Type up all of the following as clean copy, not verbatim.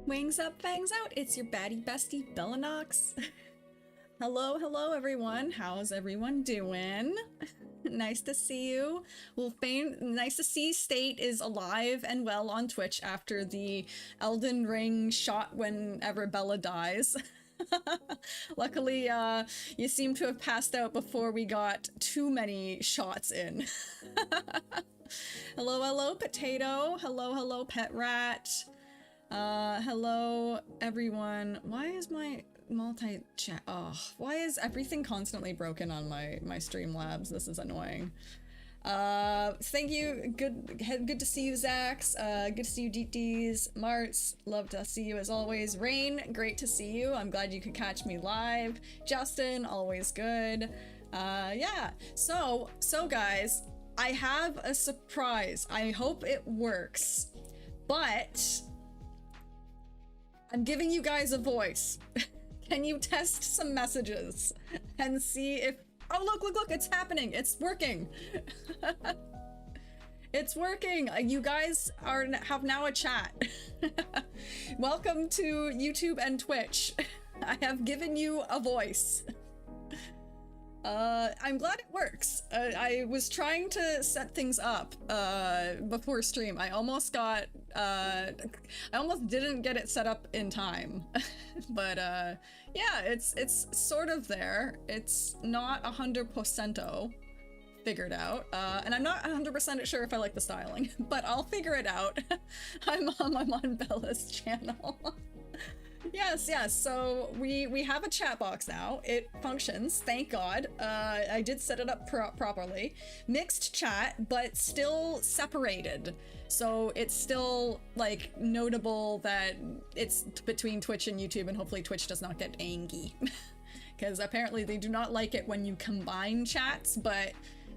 Wings up, fangs out, it's your baddie bestie, Bellanox. Hello everyone, how's everyone doing? Nice to see you. Well, nice to see State is alive and well on Twitch after the Elden Ring shot whenever Bella dies. Luckily, you seem to have passed out before we got too many shots in. Hello, Potato. Hello, Pet Rat. Hello, everyone. Why is my multi-chat? Oh, why is everything constantly broken on my Streamlabs? This is annoying. Thank you. Good to see you, Zax. Good to see you, DDs. Marts, love to see you as always. Rain, great to see you. I'm glad you could catch me live. Justin, always good. Yeah. So guys, I have a surprise. I hope it works, but I'm giving you guys a voice. Can you test some messages and see if... Oh, look, it's happening. It's working. It's working. You guys have now a chat. Welcome to YouTube and Twitch. I have given you a voice. I'm glad it works. I was trying to set things up before stream. I almost didn't get it set up in time. But yeah, it's sort of there. It's not 100% figured out. And I'm not 100% sure if I like the styling, but I'll figure it out. I'm on Bella's channel. Yes, so we have a chat box now. It functions, thank God. I did set it up properly. Mixed chat, but still separated. So it's still like notable that it's between Twitch and YouTube, and hopefully Twitch does not get angry. Because apparently they do not like it when you combine chats, but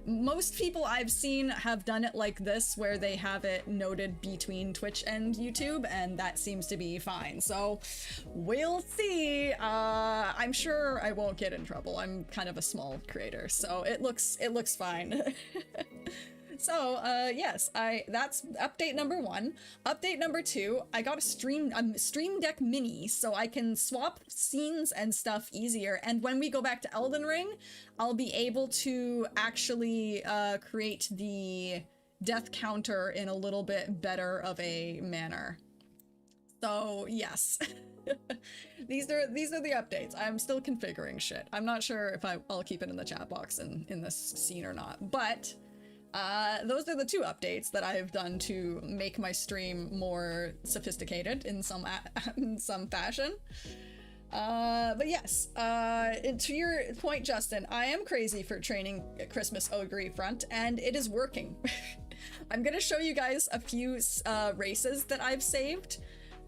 most people I've seen have done it like this, where they have it noted between Twitch and YouTube, and that seems to be fine. So we'll see. I'm sure I won't get in trouble. I'm kind of a small creator, so it looks fine. So yes, that's update number 1. Update number 2, I got a Stream Deck Mini, so I can swap scenes and stuff easier. And when we go back to Elden Ring, I'll be able to actually create the death counter in a little bit better of a manner. So yes, these are the updates. I'm still configuring shit. I'm not sure if I'll keep it in the chat box in this scene or not, but those are the 2 updates that I have done to make my stream more sophisticated in some fashion. But yes, to your point, Justin, I am crazy for training Christmas Ogre Front, and it is working. I'm gonna show you guys a few races that I've saved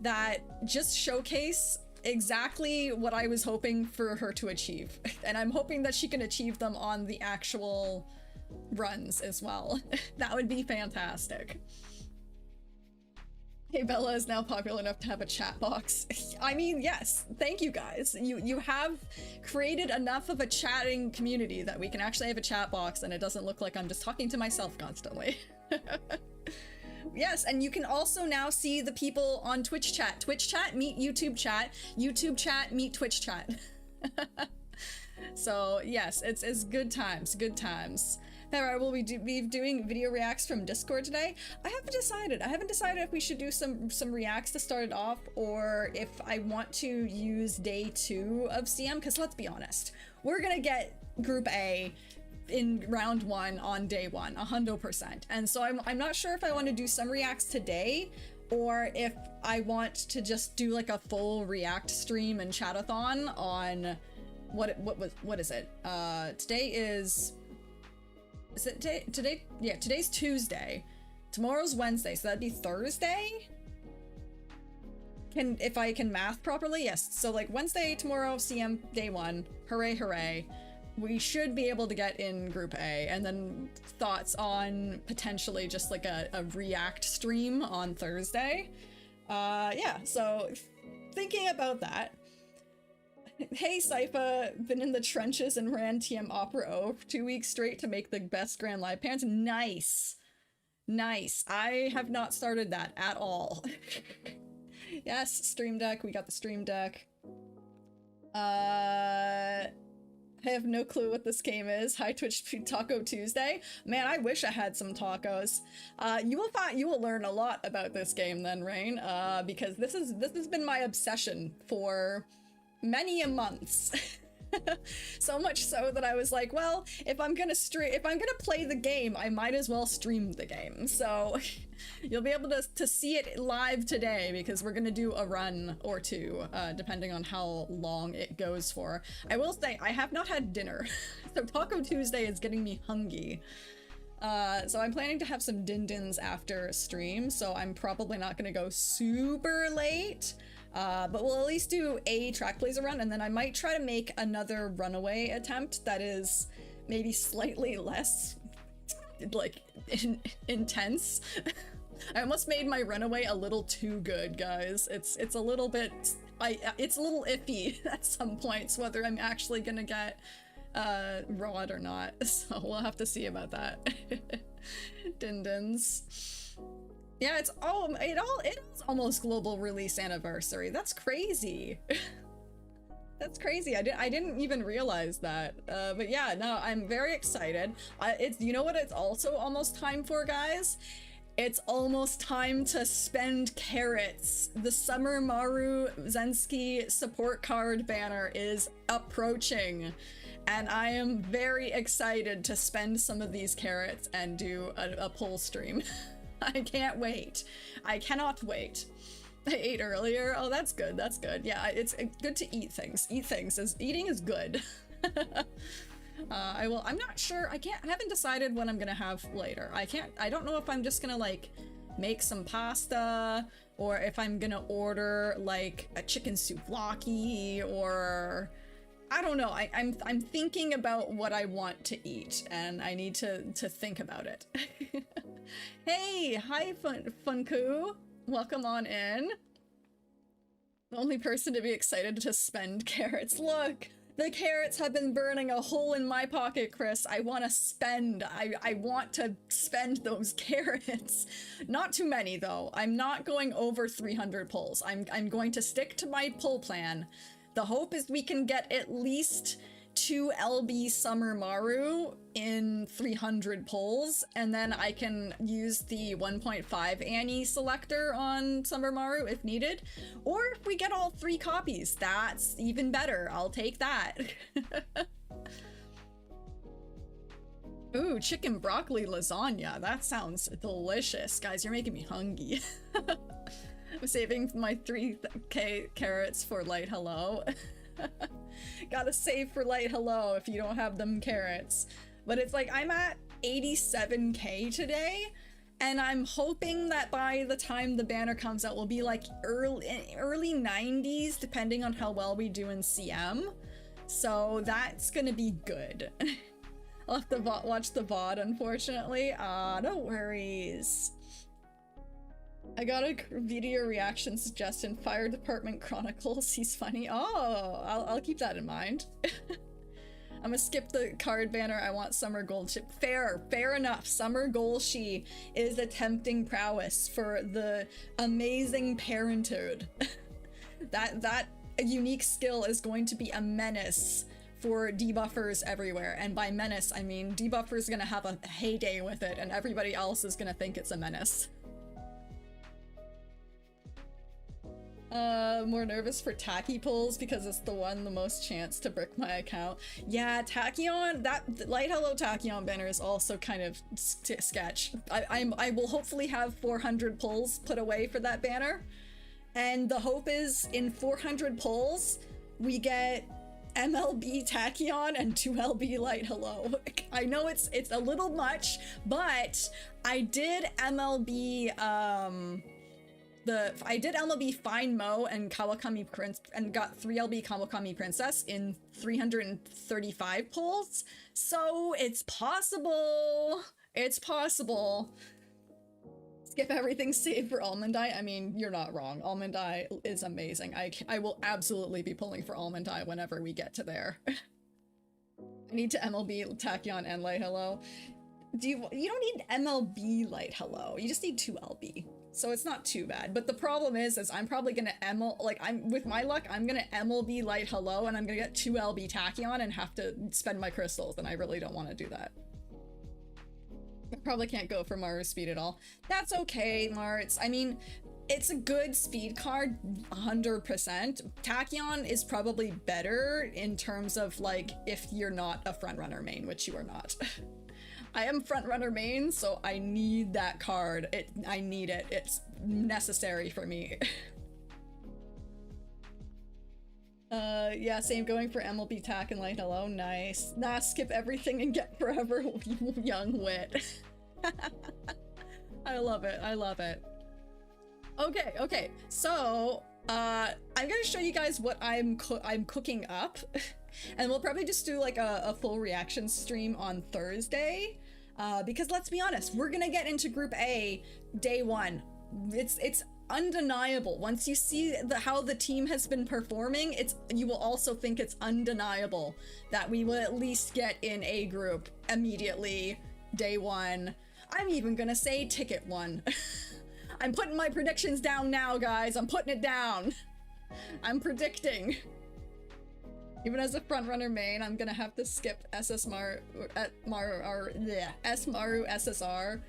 that just showcase exactly what I was hoping for her to achieve. And I'm hoping that she can achieve them on the actual runs as well. That would be fantastic. Hey, Bella is now popular enough to have a chat box. I mean, yes, thank you guys. You have created enough of a chatting community that we can actually have a chat box and it doesn't look like I'm just talking to myself constantly. Yes, and you can also now see the people on Twitch chat. Twitch chat meet YouTube chat. YouTube chat meet Twitch chat. So yes, it's good times, good times. However, will we be doing video reacts from Discord today? I haven't decided. I haven't decided if we should do some reacts to start it off, or if I want to use day 2 of CM, because let's be honest, we're gonna get Group A in round 1 on day 1, 100%. And so I'm not sure if I want to do some reacts today, or if I want to just do like a full react stream and chatathon on what is it? Today is it today? Yeah, today's Tuesday. Tomorrow's Wednesday, so that'd be Thursday? If I can math properly, yes. So like Wednesday, tomorrow, CM day 1. Hooray, hooray. We should be able to get in Group A, and then thoughts on potentially just like a react stream on Thursday. Yeah, so thinking about that. Hey, Sypha, been in the trenches and ran TM Opera O for 2 weeks straight to make the best Grand Live parents. Nice. Nice. I have not started that at all. Yes, Stream Deck. We got the Stream Deck. I have no clue what this game is. Hi Twitch Taco Tuesday. Man, I wish I had some tacos. You will learn a lot about this game then, Rain, because this has been my obsession for many a months. So much so that I was like, well, if I'm gonna play the game, I might as well stream the game. So you'll be able to see it live today, because we're gonna do a run or two, depending on how long it goes for. I will say, I have not had dinner, so Taco Tuesday is getting me hungry. So I'm planning to have some din-dins after stream, so I'm probably not gonna go super late. But we'll at least do a Track Blazer run, and then I might try to make another runaway attempt that is maybe slightly less, like, intense. I almost made my runaway a little too good, guys. It's a little bit, it's a little iffy at some points whether I'm actually gonna get rod or not, so we'll have to see about that. Din-dins. Yeah, it is almost global release anniversary. That's crazy. That's crazy. I didn't even realize that. But yeah, no, I'm very excited. You know what it's also almost time for, guys? It's almost time to spend carrots. The Summer Maru Zensky support card banner is approaching, and I am very excited to spend some of these carrots and do a pull stream. I can't wait. I cannot wait. I ate earlier. Oh, that's good. That's good. Yeah, it's good to eat things. Eating is good. I'm not sure. I haven't decided what I'm gonna have later. I don't know if I'm just gonna like make some pasta, or if I'm gonna order like a chicken souvlaki, or I don't know. I'm thinking about what I want to eat, and I need to think about it. Hey, hi Funku. Welcome on in. The only person to be excited to spend carrots. Look, the carrots have been burning a hole in my pocket, Chris. I want to spend. I want to spend those carrots. Not too many though. I'm not going over 300 pulls. I'm going to stick to my pull plan. The hope is we can get at least 2 LB Summer Maru in 300 pulls, and then I can use the 1.5 Annie selector on Summer Maru if needed. Or if we get all 3 copies, that's even better. I'll take that. Ooh, chicken broccoli lasagna. That sounds delicious. Guys, you're making me hungry. I'm saving my 3K carrots for light hello. Gotta save for light hello if you don't have them carrots. But it's like, I'm at 87K today, and I'm hoping that by the time the banner comes out, we'll be like early 90s, depending on how well we do in CM. So that's gonna be good. I'll have to watch the VOD, unfortunately. No worries. I got a video reaction suggestion. Fire Department Chronicles. He's funny. Oh, I'll keep that in mind. I'm gonna skip the card banner. I want Summer Gold Chip. Fair enough. Summer Golshi is a tempting prowess for the amazing parenthood. that unique skill is going to be a menace for debuffers everywhere. And by menace, I mean debuffers gonna have a heyday with it, and everybody else is gonna think it's a menace. More nervous for Tacky pulls because it's the most chance to brick my account. Yeah, Tachyon, that Light Hello Tachyon banner is also kind of sketch. I will hopefully have 400 pulls put away for that banner, and the hope is in 400 pulls we get MLB Tachyon and 2LB Light Hello. I know it's a little much, but I did MLB I did MLB Fine Mo and Kawakami Prince and got 3LB Kawakami Princess in 335 pulls, so it's possible. It's possible. Skip everything save for Almond Eye. I mean, you're not wrong. Almond Eye is amazing. I will absolutely be pulling for Almond Eye whenever we get to there. I need to MLB Tachyon and Light Hello. You don't need MLB Light Hello. You just need 2LB. So it's not too bad. But the problem is I'm probably gonna with my luck, I'm gonna MLB Light Hello and I'm gonna get 2 LB Tachyon and have to spend my crystals, and I really don't want to do that. I probably can't go for Maru's speed at all. That's okay, Marts. I mean, it's a good speed card, 100%. Tachyon is probably better in terms of, like, if you're not a frontrunner main, which you are not. I am frontrunner main, so I need that card. I need it. It's necessary for me. Yeah, same going for MLB Tack and Light Hello. Nice. Nah, skip everything and get forever young wit. I love it. I love it. Okay. So, I'm gonna show you guys what I'm cooking up. And we'll probably just do like a full reaction stream on Thursday. Because let's be honest, we're gonna get into Group A day one. It's undeniable. Once you see how the team has been performing, you will also think it's undeniable that we will at least get in A group immediately, day one. I'm even gonna say ticket one. I'm putting my predictions down now, guys. I'm putting it down. I'm predicting. Even as a frontrunner main, I'm gonna have to skip S Maru SSR.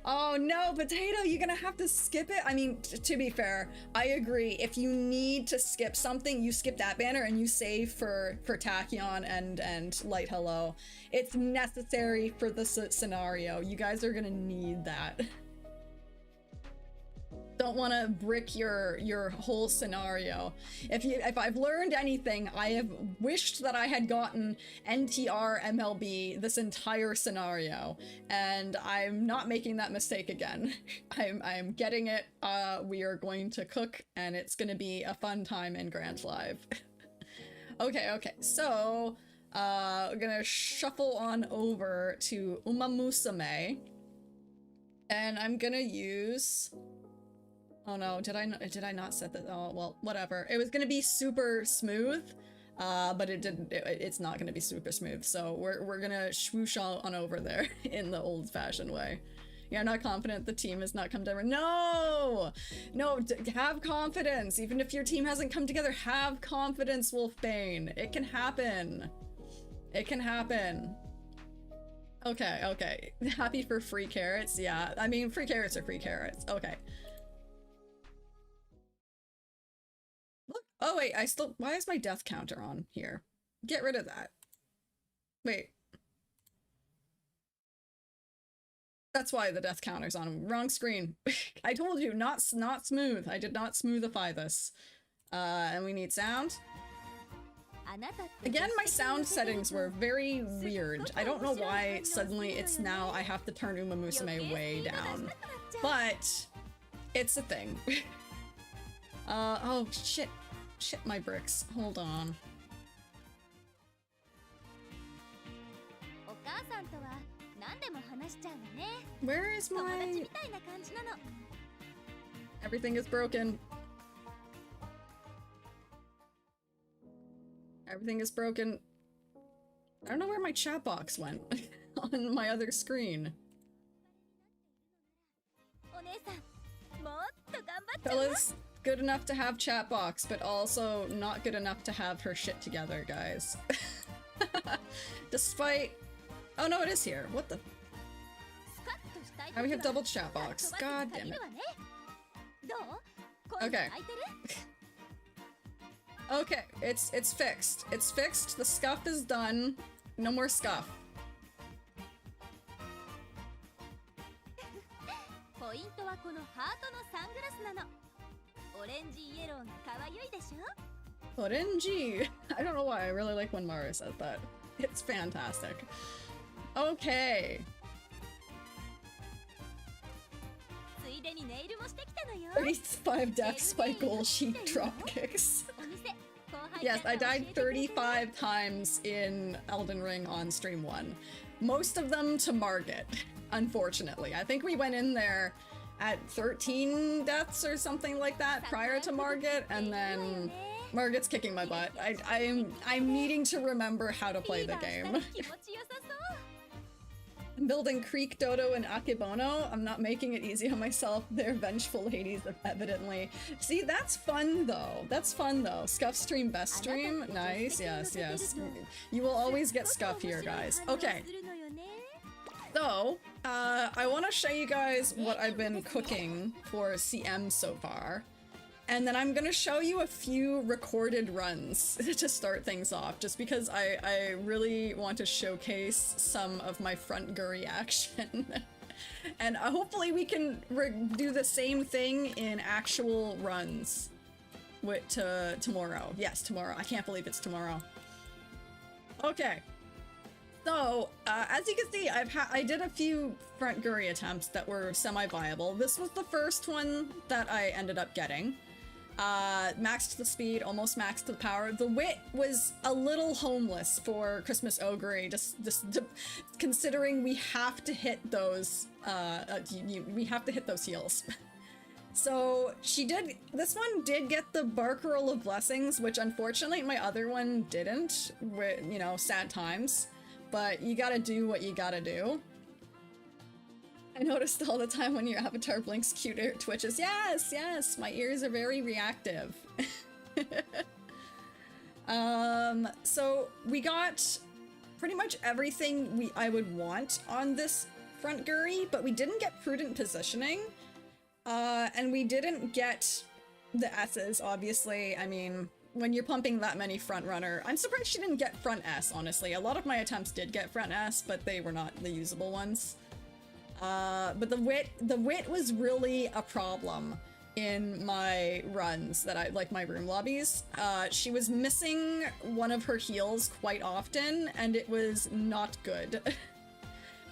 Oh no, Potato, you're gonna have to skip it? I mean, to be fair, I agree. If you need to skip something, you skip that banner and you save for Tachyon and Light Hello. It's necessary for the scenario. You guys are gonna need that. Don't want to brick your whole scenario. If I've learned anything, I have wished that I had gotten NTR MLB this entire scenario, and I'm not making that mistake again. I'm getting it. We are going to cook, and it's gonna be a fun time in Grand Live. Okay. So we're gonna shuffle on over to Umamusume, and I'm gonna use. Oh no, did I not set that? Oh, well, whatever. It was gonna be super smooth, but it's not gonna be super smooth. So we're gonna swoosh on over there in the old-fashioned way. Yeah, I'm not confident the team has not come together. No, have confidence. Even if your team hasn't come together, have confidence, Wolfbane. It can happen. It can happen. Okay. Happy for free carrots. Yeah, I mean, free carrots are free carrots. Okay. Oh wait, why is my death counter on here? Get rid of that. Wait. That's why the death counter's on. Wrong screen. I told you, not smooth. I did not smoothify this. And we need sound. Again, my sound settings were very weird. I don't know why suddenly it's now I have to turn Umamusume way down. But it's a thing. Oh shit. Shit, my bricks. Hold on. Where is my... Everything is broken. Everything is broken. I don't know where my chat box went on my other screen. Bella's good enough to have chat box, but also not good enough to have her shit together, guys. Despite... Oh no, it is here. What the... Now we have double chat box. God damn it. Okay. Okay, it's fixed. It's fixed. The scuff is done. No more scuff. Orange. I don't know why. I really like when Maru says that. It's fantastic. Okay. 35 deaths by goal sheet drop kicks. Yes, I died 35 times in Elden Ring on stream 1. Most of them to Margit, unfortunately. I think we went in there at 13 deaths or something like that prior to Margit, and then Margit's kicking my butt. I'm needing to remember how to play the game. Building Creek, Dodo, and Akebono. I'm not making it easy on myself. They're vengeful ladies, evidently. See, that's fun, though. That's fun, though. Scuff stream, best stream. Nice, yes, yes. You will always get Scuff here, guys. Okay. So, I want to show you guys what I've been cooking for CM so far. And then I'm gonna show you a few recorded runs to start things off, just because I really want to showcase some of my front guri action. And hopefully we can do the same thing in actual runs tomorrow. Yes, tomorrow. I can't believe it's tomorrow. Okay. So, as you can see, I did a few front guri attempts that were semi-viable. This was the first one that I ended up getting. Maxed the speed, almost maxed the power. The wit was a little homeless for Christmas Ogre, just considering we have to hit those, we have to hit those heals. So this one did get the Bark Roll of Blessings, which unfortunately my other one didn't, you know, sad times, but you gotta do what you gotta do. I noticed all the time when your avatar blinks, cute ear twitches. Yes, yes, my ears are very reactive. So we got pretty much everything I would want on this front guri, but we didn't get prudent positioning. And we didn't get the S's, obviously. I mean, when you're pumping that many front runner, I'm surprised she didn't get front S, honestly. A lot of my attempts did get front S, but they were not the usable ones. But the wit was really a problem in my runs like my room lobbies. She was missing one of her heals quite often, and it was not good.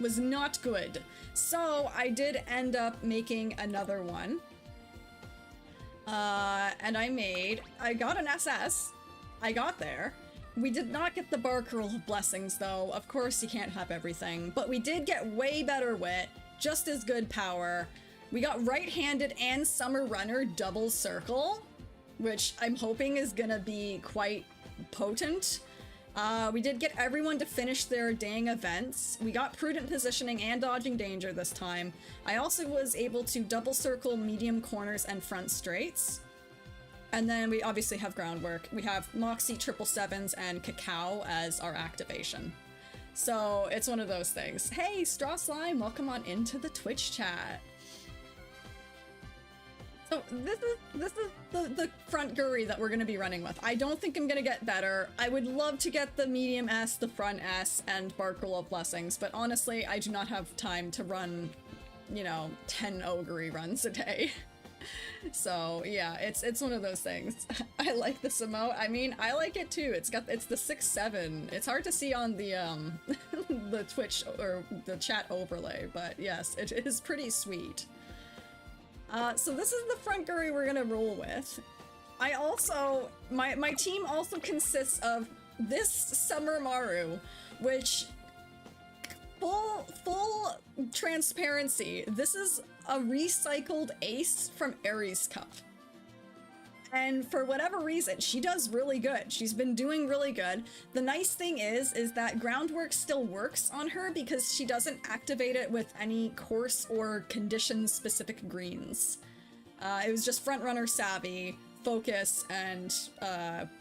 Was not good. So I did end up making another one. And I got an SS. I got there. We did not get the Bark Roll of Blessings, though. Of course, you can't have everything. But we did get way better wit, just as good power. We got right-handed and Summer Runner double circle, which I'm hoping is gonna be quite potent. We did get everyone to finish their dang events. We got prudent positioning and dodging danger this time. I also was able to double circle medium corners and front straights. And then we obviously have groundwork. We have Moxie, 777s, and Cacao as our activation. So it's one of those things. Hey, Straw Slime, welcome on into the Twitch chat. So this is the front guri that we're gonna be running with. I don't think I'm gonna get better. I would love to get the medium S, the front S, and Bark Roll of Blessings, but honestly, I do not have time to run, you know, 10 Ogre runs a day. So yeah, it's one of those things. I like this emote. I mean, I like it too. It's the 6-7. It's hard to see on the the Twitch or the chat overlay, but yes, it is pretty sweet. So this is the front guri we're gonna roll with. I also, my team also consists of this Summer Maru, which full transparency, this is a recycled ace from Aries Cup. And for whatever reason, she does really good. She's been doing really good. The nice thing is that groundwork still works on her because she doesn't activate it with any course or condition-specific greens. It was just frontrunner savvy, focus, and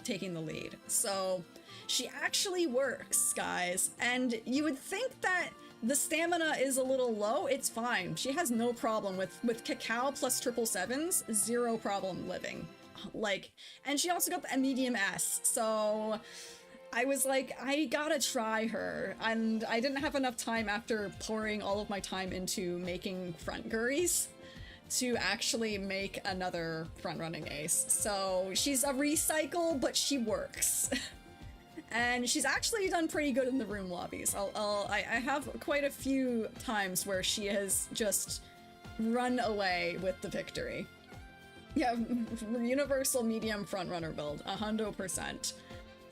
taking the lead. So she actually works, guys. And you would think that the stamina is a little low. It's fine. She has no problem with Cacao plus 777s, zero problem living. Like, and she also got the medium S, so I was like, I gotta try her, and I didn't have enough time after pouring all of my time into making front guris to actually make another front-running ace. So she's a recycle, but she works. And she's actually done pretty good in the room lobbies. I have quite a few times where she has just run away with the victory. Yeah, universal medium frontrunner build, 100%.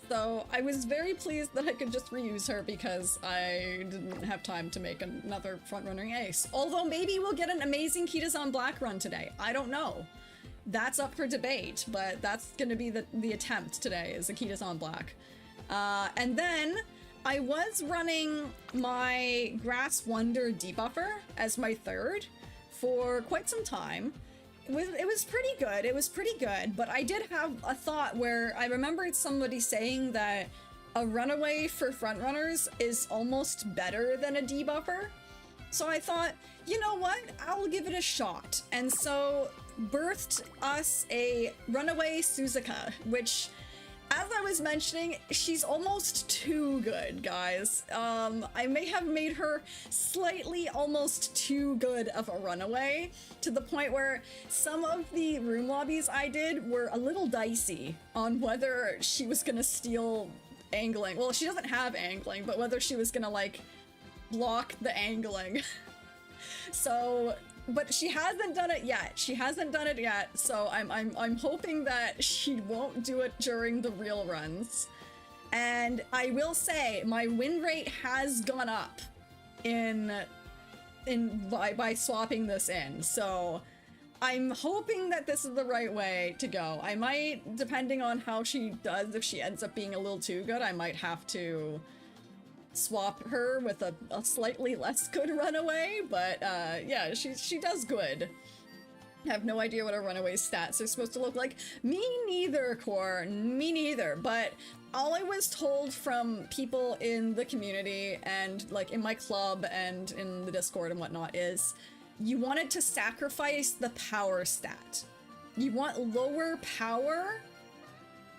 So I was very pleased that I could just reuse her because I didn't have time to make another frontrunner ace. Although maybe we'll get an amazing Kitazan Black run today. I don't know. That's up for debate, but that's gonna be the attempt today, is a Kitazan Black. And then I was running my Grass Wonder debuffer as my third for quite some time. It was pretty good. It was pretty good, but I did have a thought where I remembered somebody saying that a runaway for frontrunners is almost better than a debuffer. So I thought, you know what? I'll give it a shot. And so birthed us a runaway Suzuka, which, as I was mentioning, she's almost too good, guys. I may have made her slightly almost too good of a runaway, to the point where some of the room lobbies I did were a little dicey on whether she was gonna steal angling. Well, she doesn't have angling, but whether she was gonna, like, block the angling. So, but she hasn't done it yet. She hasn't done it yet, so I'm hoping that she won't do it during the real runs. And I will say my win rate has gone up by swapping this in. So I'm hoping that this is the right way to go. I might, depending on how she does, if she ends up being a little too good, I might have to swap her with a slightly less good runaway, but yeah, she does good. I have no idea what a runaway's stats are supposed to look like. Me neither, Core, me neither, but all I was told from people in the community and like in my club and in the Discord and whatnot is you wanted to sacrifice the power stat. You want lower power,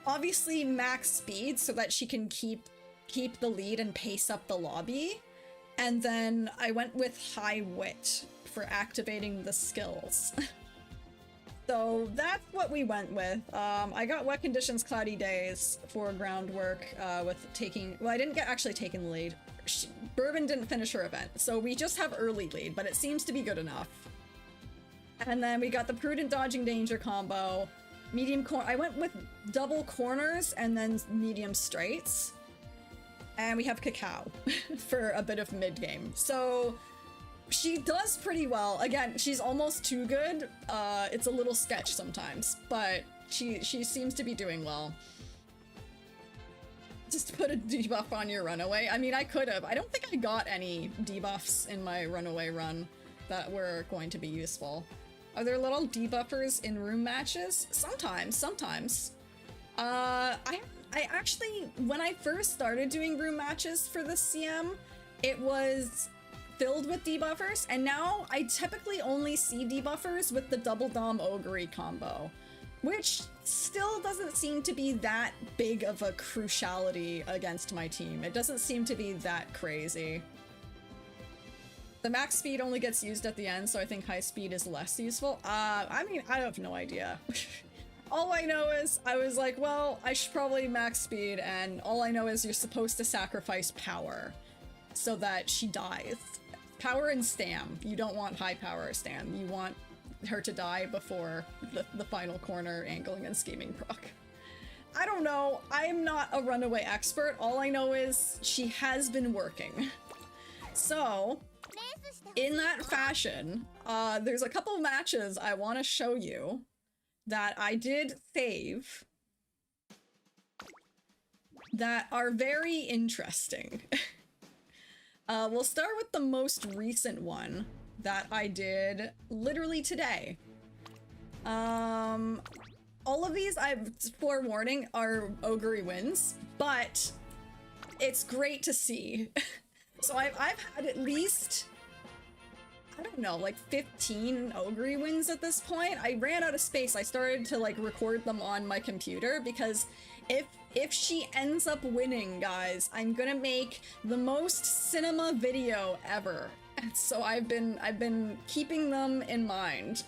obviously max speed so that she can keep the lead and pace up the lobby, and then I went with high wit for activating the skills. So that's what we went with. I got wet conditions, cloudy days for groundwork with taking, well, I didn't get actually taking the lead. Bourbon didn't finish her event, so we just have early lead, but it seems to be good enough. And then we got the prudent dodging danger combo, medium I went with double corners and then medium straights. And we have Cacao for a bit of mid-game. So she does pretty well. Again, she's almost too good. It's a little sketch sometimes, but she seems to be doing well. Just put a debuff on your runaway. I mean, I could have. I don't think I got any debuffs in my runaway run that were going to be useful. Are there little debuffers in room matches? Sometimes. I actually, when I first started doing room matches for the CM, it was filled with debuffers, and now I typically only see debuffers with the double dom ogre combo, which still doesn't seem to be that big of a cruciality against my team. It doesn't seem to be that crazy. The max speed only gets used at the end, so I think high speed is less useful. I mean, I have no idea. All I know is I was like, well, I should probably max speed, and all I know is you're supposed to sacrifice power so that she dies. Power and stam. You don't want high power stam. You want her to die before the final corner angling and scheming proc. I don't know. I'm not a runaway expert. All I know is she has been working. So, in that fashion, there's a couple matches I want to show you that I did save that are very interesting. We'll start with the most recent one that I did literally today. All of these, forewarning, are Ogre wins, but it's great to see. So I've had at least, I don't know, like 15 Ogre wins at this point. I ran out of space. I started to like record them on my computer because if she ends up winning, guys, I'm gonna make the most cinema video ever. And so I've been keeping them in mind.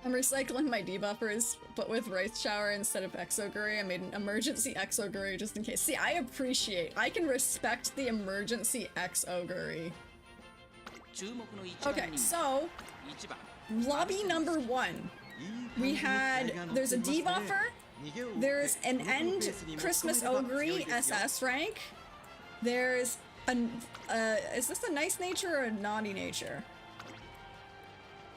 I'm recycling my debuffers, but with Rice Shower instead of Exoguri. I made an emergency Exoguri just in case. See, I can respect the emergency Exoguri. Okay, so, lobby number 1. There's a debuffer, there's an end Christmas Ogre SS rank, there's is this a nice nature or a naughty nature?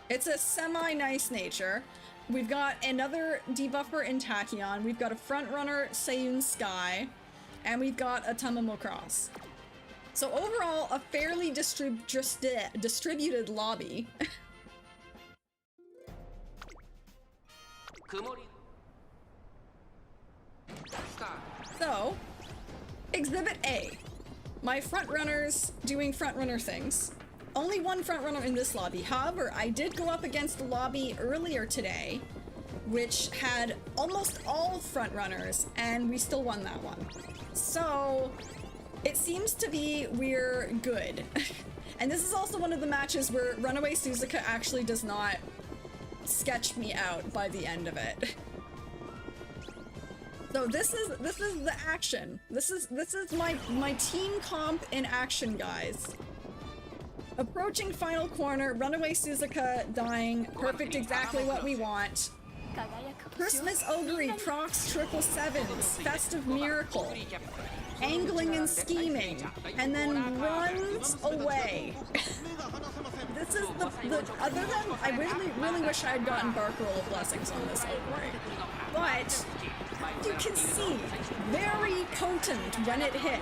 It's a semi-nice nature. We've got another debuffer in Tachyon. We've got a front runner Sayun Sky. and we've got a Tamamo Cross. So overall, a fairly distributed lobby. So, Exhibit A. My frontrunners doing frontrunner things. Only one frontrunner in this lobby. However, I did go up against a lobby earlier today, which had almost all frontrunners, and we still won that one. So, it seems to be we're good. And this is also one of the matches where Runaway Suzuka actually does not sketch me out by the end of it. So this is the action. This is my team comp in action, guys. Approaching final corner, Runaway Suzuka dying, perfect, exactly what we want. Christmas Ogre procs 777s, Festive Miracle, angling and scheming, and then runs away. This is the other than, I really wish I had gotten Bark Roll of Blessings on this Ogre. But you can see, very potent when it hits.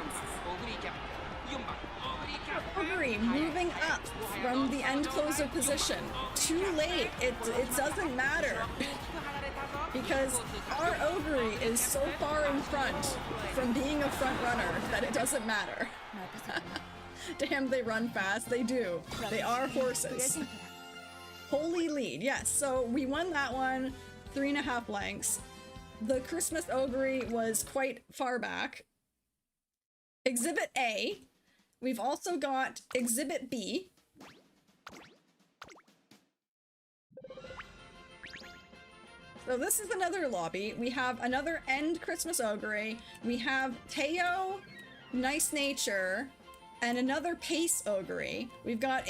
Ogre moving up from the end closer position. Too late, it doesn't matter. Because our Ogre is so far in front from being a front runner that it doesn't matter. Damn, they run fast. They do. They are horses. Holy lead. Yes, so we won that one. 3.5 lengths. The Christmas Ogre was quite far back. Exhibit A. We've also got Exhibit B. So this is another lobby. We have another End Christmas Ogre. We have Teo, Nice Nature, and another Pace Ogre. We've got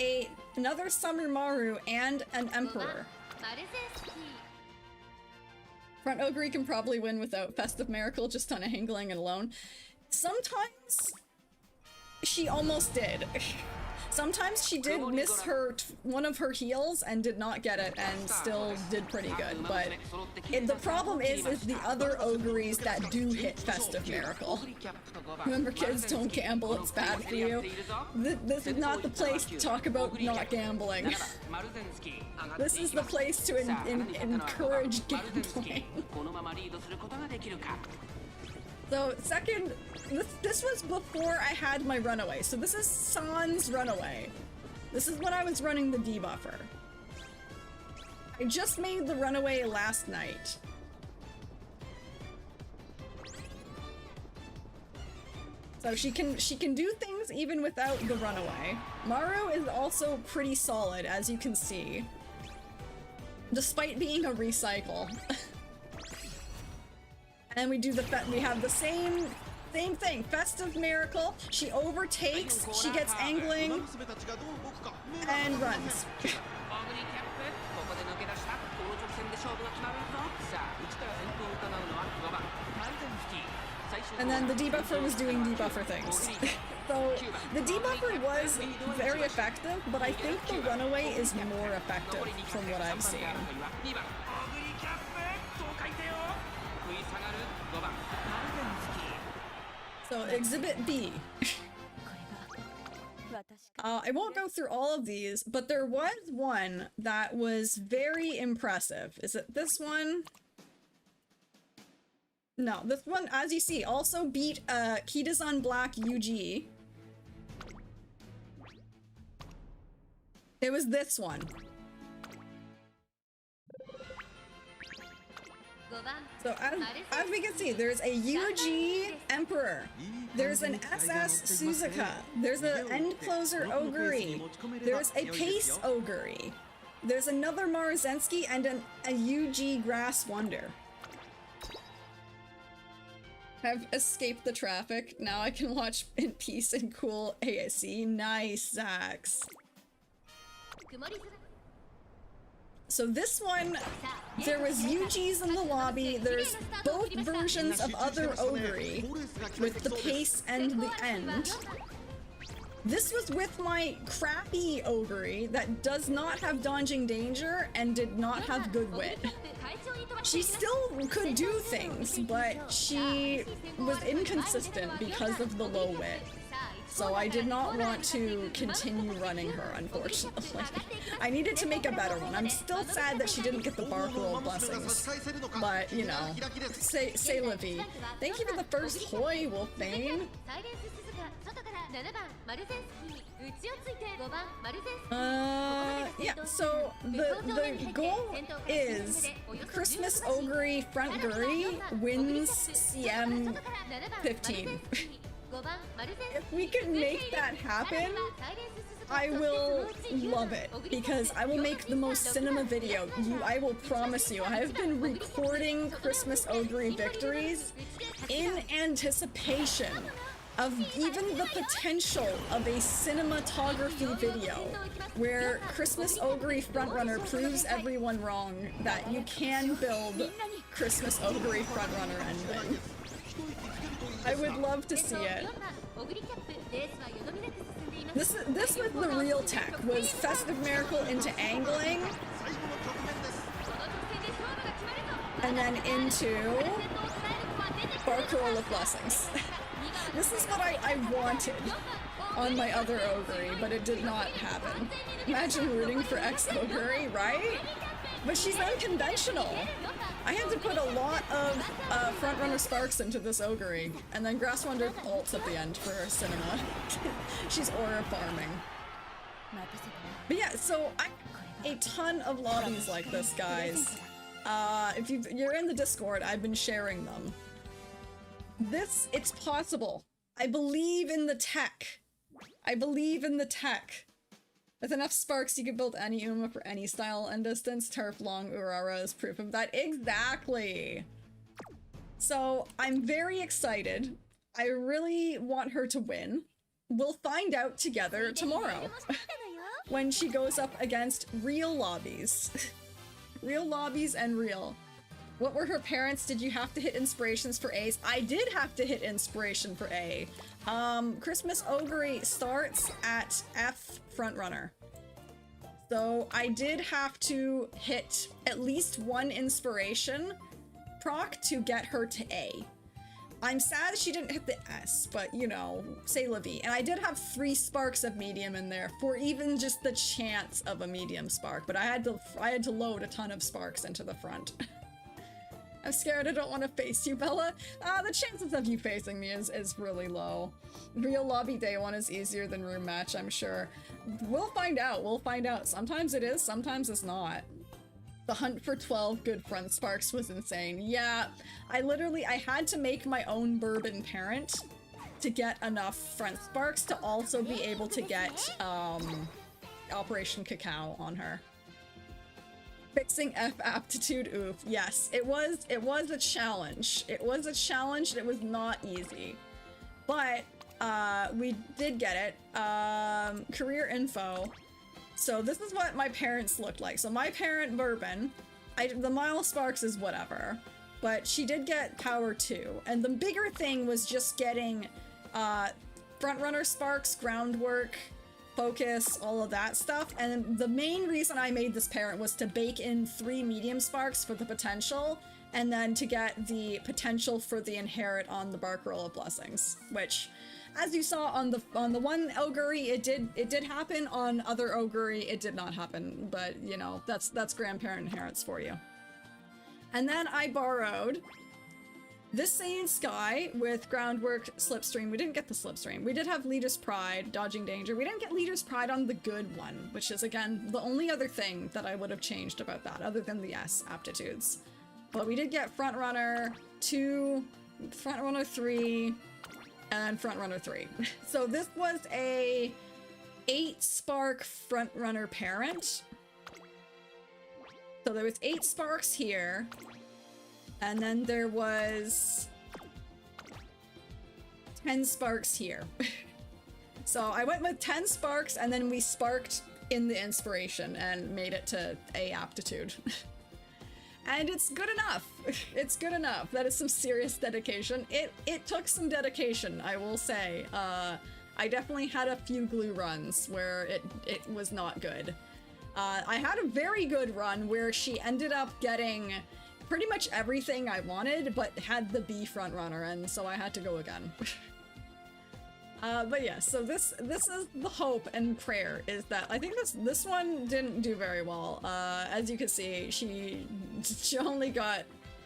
another Summer Maru and an Emperor. Front Ogre can probably win without Festive Miracle just on a Hangling and alone. Sometimes she almost did. Sometimes she did miss one of her heals and did not get it and still did pretty good, but the problem is the other Ogres that do hit Festive Miracle. Remember, kids, don't gamble, it's bad for you. This is not the place to talk about not gambling. This is the place to encourage gambling. So second, this was before I had my Runaway. So this is Sans Runaway. This is when I was running the debuffer. I just made the Runaway last night. So she can do things even without the Runaway. Maru is also pretty solid, as you can see, despite being a recycle. And we have the same thing. Festive Miracle. She overtakes, she gets angling, and runs. And then the debuffer was doing debuffer things. So the debuffer was very effective, but I think the Runaway is more effective from what I've seen. So Exhibit B. I won't go through all of these, but there was one that was very impressive. Is it this one? No, this one, as you see, also beat Kitazan Black UG. It was this one. So as we can see, there's a UG Emperor, there's an SS Suzuka, there's an End Closer Ogre, there's a Pace Ogre, there's another Marzensky, and a UG Grass Wonder. I've escaped the traffic. Now I can watch in peace and cool ASC. Nice, Zax. So this one, there was UGs in the lobby, there's both versions of other Ogre, with the Pace and the End. This was with my crappy Ogre that does not have Dodging Danger and did not have Good Wit. she still could do things, but she was inconsistent because of the low wit. So I did not want to continue running her, unfortunately. I needed to make a better one. I'm still sad that she didn't get the bark roll blessings. But, you know, say la vie. Thank you for the first Hoi, Wolfbane. Yeah, so the goal is Christmas Ogre Front Guri wins CM 15. If we can make that happen, I will love it, because I will make the most cinema video. I will promise you, I have been recording Christmas Ogre victories in anticipation of even the potential of a cinematography video where Christmas Ogre Frontrunner proves everyone wrong that you can build Christmas Ogre Frontrunner and win. I would love to see it. This was the real tech, was Festive Miracle into angling, and then into Barcarola of Blessings. This is what I wanted on my other Ogre, but it did not happen. Imagine rooting for ex-Ogre, right? But she's unconventional. I had to put a lot of Frontrunner Sparks into this Ogre, and then Grass Wonder ults at the end for her cinema. She's aura farming. But yeah, so a ton of lobbies like this, guys. If you're in the Discord, I've been sharing them. It's possible. I believe in the tech. I believe in the tech. With enough sparks, you can build any Uma for any style and distance. Turf Long Urara is proof of that. Exactly! So, I'm very excited. I really want her to win. We'll find out together tomorrow. When she goes up against real lobbies. Real lobbies and real. What were her parents? Did you have to hit inspirations for A's? I did have to hit inspiration for A. Christmas Ogre starts at F Frontrunner. So I did have to hit at least one inspiration proc to get her to A. I'm sad she didn't hit the S, but you know, say la vie. And I did have 3 sparks of medium in there for even just the chance of a medium spark, but I had to load a ton of sparks into the front. I'm scared, I don't want to face you, Bella. The chances of you facing me is really low. Real lobby day 1 is easier than room match, I'm sure. We'll find out, we'll find out. Sometimes it is, sometimes it's not. The hunt for 12 good front sparks was insane. Yeah, I had to make my own bourbon parent to get enough front sparks to also be able to get, Operation Cacao on her. Fixing F aptitude, oof. Yes, it was a challenge. It was a challenge and it was not easy. But, we did get it. Career info. So this is what my parents looked like. So my parent, Bourbon, the Mile Sparks is whatever. But she did get Power 2. And the bigger thing was just getting, Frontrunner Sparks, Groundwork, Focus, all of that stuff. And the main reason I made this parent was to bake in 3 medium sparks for the potential, and then to get the potential for the inherit on the Barcarola of Blessings, which, as you saw on the one Ogre, it did happen. On other Ogre, it did not happen. But you know, that's grandparent inherits for you. And then I borrowed this Saiyan Sky with Groundwork, Slipstream. We didn't get the Slipstream. We did have Leader's Pride, Dodging Danger. We didn't get Leader's Pride on the good one, which is, again, the only other thing that I would have changed about that, other than the S aptitudes. But we did get Frontrunner 2, Frontrunner 3, and Frontrunner 3. So this was a 8-spark Frontrunner parent. So there was 8 sparks here. And then there was 10 sparks here. So I went with 10 sparks, and then we sparked in the inspiration and made it to A aptitude. And it's good enough. It's good enough. That is some serious dedication. It took some dedication, I will say. I definitely had a few glue runs where it was not good. I had a very good run where she ended up getting pretty much everything I wanted, but had the B front runner, and so I had to go again. But yeah, so this is the hope and prayer, is that I think this one didn't do very well. As you can see, she only got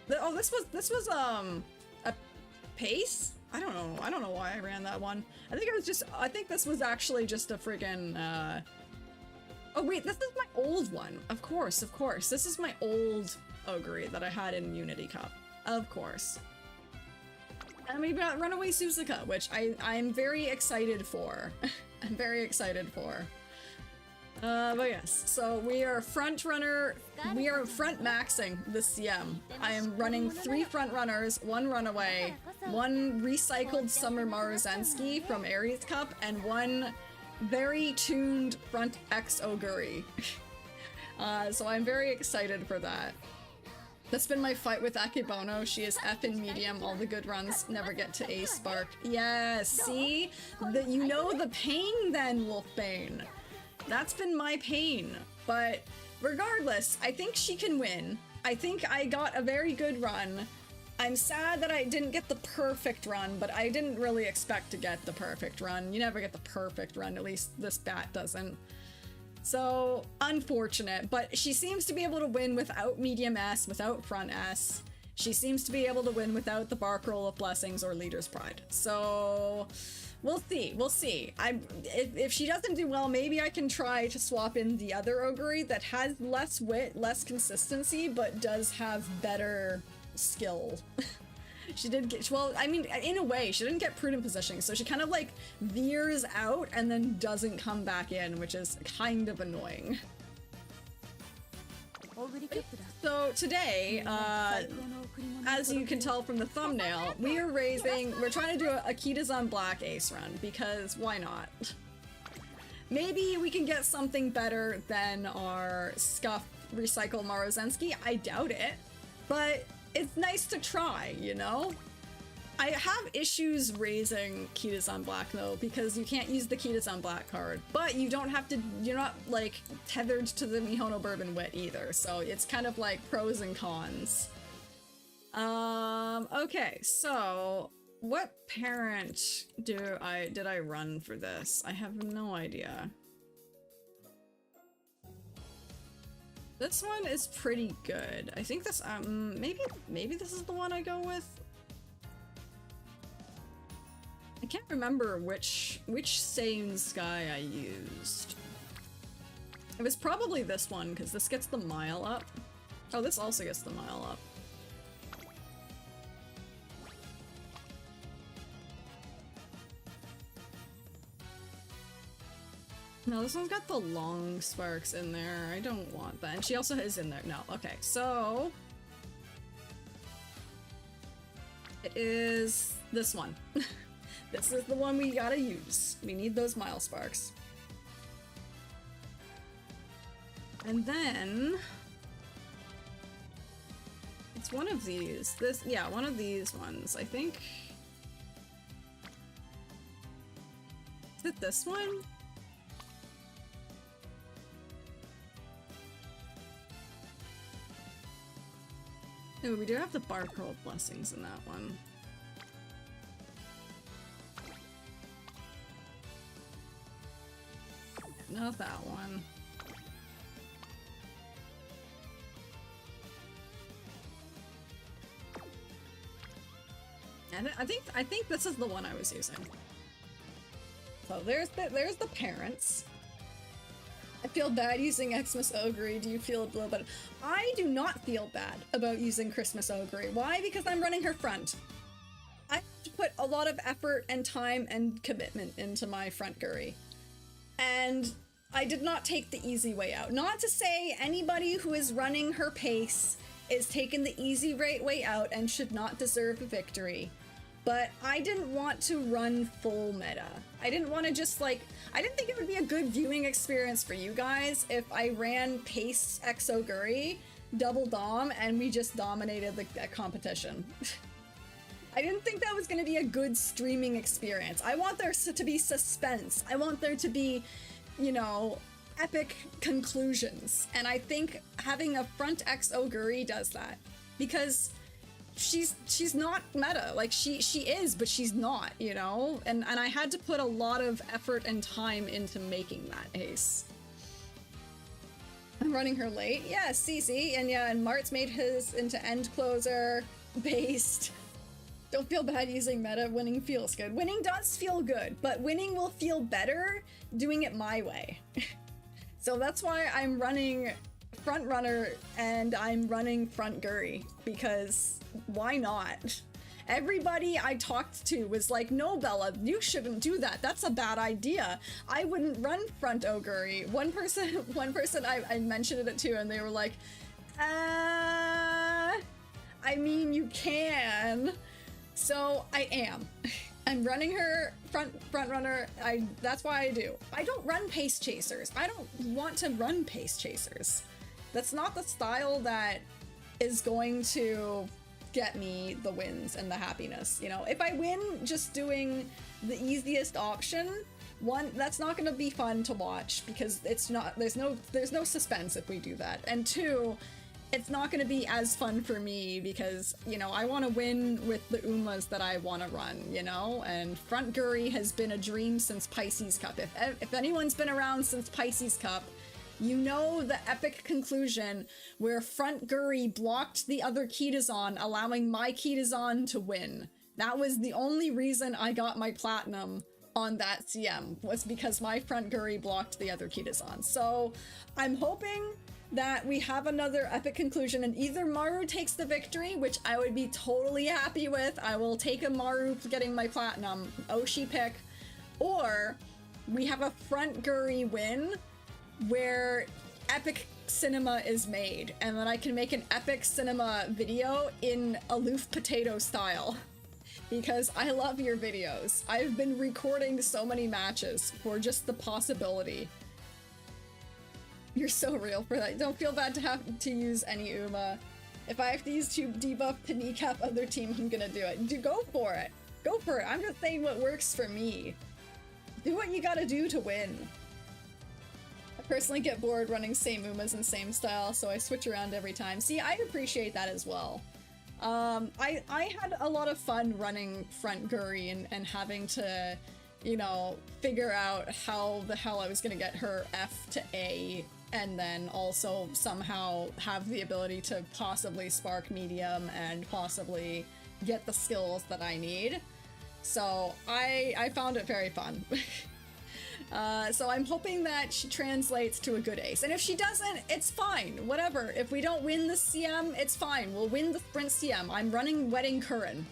this was a pace. I don't know why I ran that one. I think this was actually just a friggin' oh wait, this is my old one. Of course. This is my old Ogre that I had in Unity Cup. Of course. And we've got Runaway Suzuka, which I'm very excited for. I'm very excited for. But yes, so we are front maxing the CM. I am running 3 front runners, 1 runaway, 1 recycled Summer Maruzensky from Aries Cup, and 1 very tuned front X Oguri. So I'm very excited for that. That's been my fight with Akebono. She is F in medium. All the good runs never get to A spark. Yes, see? You know the pain then, Wolfbane. That's been my pain. But regardless, I think she can win. I think I got a very good run. I'm sad that I didn't get the perfect run, but I didn't really expect to get the perfect run. You never get the perfect run, at least this bat doesn't. So, unfortunate, but she seems to be able to win without medium S, without front S. She seems to be able to win without the Bark Roll of Blessings or Leader's Pride. So, we'll see. If she doesn't do well, maybe I can try to swap in the other Ogre that has less wit, less consistency, but does have better skill. She did get, well, I mean, in a way, she didn't get prudent positioning, so she kind of like veers out and then doesn't come back in, which is kind of annoying. So today, as you can tell from the thumbnail, we're trying to do a Akitas on Black Ace run, because why not? Maybe we can get something better than our Scuff Recycle Maruzensky. I doubt it, but it's nice to try, you know? I have issues raising Akitas on Black though, because you can't use the Akitas on Black card, but you don't have to, you're not like tethered to the Mihono Bourbon Wit either, so it's kind of like pros and cons. Okay, so what parent did I run for this? I have no idea. This one is pretty good. I think this, maybe this is the one I go with? I can't remember which Saiyan Sky I used. It was probably this one, because this gets the mile up. Oh, this also gets the mile up. No, this one's got the long sparks in there. I don't want that. And she also is in there. No, okay, so it is this one. This is the one we gotta use. We need those mile sparks. And then it's one of these. Yeah, one of these ones. I think. Is it this one? Oh, we do have the Bark Roll Blessings in that one. Not that one. And I think this is the one I was using. So there's the parents. I feel bad using Xmas Ogre. Do you feel a little bit? I do not feel bad about using Christmas Ogre. Why? Because I'm running her front. I have to put a lot of effort and time and commitment into my front Guri. And I did not take the easy way out. Not to say anybody who is running her pace is taking the easy way out and should not deserve a victory. But I didn't want to run full meta. I didn't want to just like, I didn't think it would be a good viewing experience for you guys if I ran pace Exo Guri, double dom, and we just dominated the competition. I didn't think that was going to be a good streaming experience. I want there to be suspense. I want there to be, you know, epic conclusions. And I think having a front X Oguri does that. because she's not meta. Like she is, but she's not, you know? And I had to put a lot of effort and time into making that ace. I'm running her late. Yeah, Cece, and yeah, and Mart's made his into end closer based. Don't feel bad using meta. Winning feels good. Winning does feel good, but winning will feel better doing it my way. So that's why I'm running front runner and I'm running front Guri, because why not? Everybody I talked to was like, no, Bella, you shouldn't do that. That's a bad idea. I wouldn't run front Oguri. One person I mentioned it to, and they were like, I mean, you can. So I am. I'm running her front runner. That's why I do. I don't run pace chasers. I don't want to run pace chasers. That's not the style that is going to get me the wins and the happiness. You know, if I win just doing the easiest option, one, that's not going to be fun to watch because it's not, there's no suspense if we do that. And two, it's not going to be as fun for me because, you know, I want to win with the Umas that I want to run, you know? And front Guri has been a dream since Pisces Cup. If anyone's been around since Pisces Cup, you know the epic conclusion where front Guri blocked the other Kitazan, allowing my Kitazan to win. That was the only reason I got my platinum on that CM, was because my front Guri blocked the other Kitazan. So I'm hoping that we have another epic conclusion and either Maru takes the victory, which I would be totally happy with. I will take a Maru getting my platinum, Oshi pick, or we have a front Guri win where epic cinema is made and then I can make an epic cinema video in aloof potato style because I love your videos. I've been recording so many matches for just the possibility. You're so real for that. Don't feel bad to have to use any Uma. If I have to use to debuff to kneecap other team, I'm gonna do it. Go for it. Go for it. I'm just saying what works for me. Do what you gotta do to win. I personally get bored running same Umas and same style, so I switch around every time. See, I appreciate that as well. I had a lot of fun running front Guri and having to, you know, figure out how the hell I was gonna get her F to A and then also somehow have the ability to possibly spark medium and possibly get the skills that I need. So I found it very fun. So I'm hoping that she translates to a good ace. And if she doesn't, it's fine. Whatever. If we don't win the CM, it's fine. We'll win the sprint CM. I'm running Wedding Curran.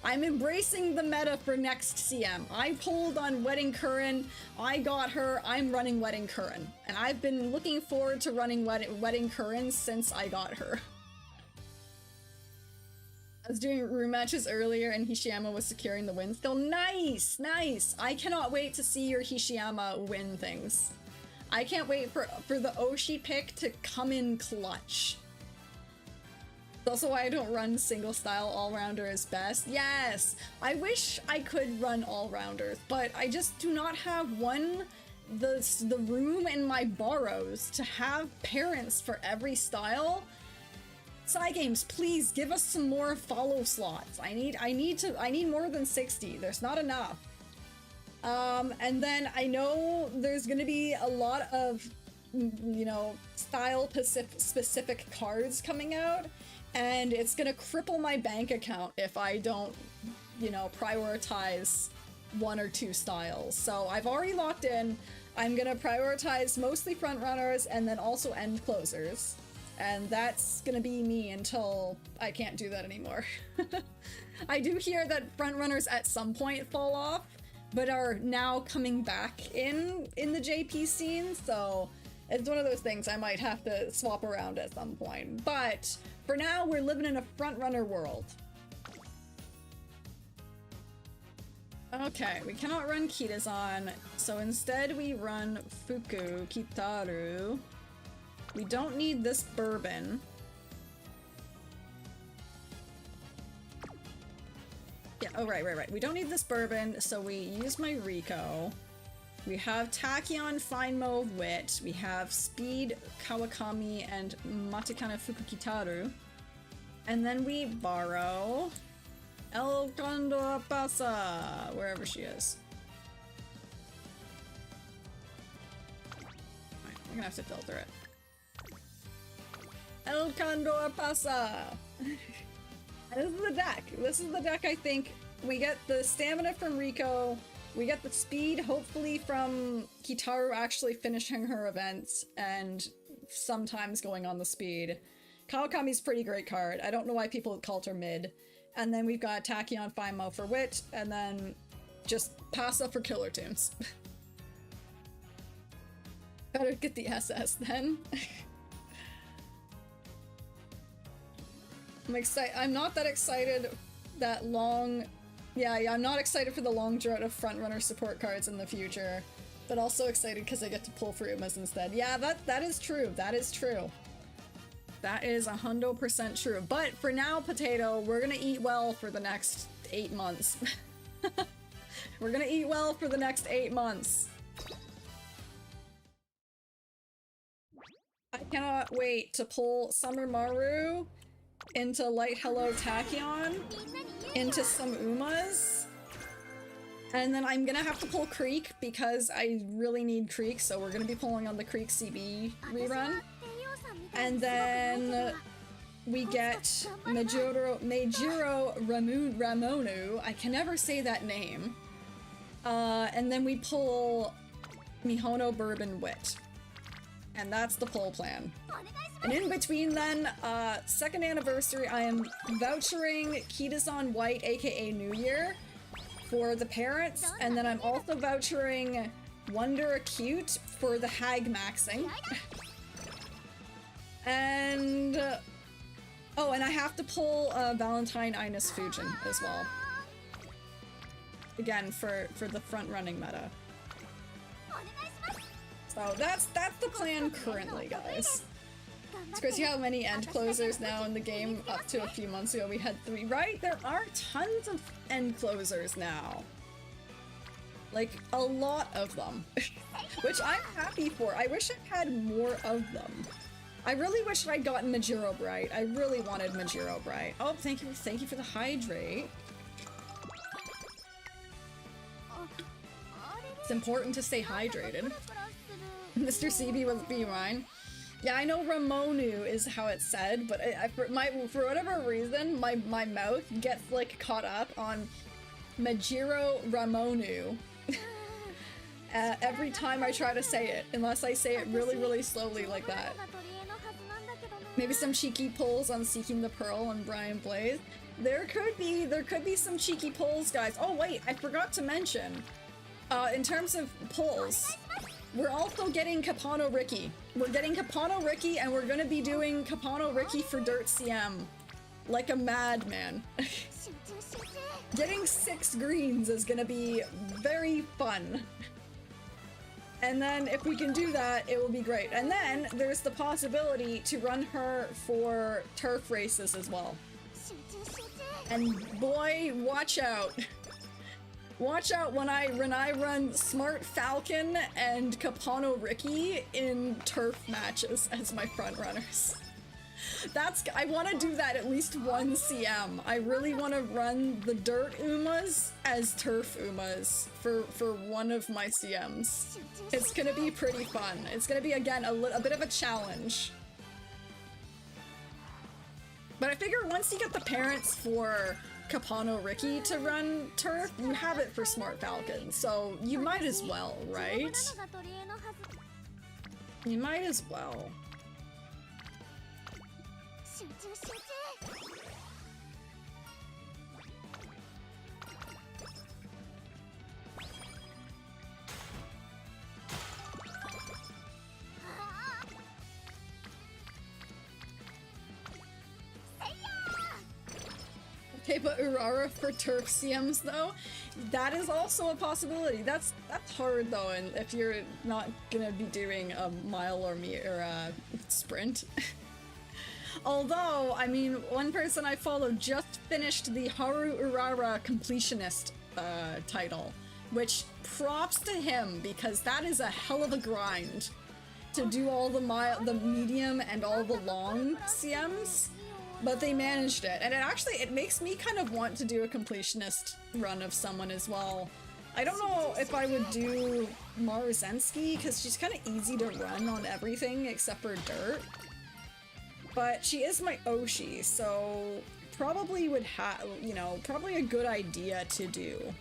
I'm embracing the meta for next CM. I pulled on Wedding Curran. I got her. I'm running Wedding Curran. And I've been looking forward to running Wedding Curran since I got her. I was doing room matches earlier and Hishiyama was securing the win still. Nice! Nice! I cannot wait to see your Hishiyama win things. I can't wait for the Oshi pick to come in clutch. That's also why I don't run single style all-rounder as best. Yes! I wish I could run all-rounders, but I just do not have the room in my borrows to have parents for every style. Cygames, please give us some more follow slots. I need more than 60. There's not enough. And then I know there's gonna be a lot of, you know, style specific cards coming out, and it's gonna cripple my bank account if I don't, you know, prioritize one or two styles. So I've already locked in. I'm gonna prioritize mostly front runners and then also end closers. And that's gonna be me until I can't do that anymore. I do hear that front runners at some point fall off, but are now coming back in the JP scene, so it's one of those things I might have to swap around at some point. But for now, we're living in a front runner world. Okay, we cannot run Kitazan, so instead we run Fuku Kitaru. We don't need this bourbon. Yeah, oh right. We don't need this bourbon, so we use my Rico. We have Tachyon Fine Mauve Wit. We have Speed Kawakami and Matakana Fukukitaru. And then we borrow El Condor Pasa, wherever she is. Alright, we're gonna have to filter it. El Condor Pasa! And this is the deck. This is the deck I think. We get the stamina from Riko, we get the speed hopefully from Kitaru actually finishing her events, and sometimes going on the speed. Kawakami's pretty great card. I don't know why people called her mid. And then we've got Tachyon Fimo for wit, and then just Pasa for killer tunes. Better get the SS then. I'm not that excited that long... Yeah, I'm not excited for the long drought of frontrunner support cards in the future. But also excited because I get to pull for Umas instead. Yeah, that is true. That is true. That is 100% true. But for now, Potato, we're gonna eat well for the next 8 months. We're gonna eat well for the next 8 months. I cannot wait to pull Summer Maru into Light Hello Tachyon, into some Umas, and then I'm gonna have to pull Creek because I really need Creek, so we're gonna be pulling on the Creek CB rerun. And then we get Meijiro Ramonu, I can never say that name, and then we pull Mihono Bourbon Wit. And that's the pull plan. And in between then, second anniversary, I am vouchering Kitazan White, aka New Year, for the parents, and then I'm also vouchering Wonder Acute for the hag maxing. And oh, and I have to pull Valentine Ines Fujin as well. Again, for the front running meta. So that's the plan currently, guys. It's crazy how many end closers now in the game. Up to a few months ago we had 3, right? There are tons of end closers now. Like, a lot of them. Which I'm happy for. I wish I had more of them. I really wish I'd gotten Majiro Bright. I really wanted Majiro Bright. Oh, thank you for the hydrate. It's important to stay hydrated. Mr. CB will be mine. Yeah, I know Ramonu is how it's said, but for whatever reason, my mouth gets like caught up on Majiro Ramonu every time I try to say it, unless I say it really, really slowly like that. Maybe some cheeky pulls on Seeking the Pearl and Brian Blaze. There could be some cheeky pulls, guys. Oh wait, I forgot to mention. In terms of pulls, we're also getting Capano Ricky. We're getting Capano Ricky, and we're gonna be doing Capano Ricky for Dirt CM. Like a madman. Getting 6 greens is gonna be very fun. And then if we can do that, it will be great. And then there's the possibility to run her for turf races as well. And boy, watch out. Watch out when I run Smart Falcon and Capano Ricky in turf matches as my front runners. I want to do that at least one CM. I really want to run the dirt Umas as turf Umas for one of my CMs. It's gonna be pretty fun. It's gonna be, again, a bit of a challenge. But I figure once you get the parents for Capano Ricky to run turf, you have it for Smart Falcon, so you might as well, right? You might as well. Okay, but Urara for turf CMs though, that is also a possibility. That's hard though, and if you're not gonna be doing a mile or sprint. Although, I mean, one person I follow just finished the Haru Urara completionist title, which props to him because that is a hell of a grind to do all the medium and all the long CMs. But they managed it, and it makes me kind of want to do a completionist run of someone as well. I don't know if I would do Maruzensky, because she's kind of easy to run on everything except for dirt. But she is my Oshi, so probably would have, you know, probably a good idea to do.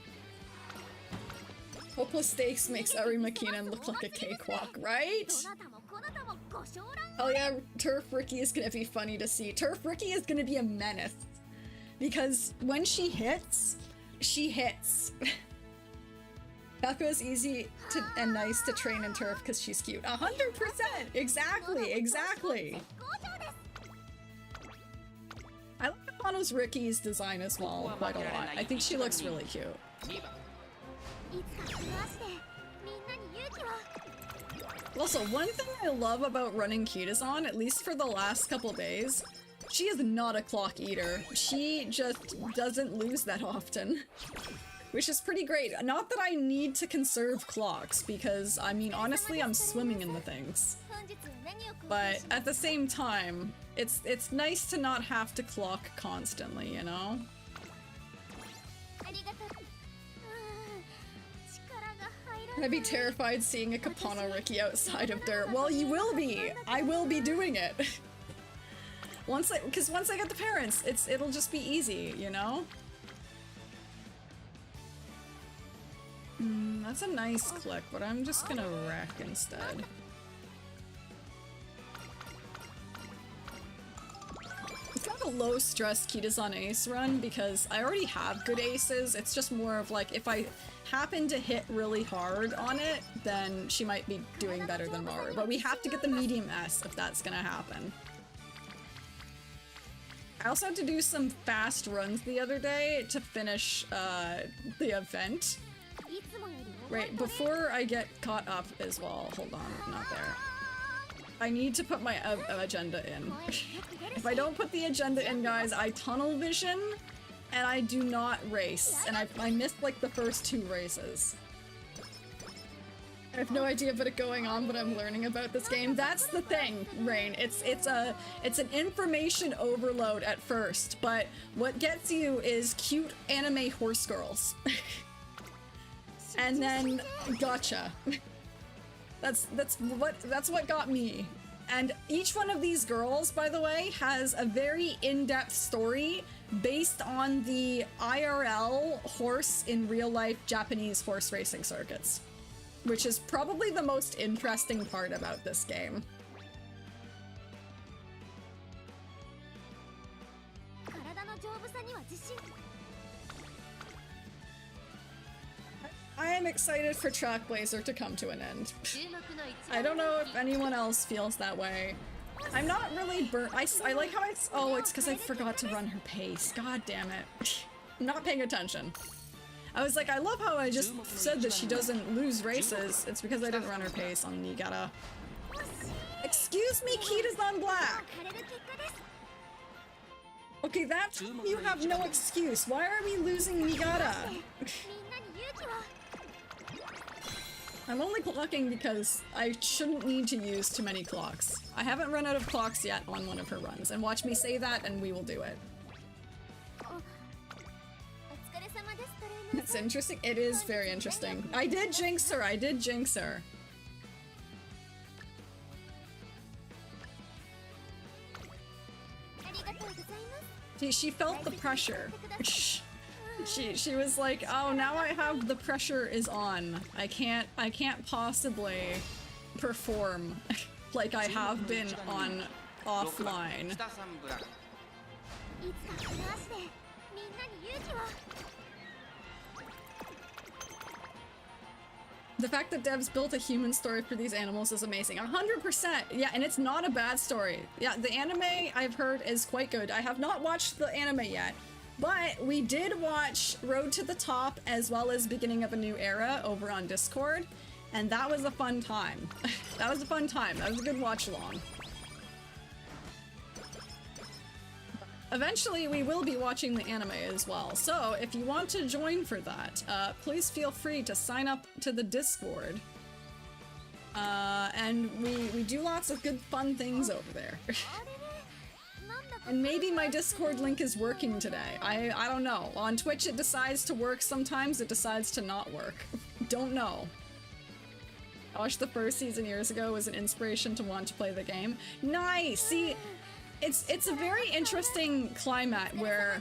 Hopeless Stakes makes Eri McKinnon look like a cakewalk, right? Oh yeah, Turf Ricky is gonna be funny to see. Turf Ricky is gonna be a menace. Because when she hits, she hits. Bako is easy to, and nice to train in turf because she's cute. 100%! Exactly, exactly! I like Akano's Ricky's design as well quite a lot. I think she looks really cute. Also, one thing I love about running Kitazan, at least for the last couple days, she is not a clock eater. She just doesn't lose that often. Which is pretty great. Not that I need to conserve clocks, because, I mean, honestly, I'm swimming in the things. But at the same time, it's nice to not have to clock constantly, you know? I'd be terrified seeing a Kapano Ricky outside of dirt. Well, you will be! I will be doing it! Because once I get the parents, it'll just be easy, you know? That's a nice click, but I'm just gonna wreck instead. It's kind of a low-stress Kitazan ace run because I already have good aces. It's just more of like, if I happen to hit really hard on it, then she might be doing better than Maru. But we have to get the medium S if that's gonna happen. I also had to do some fast runs the other day to finish the event. Right, before I get caught up as well. Hold on, not there. I need to put my agenda in. If I don't put the agenda in, guys, I tunnel vision and I do not race. And I missed like the first 2 races. I have no idea what's going on, but I'm learning about this game. That's the thing, Rain. It's an information overload at first, but what gets you is cute anime horse girls. And then gotcha. That's what got me. And each one of these girls, by the way, has a very in-depth story based on the IRL horse in real life Japanese horse racing circuits, which is probably the most interesting part about this game. I am excited for Trackblazer to come to an end. I don't know if anyone else feels that way. I'm not really burnt. I like how oh, it's because I forgot to run her pace. God damn it. I'm not paying attention. I was like, I love how I just said that she doesn't lose races. It's because I didn't run her pace on Niigata. Excuse me, Kitazan Black! Okay, that's you have no excuse. Why are we losing Niigata? I'm only clocking because I shouldn't need to use too many clocks. I haven't run out of clocks yet on one of her runs, and watch me say that and we will do it. It's interesting. It is very interesting. I did jinx her. I did jinx her. She felt the pressure. She was like, oh, now I have the pressure is on. I can't possibly perform like I have been on offline. The fact that devs built a human story for these animals is amazing. 100%! Yeah, and it's not a bad story. Yeah, the anime I've heard is quite good. I have not watched the anime yet, but we did watch Road to the Top as well as Beginning of a New Era over on Discord, and that was a fun time. That was a fun time. That was a good watch along. Eventually, we will be watching the anime as well, so if you want to join for that, please feel free to sign up to the Discord. And we do lots of good fun things over there. And maybe my Discord link is working today. I don't know. On Twitch it decides to work sometimes, it decides to not work. Don't know. I watched the first season years ago, it was an inspiration to want to play the game. Nice! See, it's a very interesting climate where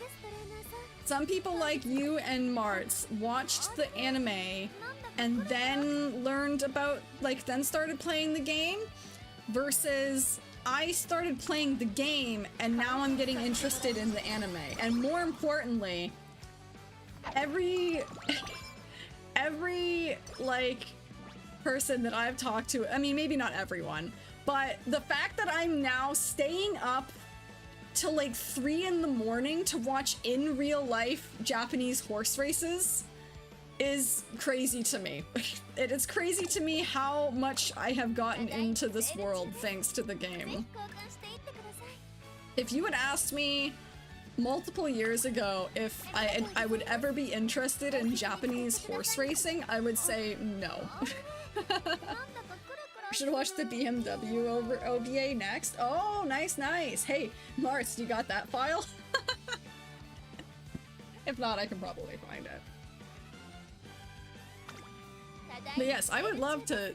some people like you and Martz watched the anime and then learned about, like, then started playing the game, versus I started playing the game and now I'm getting interested in the anime. And more importantly, every like person that I've talked to, I mean, maybe not everyone, but the fact that I'm now staying up till like 3 in the morning to watch in real life Japanese horse races is crazy to me. It is crazy to me how much I have gotten into this world thanks to the game. If you had asked me multiple years ago if I would ever be interested in Japanese horse racing, I would say no. Should watch the BMW over OVA next. Oh, nice, nice. Hey, Mars, you got that file? If not, I can probably find it. But yes, I would love to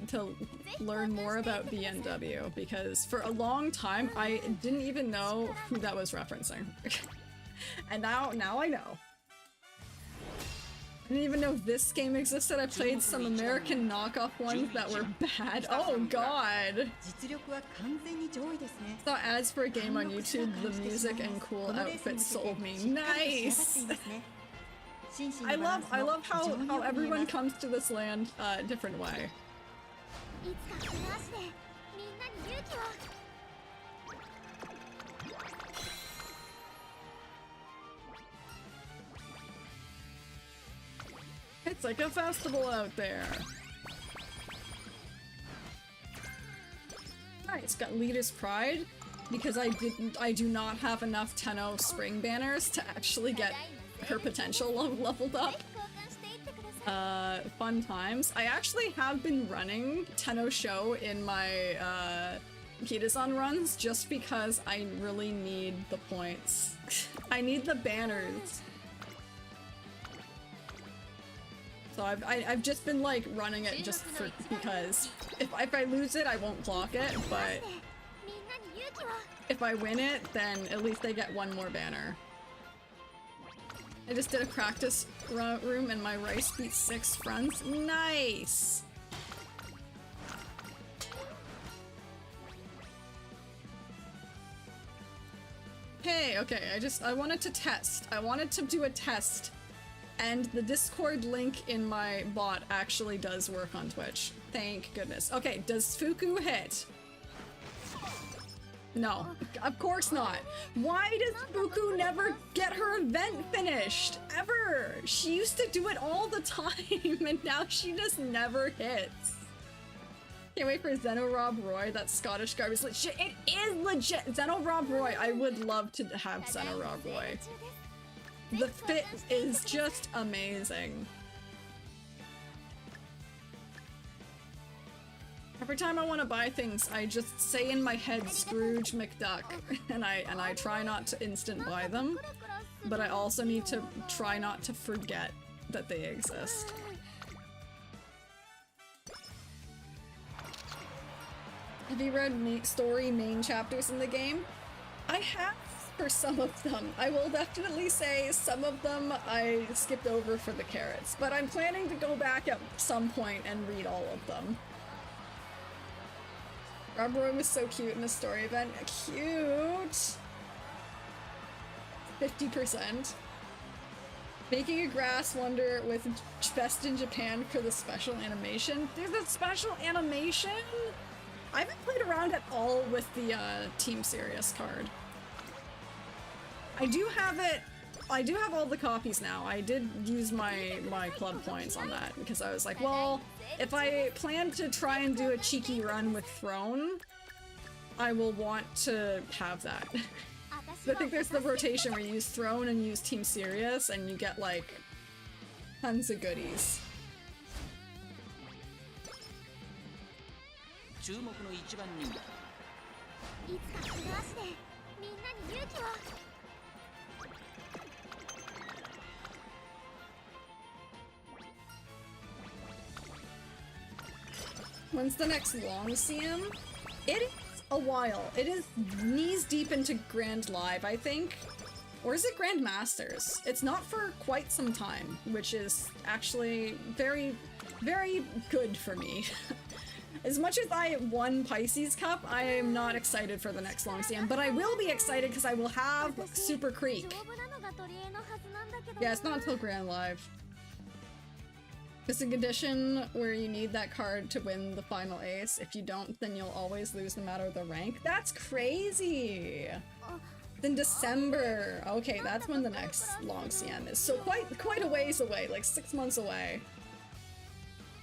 learn more about BMW, because for a long time I didn't even know who that was referencing. And now I know. I didn't even know this game existed. I played some American knockoff ones that were bad. Oh god! Saw ads for a game on YouTube, the music and cool outfits sold me. Nice! I love how everyone comes to this land a different way. It's like a festival out there. Nice, got Leader's Pride because I do not have enough Tenno spring banners to actually get her potential leveled up. Fun times. I actually have been running Tenno Show in my Kitasan runs just because I really need the points. I need the banners. So I've just been like running it just for because if I lose it I won't clock it, but if I win it then at least I get one more banner. I just did a practice room and my rice beat 6 fronts. Nice! Hey, okay, I wanted to test. I wanted to do a test. And the Discord link in my bot actually does work on Twitch. Thank goodness. Okay, does Fuku hit? No, of course not. Why does Fuku never get her event finished? Ever! She used to do it all the time, and now she just never hits. Can't wait for Zeno Rob Roy, that Scottish garbage. It is legit! Zeno Rob Roy, I would love to have Zeno Rob Roy. The fit is just amazing. Every time I want to buy things, I just say in my head Scrooge McDuck, and I try not to instant buy them, but I also need to try not to forget that they exist. Have you read story main chapters in the game? I have for some of them. I will definitely say some of them I skipped over for the carrots, but I'm planning to go back at some point and read all of them. Rob Roy was so cute in the story event. Cute! 50%. Making a grass wonder with Best in Japan for the special animation. There's a special animation? I haven't played around at all with the Team Serious card. I do have it. I do have all the copies now. I did use my club points on that because I was like, well, if I plan to try and do a cheeky run with Throne, I will want to have that. I think there's the rotation where you use Throne and use Team Serious and you get like tons of goodies. When's the next long CM? It is a while. It is knees deep into Grand Live, I think. Or is it Grand Masters? It's not for quite some time, which is actually very, very good for me. As much as I won Pisces Cup, I am not excited for the next long CM, but I will be excited because I will have Super Creek. Yeah, it's not until Grand Live. It's a condition where you need that card to win the final ace. If you don't, then you'll always lose no matter the rank. That's crazy! In December. Okay, that's when the next long CM is. So quite a ways away, like 6 months away.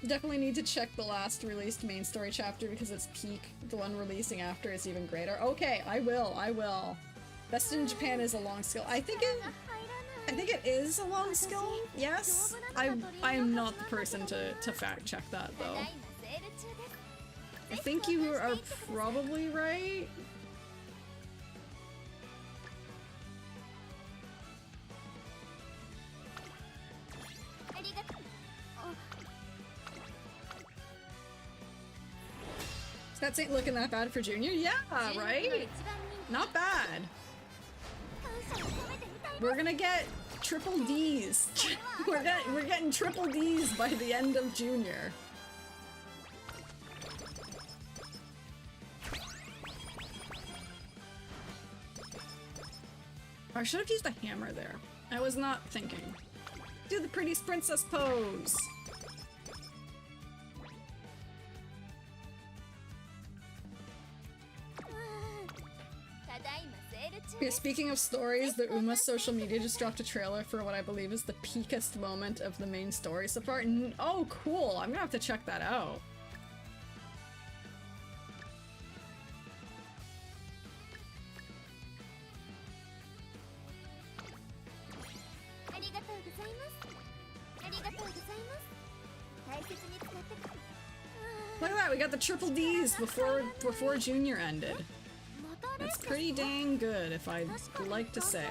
Definitely need to check the last released main story chapter because it's peak. The one releasing after is even greater. Okay, I will. Best in Japan is a long skill. I think it is a long skill, yes. I am not the person to fact check that though. I think you are probably right. Stats ain't looking that bad for Junior? Yeah, right? Not bad. We're gonna get triple Ds. We're getting triple Ds by the end of Junior. I should have used a hammer there. I was not thinking. Do the pretty princess pose. Okay, speaking of stories, the Uma social media just dropped a trailer for what I believe is the peakest moment of the main story so far. Oh, cool! I'm gonna have to check that out. Look at that, we got the triple Ds before Junior ended. That's pretty dang good, if I'd like to say.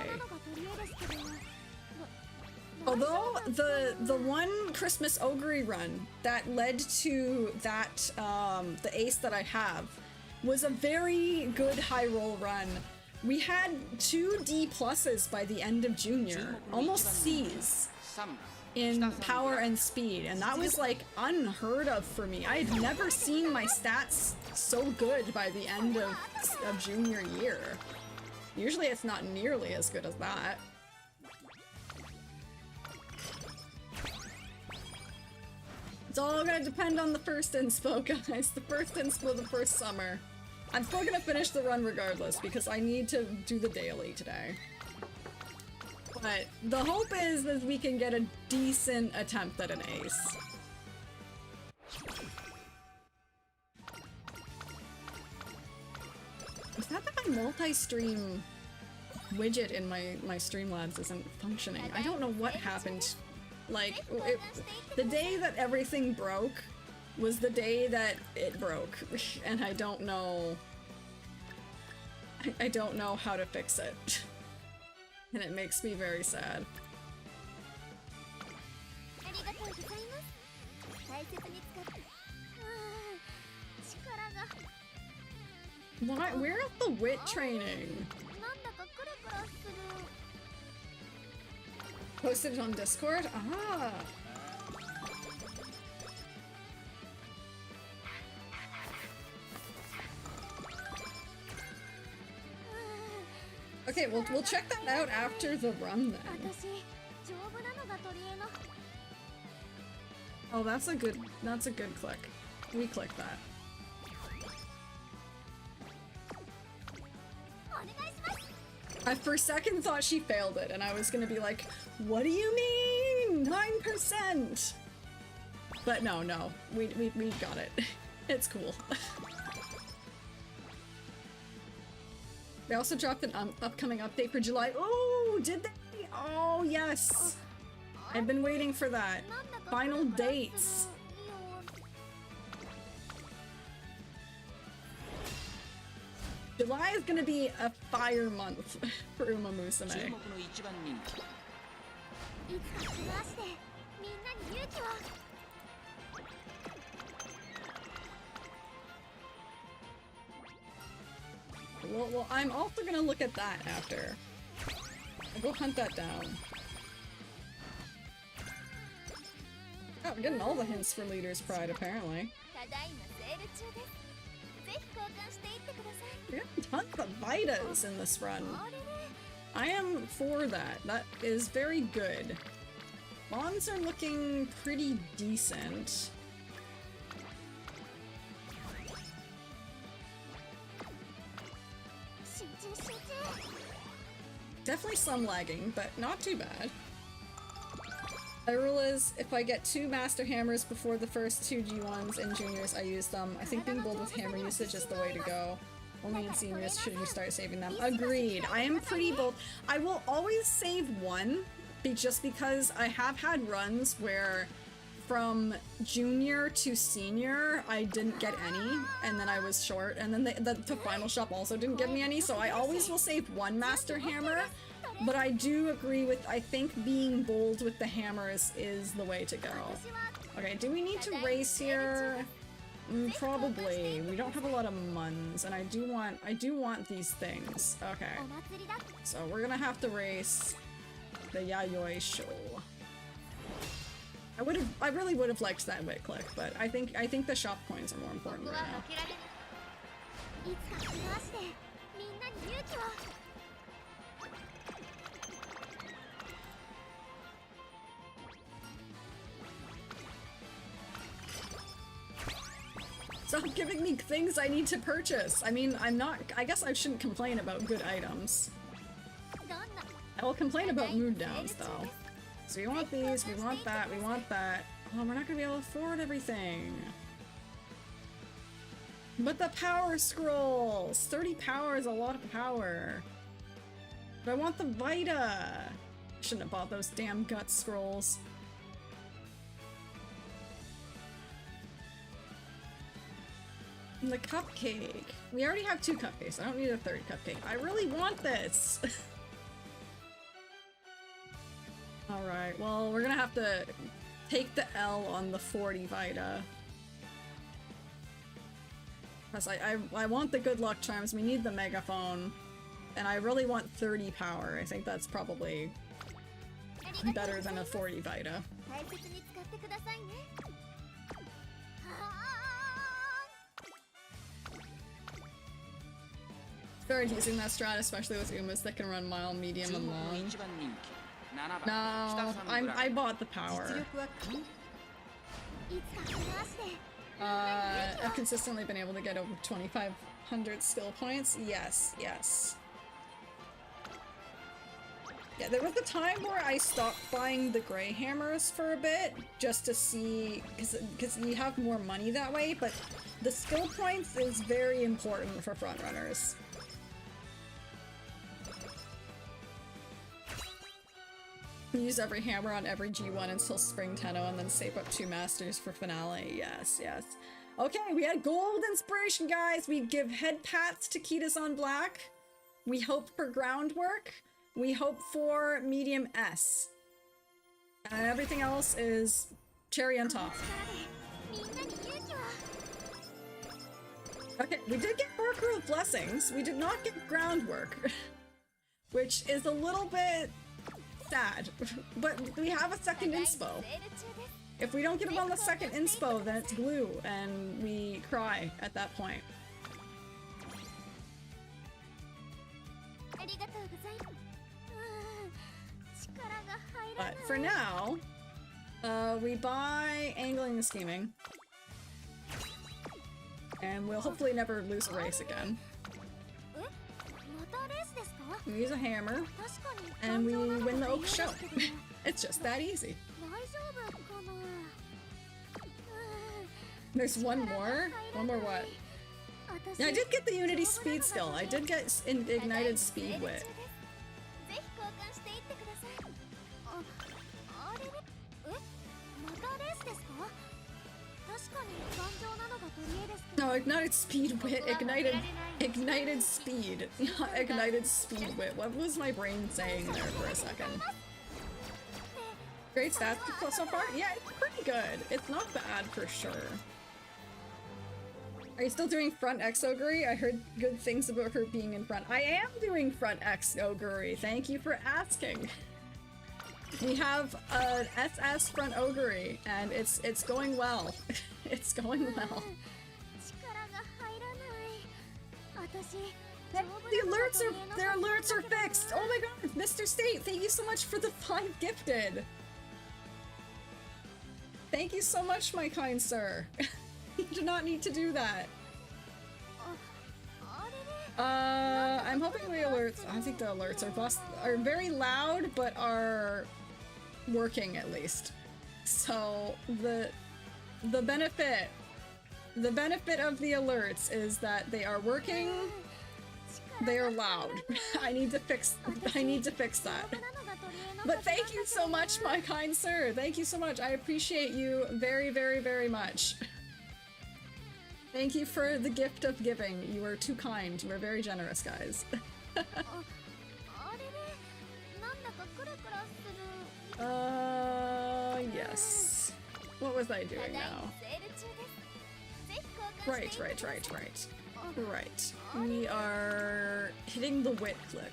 Although the one Christmas Ogre run that led to that the ace that I have was a very good high roll run. We had 2 D pluses by the end of Junior, almost C's in power and speed, and that was like unheard of for me. I had never seen my stats so good by the end of Junior year. Usually it's not nearly as good as that. It's all gonna depend on the first inspo, guys. The first inspo, the first summer. I'm still gonna finish the run regardless because I need to do the daily today. But the hope is that we can get a decent attempt at an ace. Is that my multi-stream widget in my Streamlabs isn't functioning? I don't know what happened. Like, the day that everything broke was the day that it broke, and I don't know how to fix it. And it makes me very sad. Why? Where is the wit training? Posted it on Discord? Ah! Okay, we'll check that out after the run then. Oh, that's a good click. We click that. I for a second thought she failed it, and I was gonna be like, what do you mean? 9%! But no, we got it. It's cool. They also dropped an upcoming update for July. Oh, did they? Oh, yes! I've been waiting for that. Final dates. July is gonna be a fire month for Umamusume. Well, I'm also gonna look at that after. I'll go hunt that down. Oh, we're getting all the hints for Leader's Pride, apparently. We're getting tons of Vitas in this run. I am for that. That is very good. Bonds are looking pretty decent. Definitely some lagging, but not too bad. My rule is, if I get 2 Master Hammers before the first 2 G1s in Juniors, I use them. I think being bold with hammer usage is the way to go. Only in Seniors should you start saving them. Agreed. I am pretty bold. I will always save 1, just because I have had runs where from Junior to Senior, I didn't get any, and then I was short, and then the final shop also didn't give me any, so I always will save 1 Master Hammer. But I do agree with, I think being bold with the hammers is the way to go. Okay, do we need to race here? Probably. We don't have a lot of muns, and I do want these things. Okay. So we're gonna have to race the Yayoi Show. I really would have liked that wit click, but I think the shop coins are more important right now. Stop giving me things I need to purchase. I mean, I guess I shouldn't complain about good items. I will complain about mood downs, though. So we want these, we want that, we want that. Oh, we're not gonna be able to afford everything. But the power scrolls! 30 power is a lot of power. But I want the Vita! Shouldn't have bought those damn gut scrolls. And the cupcake. We already have 2 cupcakes. I don't need a 3rd cupcake. I really want this! Alright, well, we're gonna have to take the L on the 40 Vita. Because I want the good luck charms, we need the megaphone, and I really want 30 power. I think that's probably better than a 40 Vita. Started using that strat, especially with Umas that can run mild, medium, and long. No, I bought the power. I've consistently been able to get over 2,500 skill points. Yes, yes. Yeah, there was a time where I stopped buying the gray hammers for a bit, just to see, because you have more money that way, but the skill points is very important for frontrunners. Use every hammer on every G1 until Spring Tenno and then save up 2 masters for finale. Yes, yes. Okay, we had gold inspiration, guys! We give head pats to Kitas on black. We hope for groundwork. We hope for medium S. And everything else is cherry on top. Okay, we did get Worker of Blessings. We did not get groundwork. Which is a little bit sad, but we have a second inspo. If we don't get it on the second inspo, then it's glue, and we cry at that point. But for now, we buy Angling and Scheming, and we'll hopefully never lose a race again. We use a hammer, and we win the Oak Show. It's just that easy. There's one more? One more what? Yeah, I did get the Unity Speed skill. I did get Ignited Speed Wit. No, Ignited Speed Wit, Ignited Ignited speed, not ignited speed wit. What was my brain saying there for a second? Great stats so far? Yeah, it's pretty good. It's not bad for sure. Are you still doing front X Oguri? I heard good things about her being in front. I am doing front X Oguri. Thank you for asking. We have an SS front Oguri, and it's going well. It's going well. Their alerts are fixed. Oh my god, Mr. State, thank you so much for the 5 gifted. Thank you so much, my kind sir. You do not need to do that. I'm hoping the alerts. I think the alerts are very loud, but are working at least. So the benefit of the alerts is that they are working. They are loud. I need to fix that. But thank you so much, my kind sir. Thank you so much. I appreciate you very, very, very much. Thank you for the gift of giving. You are too kind. You are very generous, guys. Yes. What was I doing now? Right. We are hitting the wit click.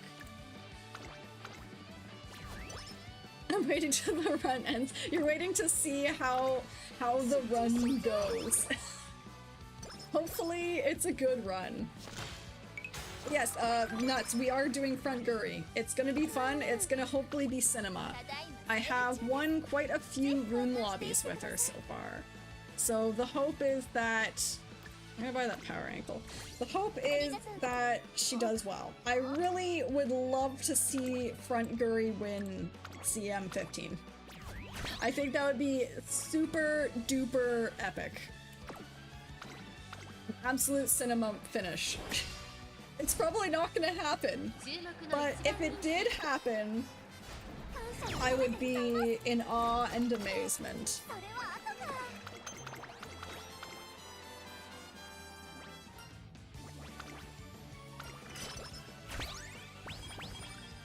I'm waiting till the run ends. You're waiting to see how the run goes. Hopefully it's a good run. Yes, Nuts, we are doing front Guri. It's gonna be fun. It's gonna hopefully be cinema. I have won quite a few room lobbies with her so far. So the hope is that... I'm gonna buy that power ankle. The hope is that she does well. I really would love to see front Guri win CM15. I think that would be super duper epic. Absolute cinema finish. It's probably not gonna happen, but if it did happen, I would be in awe and amazement.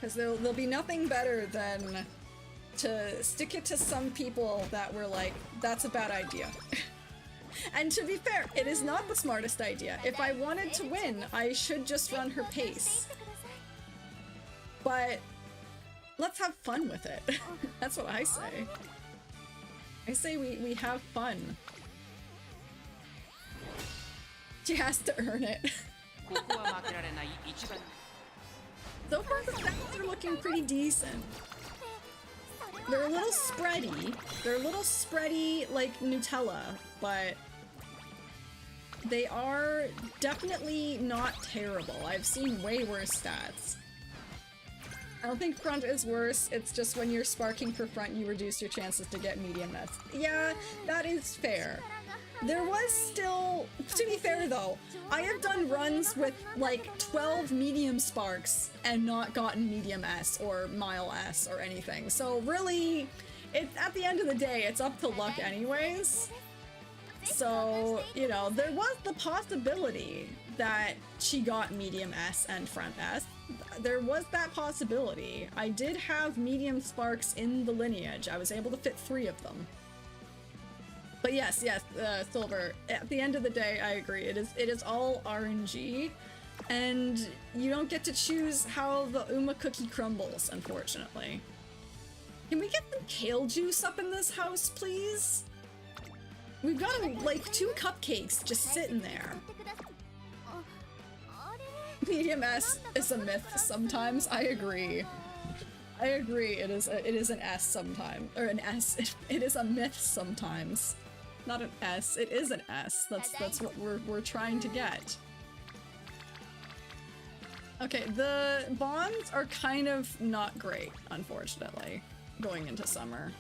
Because there'll be nothing better than to stick it to some people that were like, that's a bad idea. And to be fair, it is not the smartest idea. If I wanted to win, I should just run her pace. But let's have fun with it. That's what I say. I say we have fun. She has to earn it. So far the stats are looking pretty decent. They're a little spready. They're a little spready like Nutella, but they are definitely not terrible. I've seen way worse stats. I don't think front is worse, it's just when you're sparking for front you reduce your chances to get medium S. Yeah, that is fair. There was still, to be fair though, I have done runs with like 12 medium sparks and not gotten medium S or mile S or anything. So really, at the end of the day, it's up to luck anyways. So, you know, there was the possibility that she got medium S and front S. There was that possibility. I did have medium sparks in the lineage. I was able to fit 3 of them. But yes, Silver, at the end of the day, I agree. It is all RNG, and you don't get to choose how the Uma cookie crumbles, unfortunately. Can we get some kale juice up in this house, please? We've got like 2 cupcakes just sitting there. Medium S is a myth sometimes. I agree. I agree. It is an S sometimes, or an S. It is a myth sometimes. Not an S. It is an S. That's what we're trying to get. Okay, the bonds are kind of not great, unfortunately, going into summer.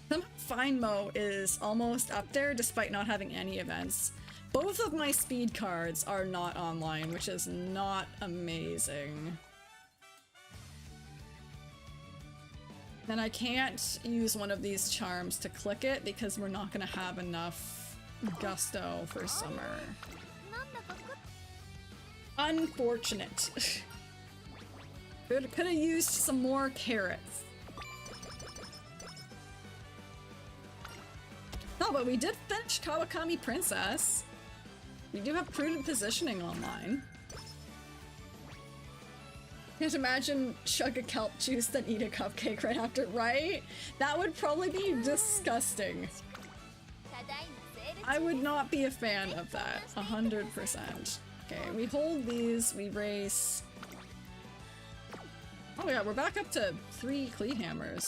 Somehow Fine-Mo is almost up there despite not having any events. Both of my speed cards are not online, which is not amazing. And I can't use one of these charms to click it because we're not gonna have enough gusto for summer. Unfortunate. Could have used some more carrots. No, but we did finish Kawakami Princess. We do have prudent positioning online. Can't imagine chug a kelp juice then eat a cupcake right after, right? That would probably be disgusting. I would not be a fan of that, 100%. Okay, we hold these, we race. Oh my god, we're back up to 3 cleat hammers.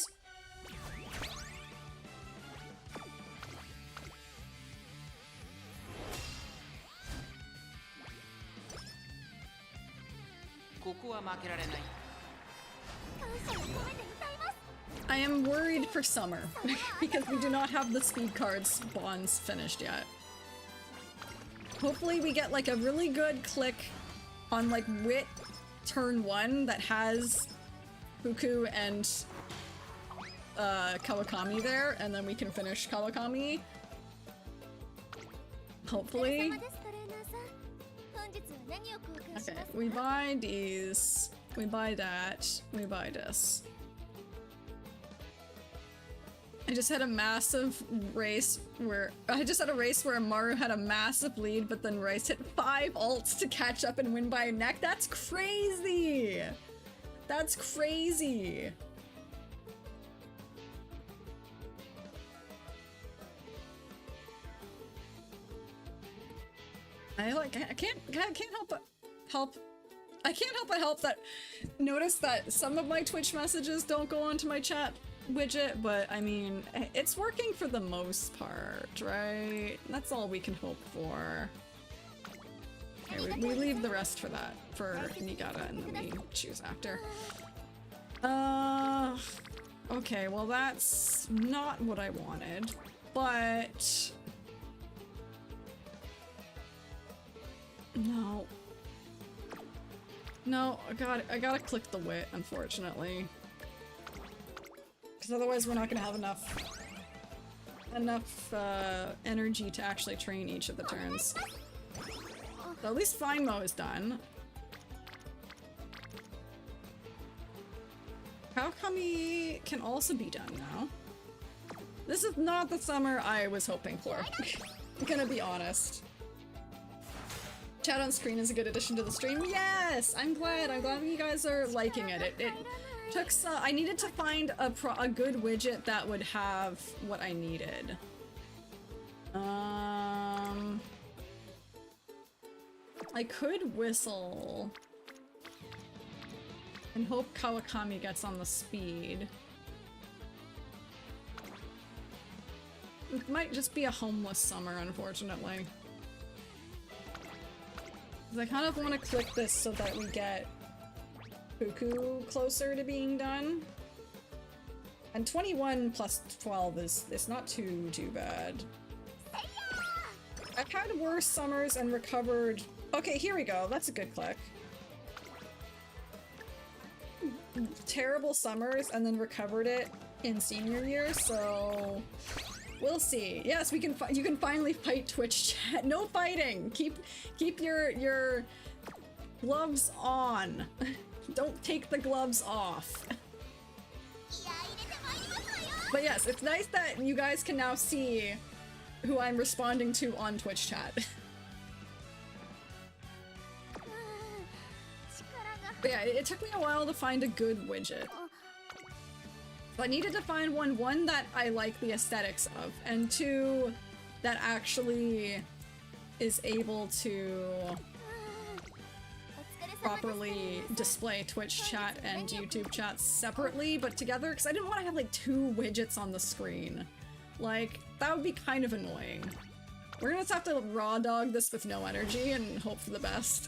I am worried for summer because we do not have the speed cards bonds finished yet. Hopefully we get like a really good click on like Wit turn 1 that has Fuku and Kawakami there, and then we can finish Kawakami. Hopefully. Okay, we buy these, we buy that, we buy this. I just had a massive race where Maru had a massive lead, but then Rice hit 5 ults to catch up and win by a neck. That's crazy! That's crazy! I can't help that notice that some of my Twitch messages don't go onto my chat widget, but I mean, it's working for the most part, right? That's all we can hope for. Okay, we leave the rest for that, for Niigata, and then we choose after. Okay, well that's not what I wanted, but... No. No, I gotta click the Wit, unfortunately. Because otherwise we're not gonna have enough energy to actually train each of the turns. So at least Fine-Mo is done. Kawakami can also be done now. This is not the summer I was hoping for. I'm gonna be honest. Chat on screen is a good addition to the stream. Yes! I'm glad you guys are liking it. It took some... I needed to find a good widget that would have what I needed. I could whistle and hope Kawakami gets on the speed. It might just be a homeless summer, unfortunately. I kind of want to click this so that we get Fuku closer to being done. And 21 plus 12 is not too bad. I've had worse summers and recovered... Okay, here we go. That's a good click. Terrible summers and then recovered it in senior year, so... We'll see. Yes, we can. You can finally fight Twitch chat. No fighting. Keep your gloves on. Don't take the gloves off. But yes, it's nice that you guys can now see who I'm responding to on Twitch chat. But yeah, it took me a while to find a good widget. I needed to find one that I like the aesthetics of, and 2 that actually is able to properly display Twitch chat and YouTube chat separately but together, because I didn't want to have like 2 widgets on the screen. Like, that would be kind of annoying. We're gonna just have to raw dog this with no energy and hope for the best.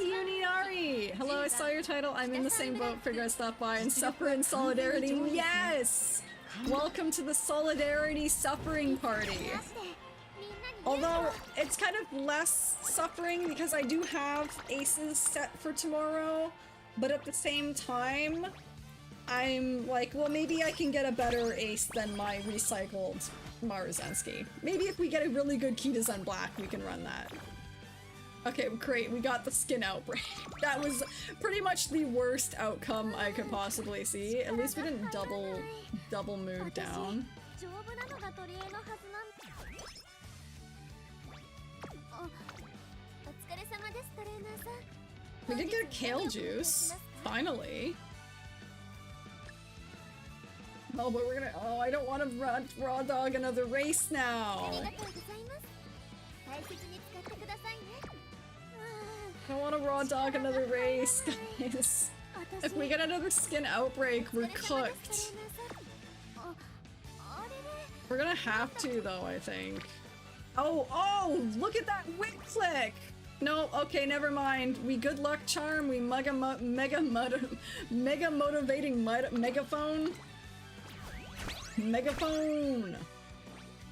Unidari! Hello, I saw your title. I'm in the same boat. Figure I stop by and suffer in solidarity. Yes! Welcome to the Solidarity Suffering Party. Although, it's kind of less suffering because I do have aces set for tomorrow, but at the same time, I'm like, well, maybe I can get a better ace than my recycled Maruzensky. Maybe if we get a really good Kitazen Black, we can run that. Okay, great, we got the skin outbreak. That was pretty much the worst outcome I could possibly see. At least we didn't double move down. We did get a kale juice, finally. Oh, but we're gonna— oh, I don't want to raw dog another race now. I don't want to raw dog another race, guys. If we get another skin outbreak, we're cooked. We're gonna have to, though, I think. Oh, look at that whip click! No, okay, never mind. We good luck charm, we mega motivating megaphone.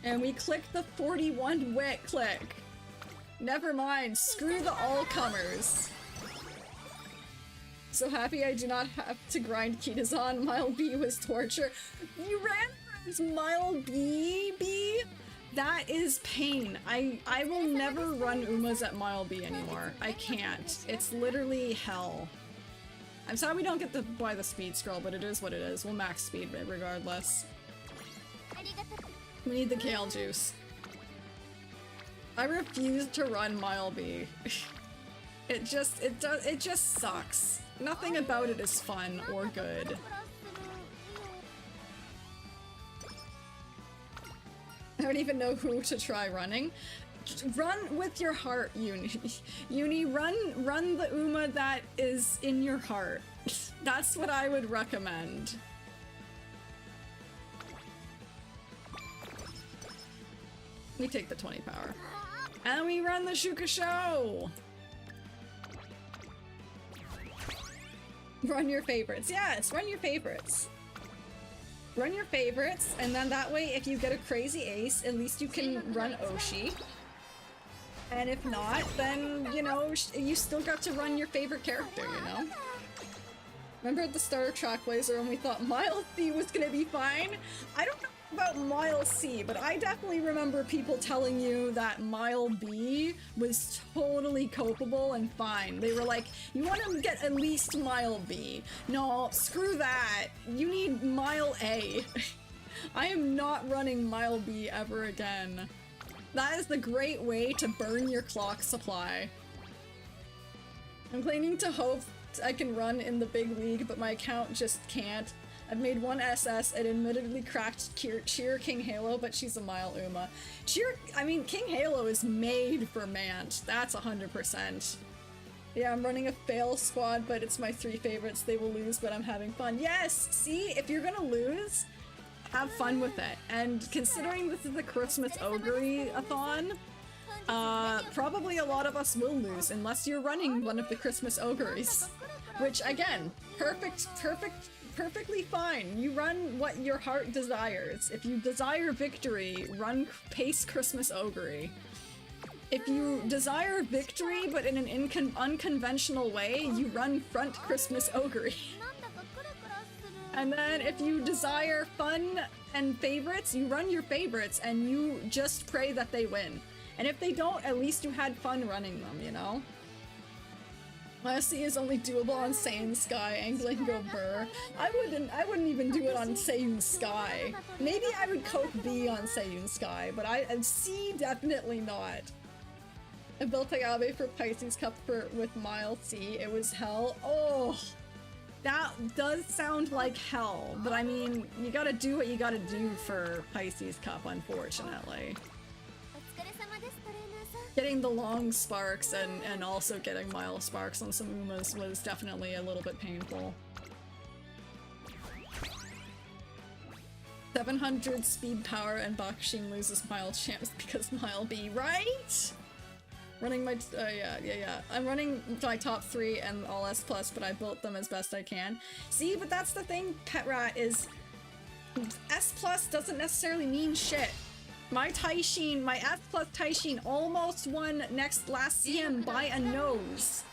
And we click the 41 wit click. Never mind, screw the all-comers. So happy I do not have to grind Kitazan. Mile B was torture. You ran as Mile B? That is pain. I will never run Umas at Mile B anymore. I can't. It's literally hell. I'm sorry we don't get to buy the speed scroll, but it is what it is. We'll max speed regardless. We need the kale juice. I refuse to run Mile B. It just sucks. Nothing about it is fun or good. I don't even know who to try running. Run with your heart, Uni. Uni, run the Uma that is in your heart. That's what I would recommend. We take the 20 power. And we run the Shuka Show! Run your favorites. Yes, run your favorites. Run your favorites, and then that way if you get a crazy ace, at least you can run Oshi. And if not, then, you know, you still got to run your favorite character, you know? Remember at the start of Trackblazer when we thought Mile C was gonna be fine? I don't know about Mile C, but I definitely remember people telling you that Mile B was totally copeable and fine. They were like, you want to get at least Mile B. No, screw that. You need Mile A. I am not running Mile B ever again. That is the great way to burn your clock supply. I'm clinging to hope I can run in the big league, but my account just can't. I've made one SS and admittedly cracked Cheer King Halo, but she's a Mile Uma. I mean, King Halo is made for Mant. That's 100%. Yeah, I'm running a fail squad, but it's my 3 favorites. They will lose, but I'm having fun. Yes! See? If you're gonna lose, have fun with it. And considering this is the Christmas Ogre-a-thon, probably a lot of us will lose unless you're running one of the Christmas Ogres. Which, again, perfectly fine. You run what your heart desires. If you desire victory, run Pace Christmas Ogre. If you desire victory but in an unconventional way, you run Front Christmas Ogre. And then if you desire fun and favorites, you run your favorites and you just pray that they win. And if they don't, at least you had fun running them, you know? Lassie is only doable on Saiyan Sky, Angling Go Burr. I wouldn't even do it on Seiyun Sky. Maybe I would cope B on Seiyun Sky, but C definitely not. I built Agabe for Pisces Cup with Mile C. It was hell. Oh, that does sound like hell, but I mean, you gotta do what you gotta do for Pisces Cup, unfortunately. Getting the long sparks and also getting Mile sparks on some Umas was definitely a little bit painful. 700 speed power and Bakushin loses Mile champs because Mile B, right? Running my, yeah. I'm running my top 3 and all S+, but I built them as best I can. See, but that's the thing, Pet Rat, is S+ doesn't necessarily mean shit. My Taishin, my S+ Taishin almost won last CM by a nose.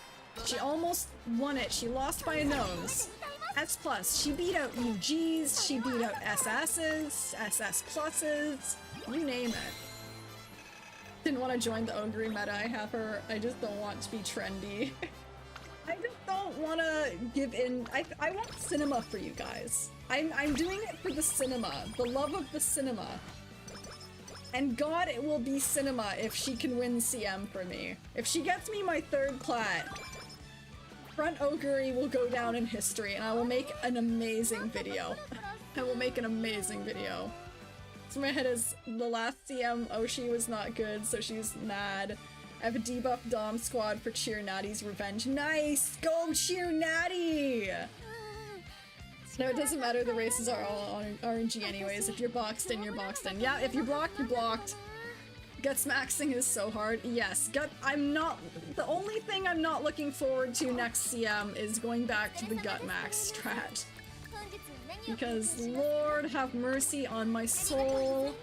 She almost won it. She lost by a nose. S+, she beat out UGs, she beat out SS's, SS+'s, you name it. Didn't want to join the Ogre meta. I have her. I just don't want to be trendy. I just don't want to give in. I want cinema for you guys. I'm doing it for the cinema, the love of the cinema. And God, it will be cinema if she can win CM for me. If she gets me my 3rd plat, Front Ogre will go down in history, and I will make an amazing video. I will make an amazing video. So my head is, the last CM, oh, she was not good, so she's mad. I have a debuff Dom squad for Cheer Natty's revenge. Nice! Go Cheer Natty! No, it doesn't matter, the races are all on RNG anyways. If you're boxed in, you're boxed in. Yeah, if you're blocked, you're blocked. Guts maxing is so hard. Yes, the only thing I'm not looking forward to next CM is going back to the gut max strat. Because Lord have mercy on my soul,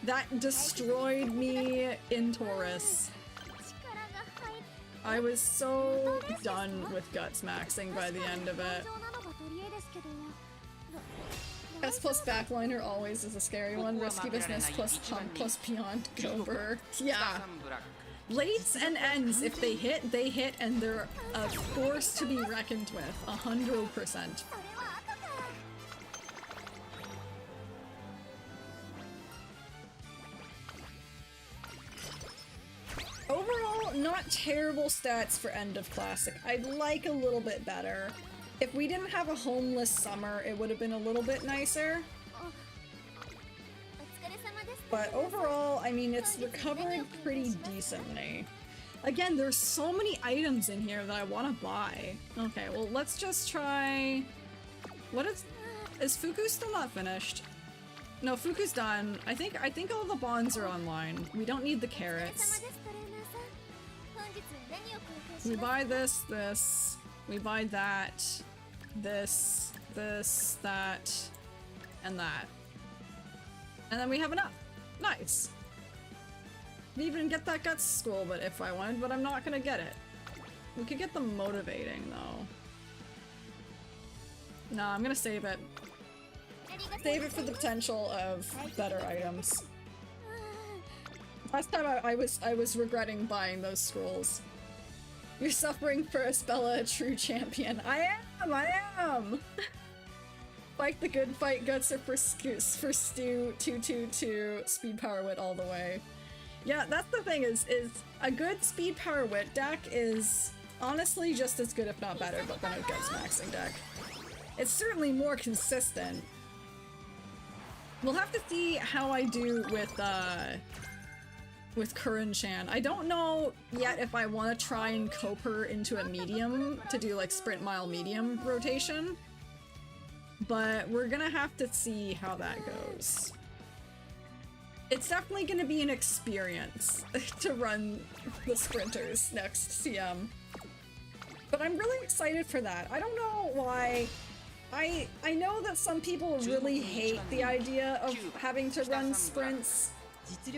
that destroyed me in Taurus. I was so done with guts maxing by the end of it. S plus backliner always is a scary one. Risky business plus pump plus beyond gober. Yeah. Lates and ends, if they hit, and they're a force to be reckoned with. 100%. Overall, not terrible stats for end of Classic. I'd like a little bit better. If we didn't have a homeless summer, it would have been a little bit nicer. But overall, I mean, it's recovered pretty decently. Again, there's so many items in here that I want to buy. Okay, well, let's just try... What is Fuku still not finished? No, Fuku's done. I think all the bonds are online. We don't need the carrots. We buy this, we buy that, this, that, and that. And then we have enough. Nice. Didn't even get that guts school, but if I wanted, but I'm not gonna get it. We could get the motivating though. No, I'm gonna save it. Save it for the potential of better items. Last time I was regretting buying those scrolls. You're suffering for Espella, a true champion. I am! Fight the good fight, guts are for Stu, 222, speed power wit all the way. Yeah, that's the thing is a good speed power wit deck is honestly just as good if not better, but than a guts maxing deck. It's certainly more consistent. We'll have to see how I do with Curran-chan. I don't know yet if I want to try and cope her into a medium to do like sprint mile medium rotation, but we're gonna have to see how that goes. It's definitely gonna be an experience to run the sprinters next CM, but I'm really excited for that. I don't know why. I know that some people really hate the idea of having to run sprints,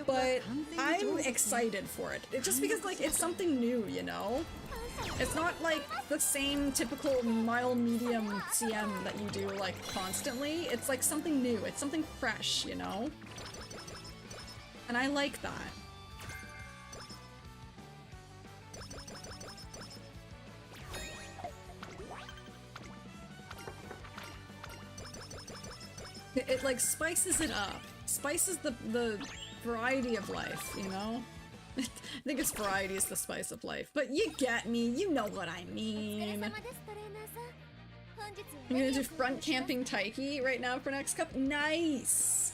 but I'm excited for it. It's just because, like, it's something new, you know? It's not like the same typical mile medium CM that you do, like, constantly. It's like something new. It's something fresh, you know? And I like that. It like spices it up. Spices the variety of life, you know? I think it's variety is the spice of life. But you get me, you know what I mean. I'm gonna do front camping Taiki right now for next cup. Nice!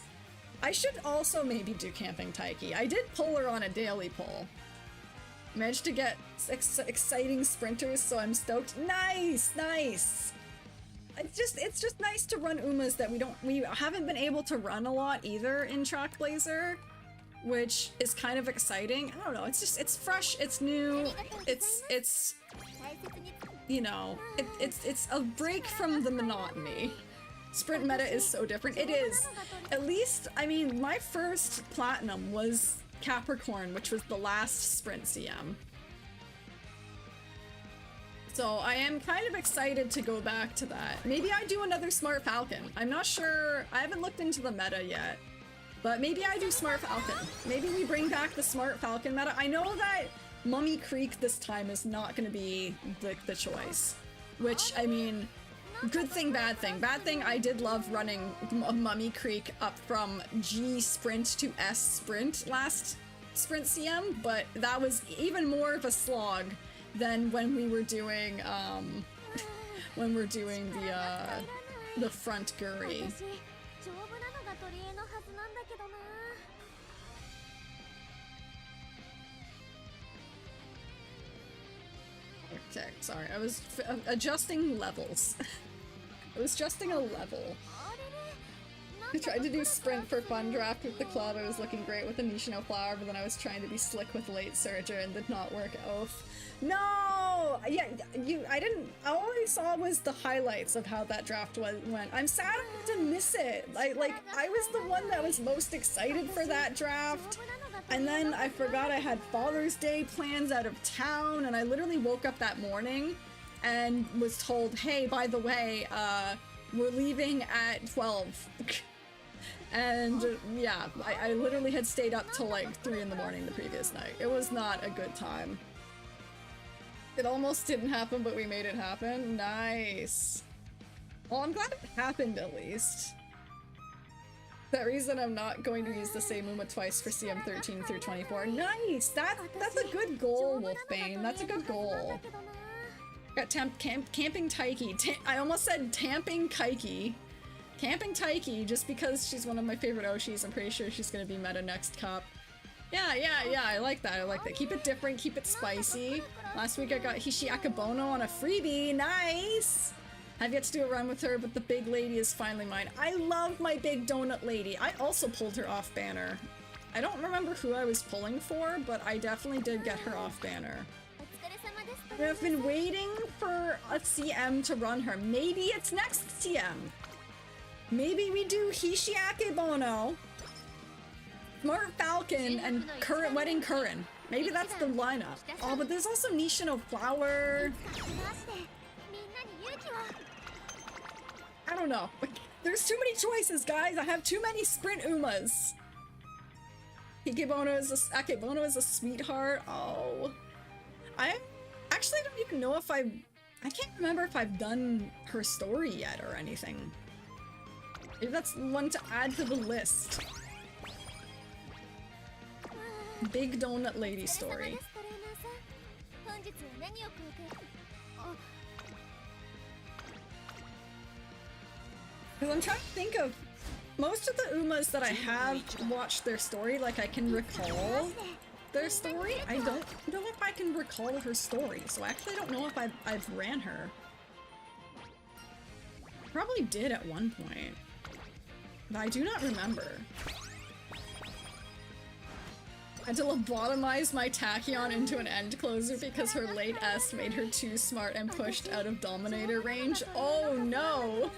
I should also maybe do camping Taiki. I did pull her on a daily pull. Managed to get exciting sprinters, so I'm stoked. Nice! Nice! It's just nice to run Umas that we haven't been able to run a lot either in Trackblazer, which is kind of exciting. I don't know, it's fresh, it's new, it's you know, it's a break from the monotony. Sprint meta is so different. It is. At least, I mean, my first platinum was Capricorn, which was the last sprint CM. So I am kind of excited to go back to that. Maybe I do another Smart Falcon. I'm not sure. I haven't looked into the meta yet, But maybe I do Smart Falcon. Maybe we bring back the Smart Falcon meta. I know that Mummy Creek this time is not going to be the choice. Which, I mean, good thing, bad thing. Bad thing, I did love running Mummy Creek up from G Sprint to S Sprint last Sprint CM, but that was even more of a slog than when we were doing, the front Guri. Okay, sorry, I was adjusting levels. I was adjusting a level. I tried to do sprint for fun draft with the club. I was looking great with the Nishino flower, but then I was trying to be slick with late surger and did not work out. No! Yeah, all I saw was the highlights of how that draft went. I'm sad I had to miss it. I was the one that was most excited for that draft. And then I forgot I had Father's Day plans out of town, and I literally woke up that morning and was told, hey, by the way, we're leaving at 12. And yeah, I literally had stayed up till like 3 in the morning the previous night. It was not a good time. It almost didn't happen, but we made it happen. Nice. Well, I'm glad it happened at least. That reason I'm not going to use the same Uma twice for CM 13 through 24. Nice! That's a good goal, Wolfbane. That's a good goal. Got Camping Taiki. I almost said Tamping Kaiki. Camping Taiki, just because she's one of my favorite Oshis. I'm pretty sure she's gonna be meta next cup. Yeah, I like that. I like that. Keep it different, keep it spicy. Last week I got Hishi Akabono on a freebie. Nice! I've yet to do a run with her, but the big lady is finally mine. I love my big donut lady. I also pulled her off banner. I don't remember who I was pulling for, but I definitely did get her off banner. I've been waiting for a CM to run her. Maybe it's next CM. Maybe we do Hishiake Bono, Smart Falcon, and Wedding Curran. Maybe that's the lineup. Oh, but there's also Nishino Flower. I don't know. There's too many choices, guys. I have too many Sprint Umas. Akebono is a sweetheart. Oh. I actually don't even know if I can't remember if I've done her story yet or anything. Maybe that's one to add to the list. Big Donut Lady story. Because I'm trying to think of most of the Umas that I have watched their story, like I can recall their story. I don't know if I can recall her story, so I actually don't know if I've ran her. Probably did at one point, but I do not remember. I had to lobotomize my Tachyon into an end closer because her late S made her too smart and pushed out of Dominator range. Oh no!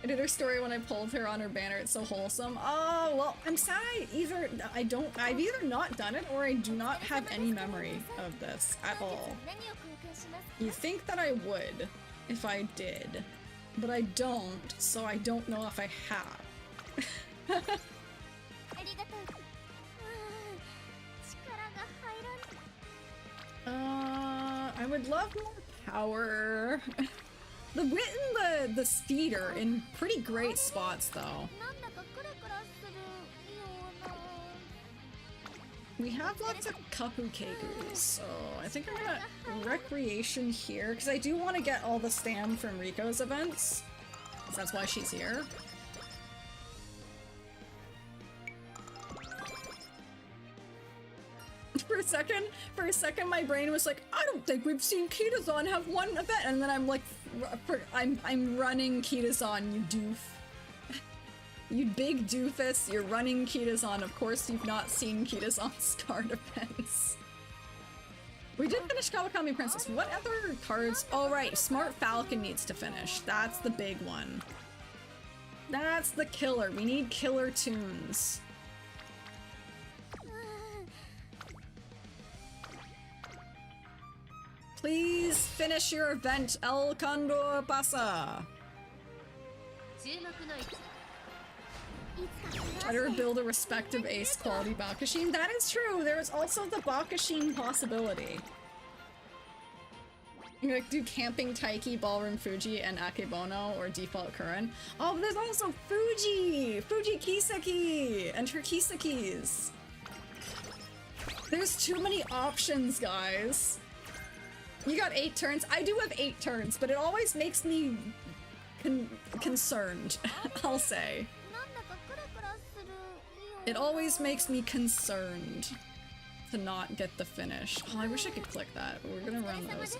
I did her story when I pulled her on her banner. It's so wholesome. Oh, well, I'm sad I've either not done it or I do not have any memory of this at all. You think that I would if I did, but I don't, so I don't know if I have. I would love more power. The Wit and the Speed are in pretty great spots, though. We have lots of Kapu Kekus, so I think I'm gonna Recreation here, because I do want to get all the stam from Riko's events. So that's why she's here. For a second, my brain was like, I don't think we've seen Kitazan have one event, and then I'm like, I'm running Kitazan, you doof. You big doofus, you're running Kitazan. Of course you've not seen Kitazan's card events. We did finish Kawakami Princess. What other cards? Oh right, Smart Falcon needs to finish. That's the big one. That's the killer. We need killer tunes. Please finish your event, El Condor Pasa. Try to build a respective ace quality Bakashin. That is true. There is also the Bakashin possibility. You like do camping Taiki, ballroom Fuji, and Akebono or default Kurin. Oh, but there's also Fuji! Fuji Kiseki! And her Kisekis. There's too many options, guys. You got 8 turns. I do have 8 turns, but it always makes me concerned, I'll say. It always makes me concerned to not get the finish. Oh, I wish I could click that, but we're gonna run those.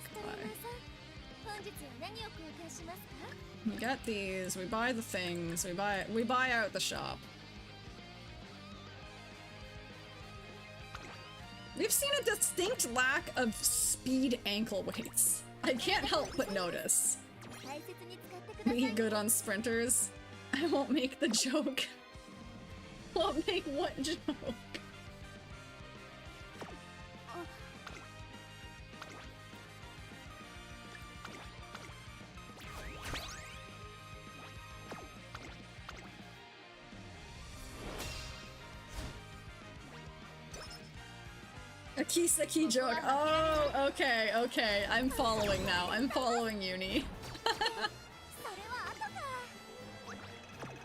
We get these, we buy the things, we buy out the shop. We've seen a distinct lack of speed ankle weights. I can't help but notice. We good on sprinters. I won't make the joke. Won't make what joke? A Kiseki joke. Oh, okay, okay. I'm following now. I'm following Uni.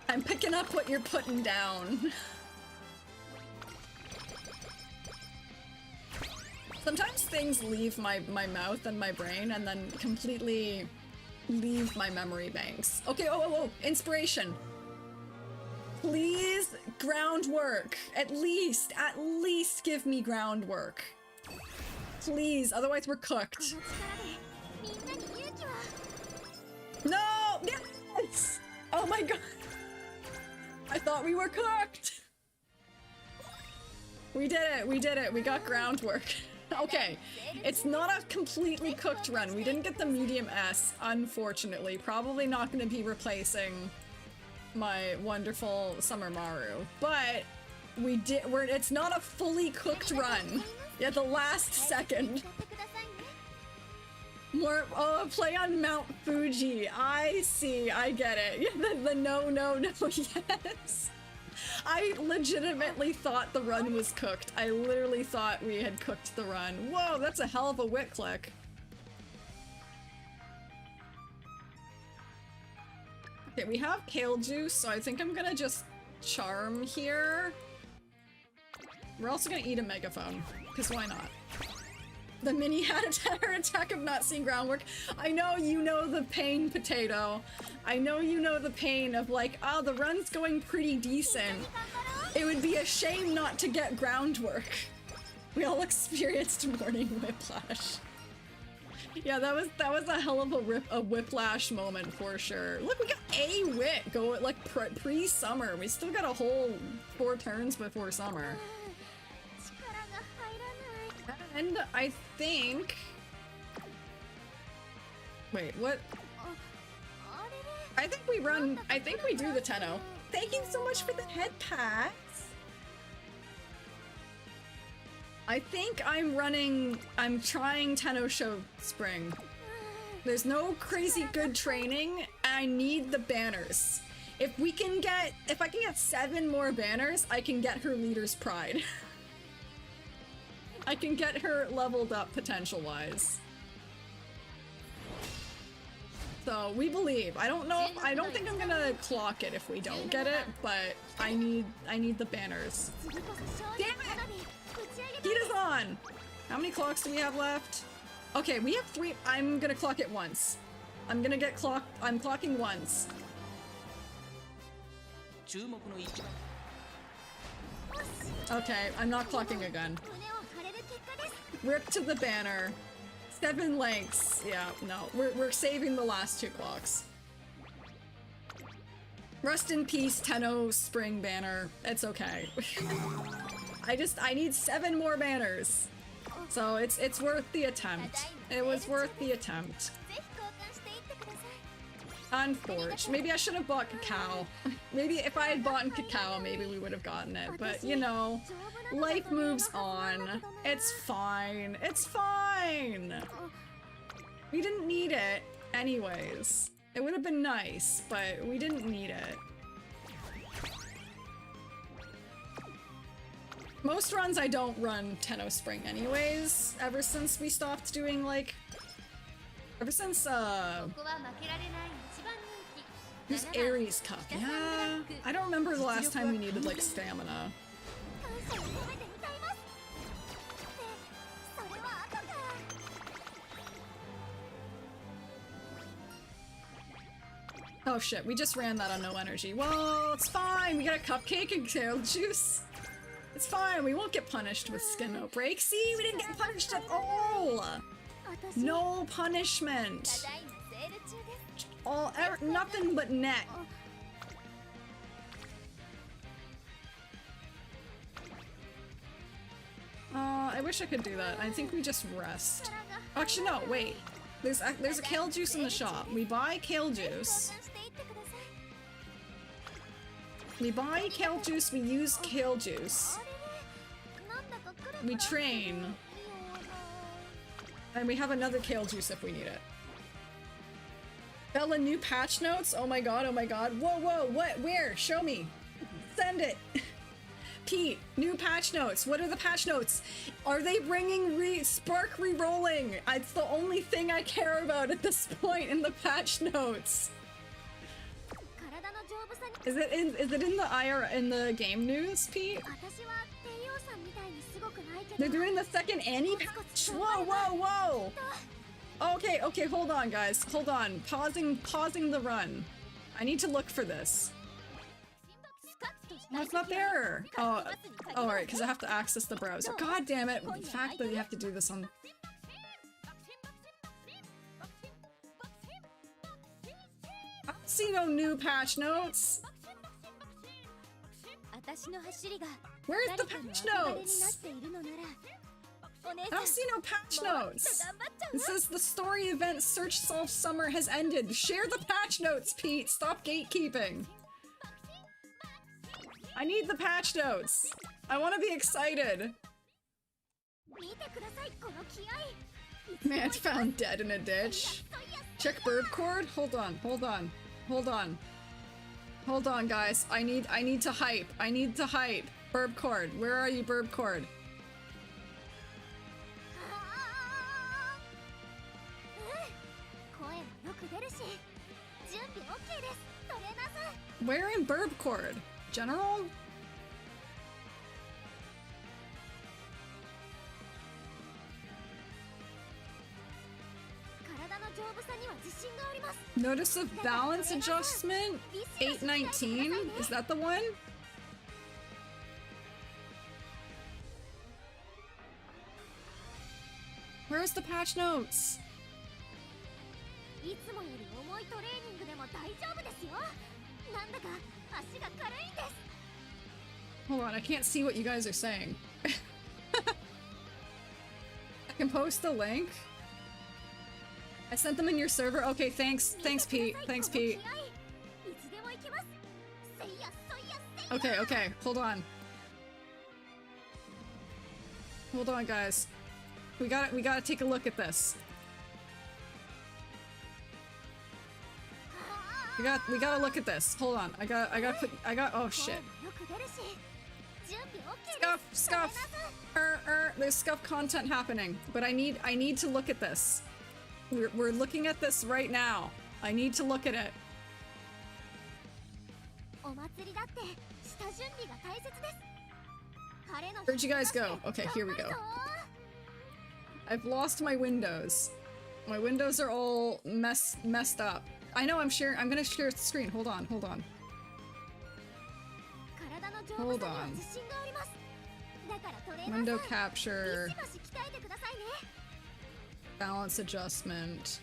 I'm picking up what you're putting down. Sometimes things leave my mouth and my brain and then completely leave my memory banks. Okay, oh, inspiration. Please, groundwork. At least give me groundwork. Please, otherwise we're cooked. No! Yes! Oh my god! I thought we were cooked! We did it, we got groundwork. Okay, it's not a completely cooked run. We didn't get the medium S, unfortunately. Probably not gonna be replacing my wonderful Summer Maru, but it's not a fully cooked run. At the last second. More, play on Mount Fuji. I see, I get it. The no, yes. I legitimately thought the run was cooked. I literally thought we had cooked the run. Whoa, that's a hell of a wit click. Okay, we have Kale Juice, so I think I'm gonna just charm here. We're also gonna eat a megaphone, because why not? The mini had a terror attack of not seeing groundwork. I know you know the pain, Potato. I know you know the pain of like, oh, the run's going pretty decent. It would be a shame not to get groundwork. We all experienced morning whiplash. Yeah, that was a hell of a whiplash moment for sure. Look, we got a wit go like pre-summer. We still got a whole 4 turns before summer. And I think... Wait, what? I think we do the Tenno. Thank you so much for the head packs. I think I'm trying Tenno Show Spring. There's no crazy good training. I need the banners. If I can get 7 more banners, I can get her Leader's Pride. I can get her leveled up potential-wise. So we believe. I don't think I'm gonna clock it if we don't get it, but I need the banners. Damn it! Heat is on! How many clocks do we have left? Okay, we have 3. I'm gonna clock it once. I'm clocking once. Okay, I'm not clocking again. Rip to the banner. 7 lengths. Yeah, no. We're saving the last 2 clocks. Rest in peace, Tenno Spring banner. It's okay. I need 7 more banners. So it's worth the attempt. It was worth the attempt. Unforged. Maybe I should have bought cacao. Maybe if I had bought cacao, maybe we would have gotten it. But, you know, life moves on. It's fine. It's fine! We didn't need it anyways. It would have been nice, but we didn't need it. Most runs I don't run Tenno Spring anyways, ever since we stopped doing like... Ever since, Who's Aries Cup? Yeah, I don't remember the last time we needed like stamina. Oh shit, we just ran that on no energy. Well, it's fine, we got a cupcake and kale juice. It's fine, we won't get punished with skin outbreak. See, we didn't get punished at all! No punishment! Nothing but net. I wish I could do that. I think we just rest. Actually, no, wait. There's a kale juice in the shop. We buy kale juice. We buy kale juice, we use kale juice. We train. And we have another kale juice if we need it. Bella, new patch notes? Oh my god, oh my god. Whoa, whoa, what? Where? Show me. Send it. Pete, new patch notes. What are the patch notes? Are they bringing Spark re-rolling? It's the only thing I care about at this point in the patch notes. Is it in the game news, Pete? They're doing the second Annie patch? Whoa, whoa, whoa! Okay, okay, hold on, guys. Hold on. Pausing the run. I need to look for this. Oh, it's not there! Oh, alright, because I have to access the browser. God damn it! The fact that you have to do this on... I don't see no new patch notes! Where's the patch notes? I don't see no patch notes! It says the story event Search Solve Summer has ended. Share the patch notes, Pete! Stop gatekeeping! I need the patch notes! I want to be excited! Man found dead in a ditch. Check bird cord? Hold on, hold on, hold on. Hold on, guys. I need to hype. I need to hype. Burb cord. Where are you, burb cord? Where in burb cord? General? Notice of balance adjustment? 819? Is that the one? Where's the patch notes? Hold on, I can't see what you guys are saying. I can post the link. I sent them in your server. Okay, thanks. Thanks, Pete. Thanks, Pete. Okay, okay. Hold on. Hold on, guys. We gotta take a look at this. We gotta look at this. Hold on. Oh shit. Scuff. There's scuff content happening, but I need to look at this. We're looking at this right now. I need to look at it. Where'd you guys go? Okay, here we go. I've lost my windows. My windows are all messed up. I know I'm gonna share the screen. Hold on. Hold on. Window capture. Balance adjustment.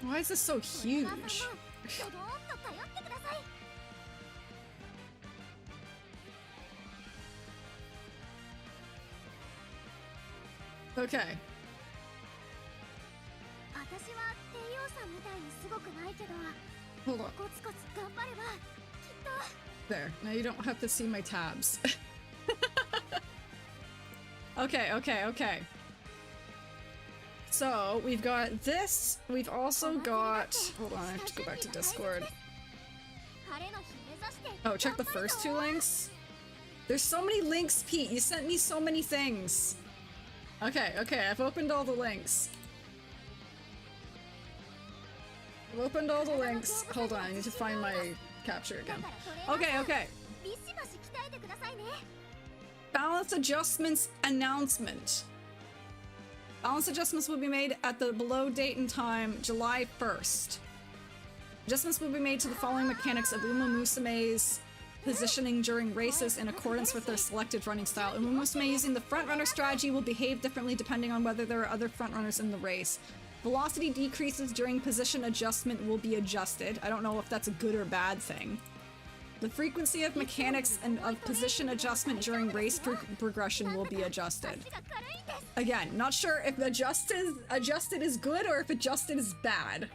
Why is this so huge? Okay. Hold on. There. Now you don't have to see my tabs. Okay. So we've got this. We've also got. Hold on, I have to go back to Discord. Oh, check the first two links. There's so many links, Pete. You sent me so many things. Okay, okay, I've opened all the links. I've opened all the links. Hold on, I need to find my capture again. Okay, okay. Balance adjustments announcement. Balance adjustments will be made at the below date and time, July 1st. Adjustments will be made to the following mechanics of Umamusume's positioning during races in accordance with their selected running style. Umamusume using the front-runner strategy will behave differently depending on whether there are other front-runners in the race. Velocity decreases during position adjustment will be adjusted. I don't know if that's a good or bad thing. The frequency of mechanics and of position adjustment during race progression will be adjusted. Again, not sure if adjusted is good or if adjusted is bad.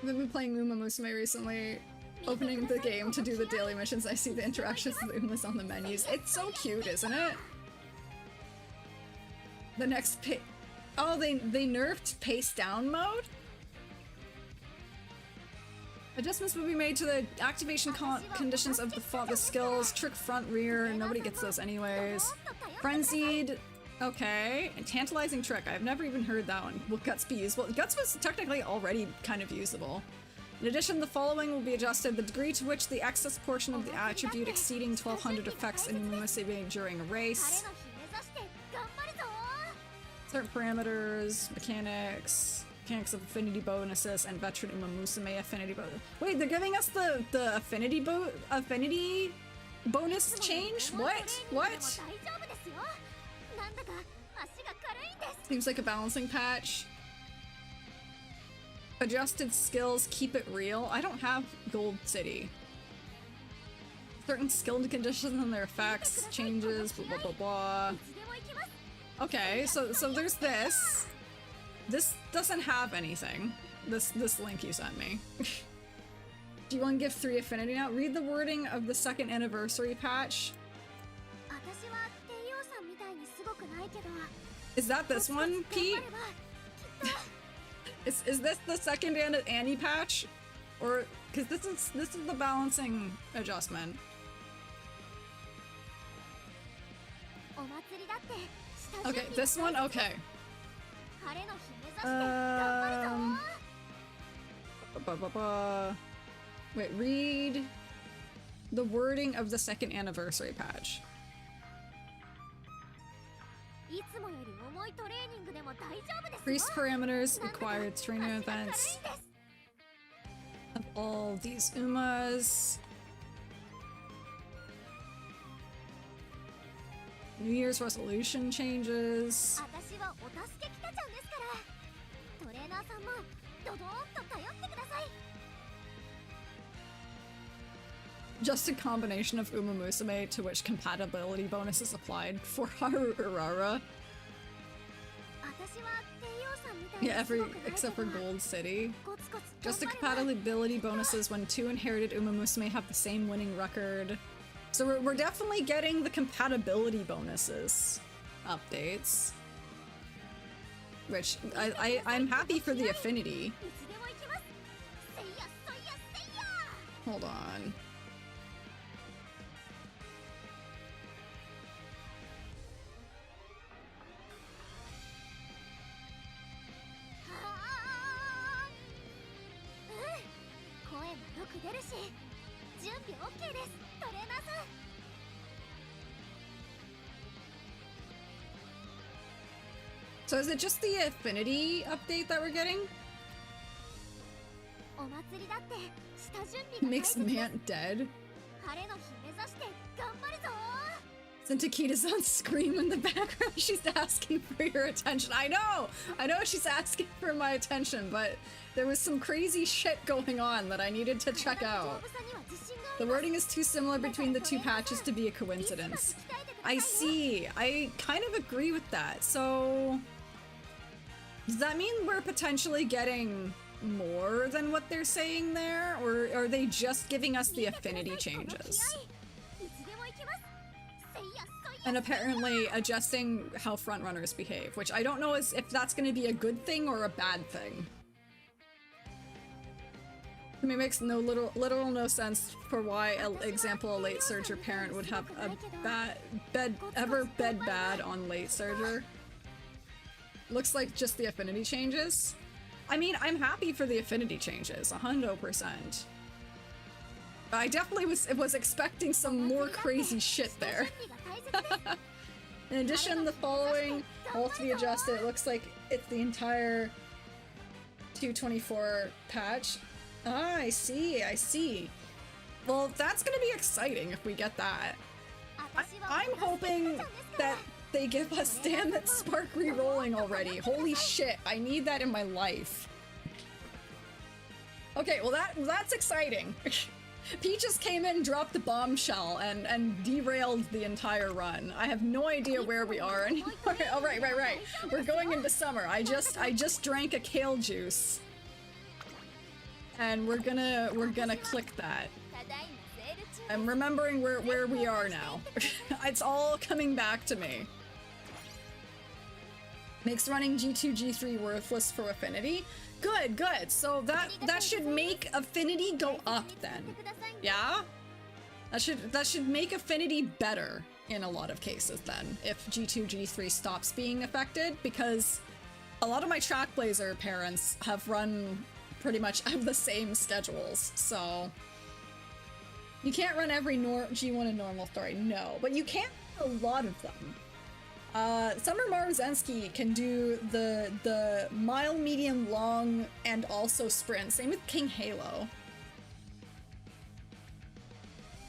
I've been playing Umamusume recently, opening the game to do the daily missions. I see the interactions with Umas on the menus. It's so cute, isn't it? The next oh, they nerfed pace down mode? Adjustments will be made to the activation conditions of the skills, trick front rear, nobody gets those anyways. Frenzied, okay. And tantalizing trick, I've never even heard that one. Will Guts be usable? Guts was technically already kind of usable. In addition, the following will be adjusted. The degree to which the excess portion of the attribute exceeding 1200 effects in Umamusume during a race. Certain parameters, mechanics of affinity bonuses, and veteran Umamusume affinity bonus. Wait, they're giving us the affinity bonus change? What? What? Seems like a balancing patch. Adjusted skills, keep it real. I don't have Gold City. Certain skill conditions and their effects, changes, blah blah blah blah. Okay, so there's this. This doesn't have anything. This link you sent me. Do you want to give 3 affinity now? Read the wording of the 2nd anniversary patch. Is that this one, Pete? Is this the 2nd Annie patch? Or because this is the balancing adjustment. Okay, this one? Okay. Wait, read the wording of the 2nd anniversary patch. Increased parameters, acquired training events of all these Umas. New Year's resolution changes. Just a combination of Umamusume to which compatibility bonuses applied for Harurara. Yeah, except for Gold City. Just the compatibility bonuses when 2 inherited Umamusume have the same winning record. So we're definitely getting the compatibility bonuses updates. Which, I'm happy for the affinity. Hold on. So is it just the affinity update that we're getting? Makes Mant dead. Takita's on scream in the background. She's asking for your attention. I know she's asking for my attention, but there was some crazy shit going on that I needed to check out. The wording is too similar between the 2 patches to be a coincidence. I see. I kind of agree with that. So does that mean we're potentially getting more than what they're saying there? Or are they just giving us the affinity changes? And apparently adjusting how frontrunners behave, which I don't know if that's going to be a good thing or a bad thing. I mean, it makes no literal no sense for why, example, a late surger parent would have a bed bad on late surger. Looks like just the affinity changes. I mean, I'm happy for the affinity changes, 100%. I definitely was expecting some more crazy shit there. In addition, the following all to be adjusted. It looks like it's the entire 224 patch. Ah, I see, I see. Well, that's gonna be exciting if we get that. I'm hoping that they give us damn it Spark re-rolling already. Holy shit, I need that in my life. Okay, well that's exciting. Peaches came in, dropped the bombshell, and derailed the entire run. I have no idea where we are anymore. Oh, right. We're going into summer. I just drank a kale juice. And we're gonna click that. I'm remembering where we are now. It's all coming back to me. Makes running G2, G3 worthless for affinity. Good. So that should make affinity go up then. Yeah? That should make affinity better in a lot of cases then, if G2, G3 stops being affected, because a lot of my track blazer parents have run pretty much the same schedules, so you can't run every G1 in normal story, no, but you can a lot of them. Summer Maruzensky can do the mile, medium, long, and also sprint. Same with King Halo.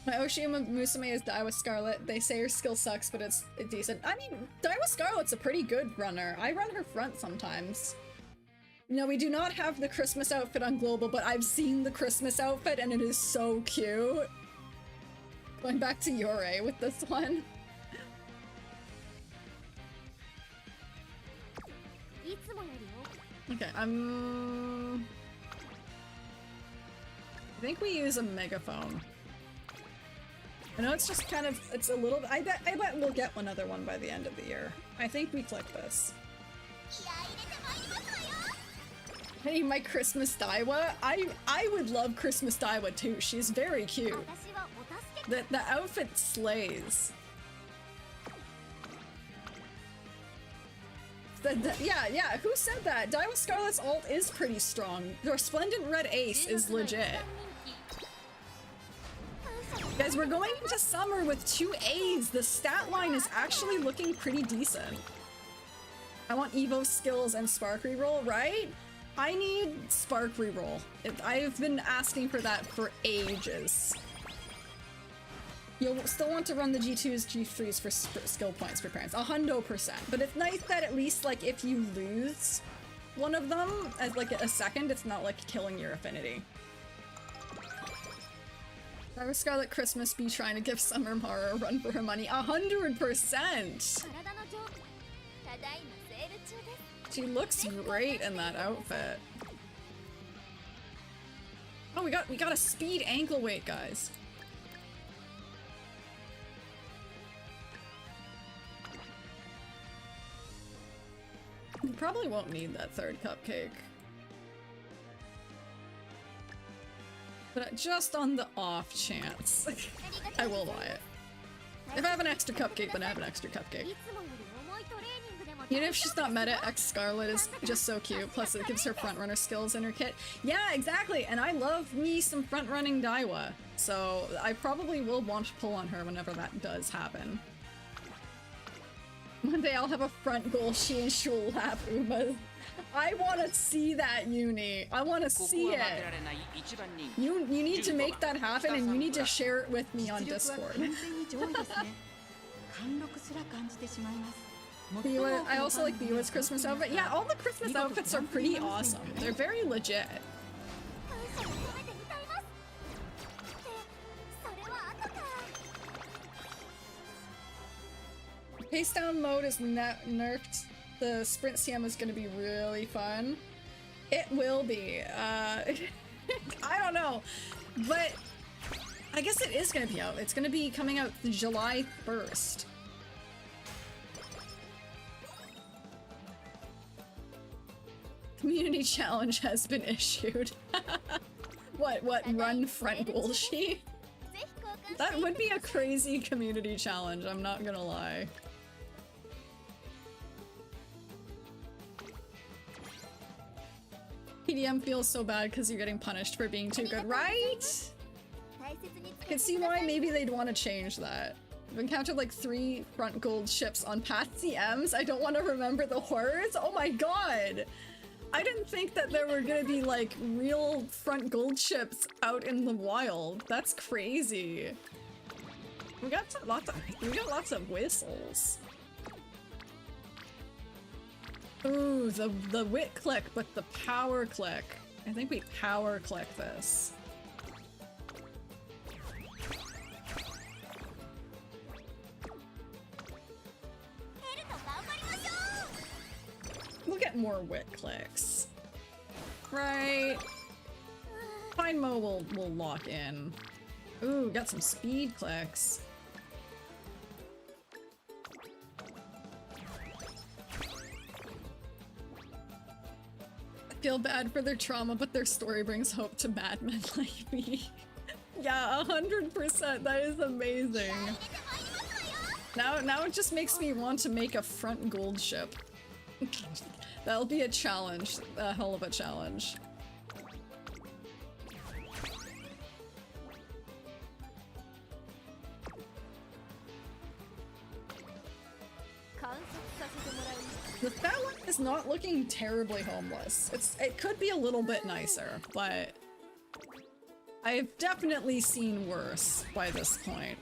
My Umamusume is Daiwa Scarlet. They say her skill sucks, but it's decent. I mean, Daiwa Scarlet's a pretty good runner. I run her front sometimes. No, we do not have the Christmas outfit on Global, but I've seen the Christmas outfit and it is so cute. Going back to Yore with this one. Okay, I think we use a megaphone. I know it's just kind of, it's a little, I bet we'll get another one by the end of the year. I think we click this. Hey, my Christmas Daiwa. I would love Christmas Daiwa too. She's very cute. The outfit slays. Yeah, who said that? Daiwa Scarlet's ult is pretty strong. The Resplendent Red Ace is legit. Guys, we're going into summer with 2 A's. The stat line is actually looking pretty decent. I want Evo skills and Spark reroll, right? I need Spark reroll. I've been asking for that for ages. You'll still want to run the G2s, G3s for skill points for parents, 100%. But it's nice that at least, like, if you lose one of them as like a second, it's not like killing your affinity. Why would Scarlet Christmas be trying to give Summer Mara a run for her money? 100%! She looks great in that outfit. Oh, we got a speed ankle weight, guys. We probably won't need that third cupcake. But just on the off chance, I will buy it. If I have an extra cupcake, then I have an extra cupcake. Even if she's not meta, X Scarlet is just so cute, plus it gives her frontrunner skills in her kit. Yeah, exactly, and I love me some front-running Daiwa, so I probably will want to pull on her whenever that does happen. One day I'll have a front goal, she and she'll lap Uma. I want to see that, Uni. I want to see it. You need to make that happen, and you need to share it with me on Discord. I also like Biwa's Christmas outfit. Yeah, all the Christmas outfits are pretty awesome. They're very legit. Pace down mode is nerfed. The sprint CM is going to be really fun. It will be. I don't know, but I guess it is gonna be out. It's gonna be coming out July 1st. Community challenge has been issued. What, run front Golshi? That would be a crazy community challenge, I'm not gonna lie. PDM feels so bad because you're getting punished for being too good, right? I can see why maybe they'd want to change that. I've encountered like 3 front gold ships on past CMs. I don't want to remember the horrors. Oh my god! I didn't think that there were gonna be like real front gold ships out in the wild. That's crazy. We got lots of whistles. Ooh, the wit click, but the power click. I think we power click this. We'll get more wit clicks. Right. Fine Mo will lock in. Ooh, got some speed clicks. I feel bad for their trauma, but their story brings hope to madmen like me. Yeah, 100%. That is amazing. Now it just makes me want to make a front gold ship. That'll be a challenge. A hell of a challenge. The fat one is not looking terribly homeless. It could be a little bit nicer, but I've definitely seen worse by this point.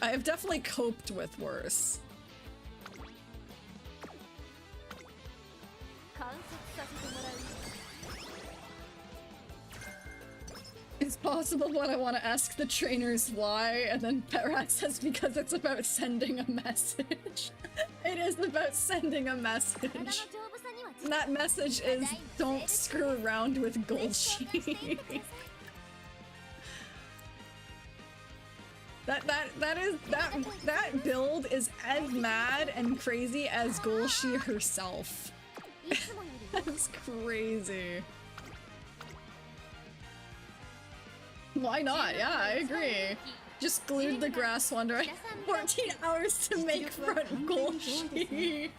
I have definitely coped with worse. It's possible, but I want to ask the trainers why, and then Petrax says because it's about sending a message. It is about sending a message. And that message is don't screw around with Golshi. That build is as mad and crazy as Golshi herself. That's crazy. Why not? Yeah, I agree. Just glued the grass wonder. I had 14 hours to make front Golshi.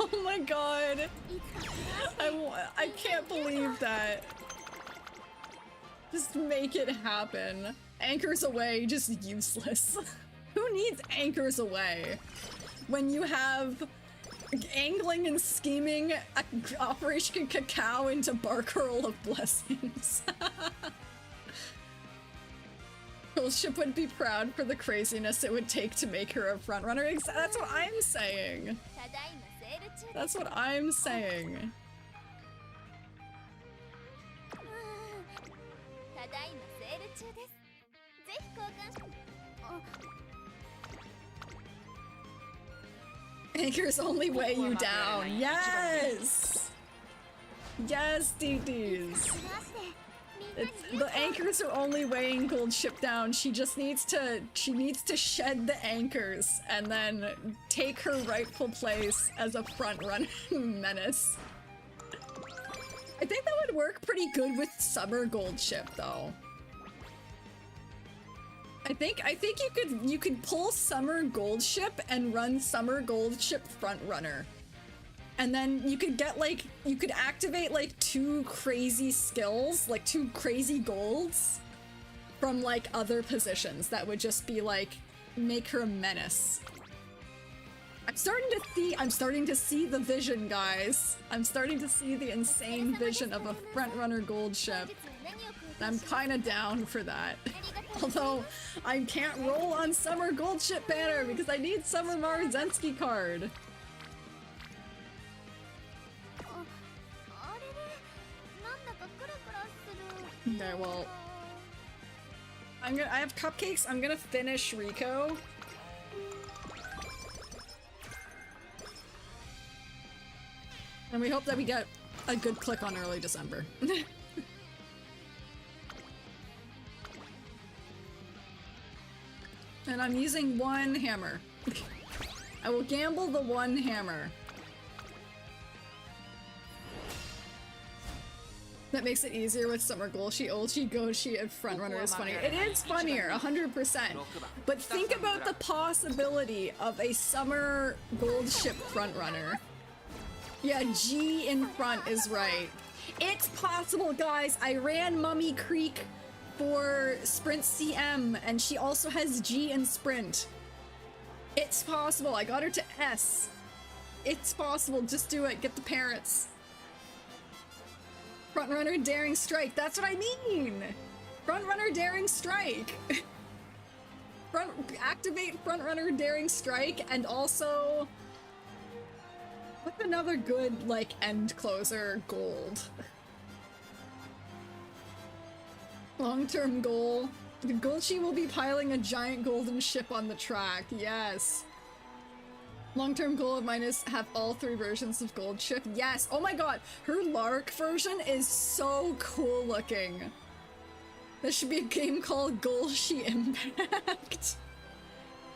Oh my god. I can't believe that. Just make it happen. Anchors away, just useless. Who needs anchors away when you have angling and scheming Operation Cacao into Bark-Hurl of Blessings? Ship would be proud for the craziness it would take to make her a frontrunner. That's what I'm saying. That's what I'm saying. Anchors only weigh you down. Yes! Yes, DDs. The anchors are only weighing Gold Ship down. She just needs to shed the anchors and then take her rightful place as a front run you I think that would work pretty good with Summer Gold Ship though. I think you could pull Summer Gold Ship and run Summer Gold Ship front runner. And then you could get like, you could activate like 2 crazy skills, like 2 crazy golds from like other positions that would just be like, make her a menace. I'm starting to see the vision, guys. I'm starting to see the insane vision of a frontrunner gold ship. I'm kinda down for that. Although, I can't roll on Summer Gold Ship banner because I need Summer Marzensky card. Okay, well, I have cupcakes. I'm gonna finish Rico. And we hope that we get a good click on early December. And I'm using one hammer. I will gamble the one hammer. That makes it easier with Summer Golshi, Olshi, Goshi, and Frontrunner is funnier. It is funnier, 100%. But think about the possibility of a Summer Gold Ship Frontrunner. Yeah, G in front is right. It's possible, guys. I ran Mummy Creek for Sprint CM, and she also has G in Sprint. It's possible. I got her to S. It's possible. Just do it. Get the parents. Frontrunner Daring Strike. That's what I mean. Frontrunner Daring Strike. Activate Frontrunner Daring Strike, and also what's another good like end closer gold? Long-term goal. The Golchi will be piling a giant golden ship on the track. Yes. Long-term goal of mine is have all 3 versions of Gold Ship. Yes! Oh my god! Her Lark version is so cool looking. There should be a game called Golshi Impact.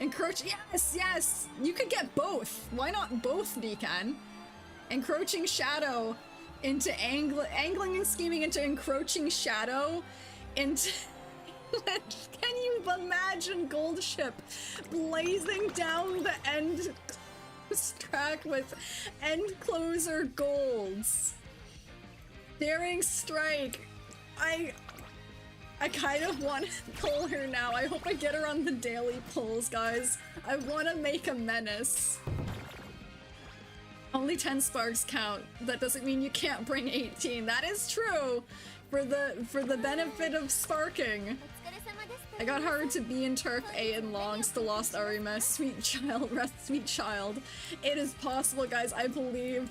Encroach- yes! Yes! You could get both! Why not both, Nikan? Encroaching Shadow into angling and scheming into Encroaching Shadow into- Can you imagine Gold Ship blazing down the end track with end closer golds? Daring Strike. I kind of want to pull her now. I hope I get her on the daily pulls, guys. I want to make a menace. Only 10 sparks count. That doesn't mean you can't bring 18. That is true. For the benefit of sparking. I got her to be in Turf A and Longs, the Lost Arima, Sweet Child, Rest Sweet Child. It is possible, guys. I believe.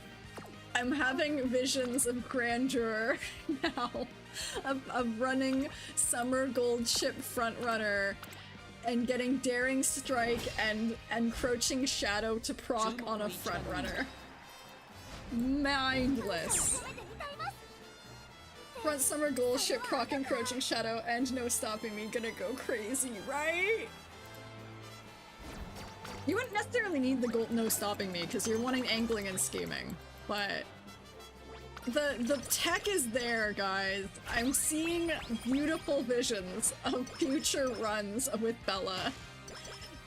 I'm having visions of grandeur now. Of running Summer Gold Ship Frontrunner and getting Daring Strike and Encroaching Shadow to proc on a Frontrunner. Mindless. Front Summer Gold Ship proc Encroaching Shadow and no stopping me, gonna go crazy, right? You wouldn't necessarily need the gold no stopping me because you're wanting angling and scheming, but the tech is there, guys. I'm seeing beautiful visions of future runs with Bella.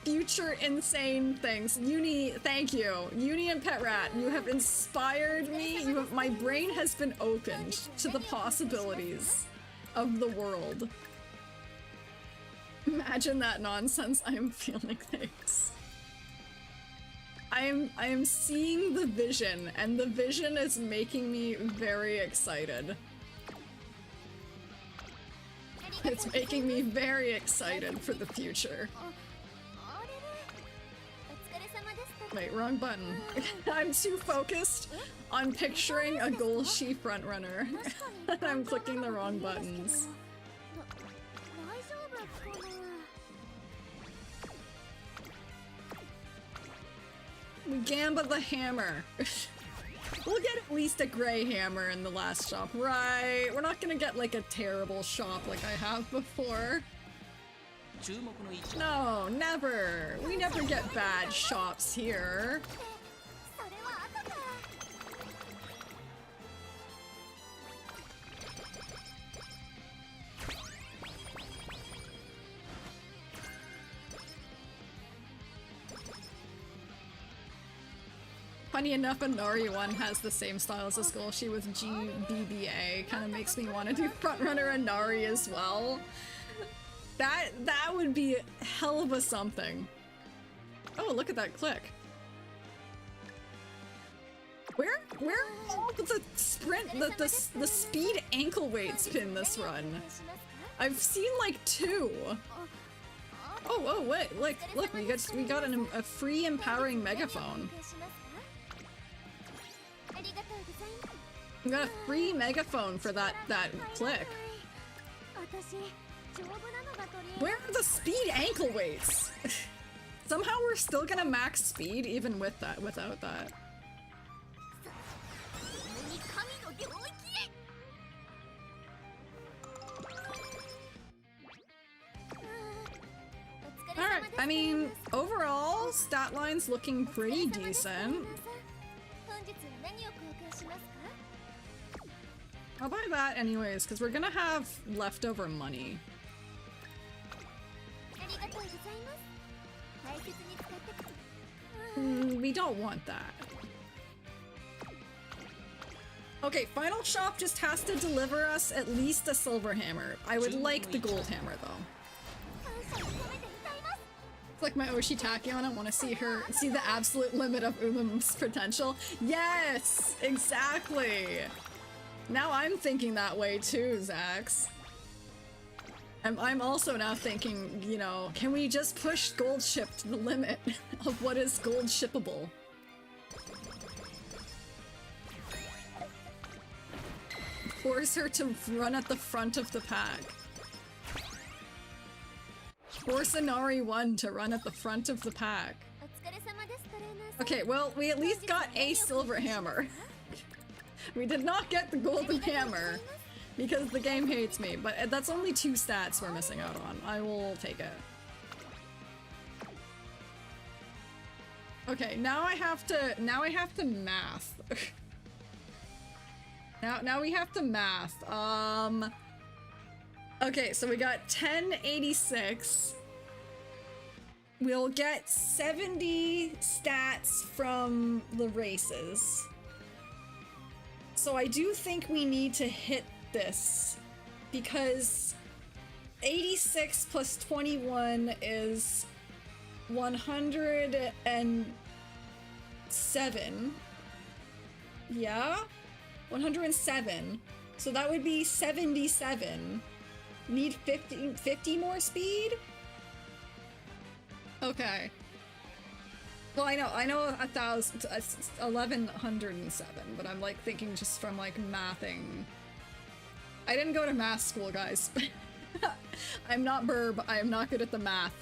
Future insane things. Uni, thank you. Uni and Pet Rat, you have inspired me. My brain has been opened to the possibilities of the world. Imagine that nonsense. I am feeling things. I am seeing the vision, and the vision is making me very excited. It's making me very excited for the future. Wait, wrong button. I'm too focused on picturing a Golshi frontrunner. I'm clicking the wrong buttons. We Gamba the hammer. We'll get at least a gray hammer in the last shop, right? We're not gonna get like a terrible shop like I have before. No, never. We never get bad shops here. Funny enough, Inari one has the same style as Golshi with GBBA. Kind of makes me want to do frontrunner Inari as well. That would be a hell of a something. Oh, look at that click. Where are all the sprint, the speed ankle weights in this run? I've seen like 2. Oh, wait, look, we got a free empowering megaphone. We got a free megaphone for that click. Where are the speed ankle weights? Somehow we're still gonna max speed even with that, without that. Alright, I mean, overall, stat line's looking pretty decent. I'll buy that anyways, because we're gonna have leftover money. We don't want that. Okay, Final Shop just has to deliver us at least a silver hammer. I would like the gold hammer though. It's like my Oshitake on it. Want to see the absolute limit of Umamu's potential. Yes, exactly. Now I'm thinking that way too, Zax. I'm also now thinking, you know, can we just push gold ship to the limit of what is gold shippable? Force her to run at the front of the pack. Force Inari 1 to run at the front of the pack. Okay, well, we at least got a silver hammer. We did not get the golden hammer because the game hates me, but that's only 2 stats we're missing out on. I will take it. Okay, now I have to math. Now we have to math. Okay, so we got 1086. We'll get 70 stats from the races. So I do think we need to hit this because 86 plus 21 is 107. Yeah? 107. So that would be 77. Need 50 more speed? Okay. Well, I know 1107, but I'm like thinking just from like mathing. I didn't go to math school, guys. I'm not Burb. I am not good at the math.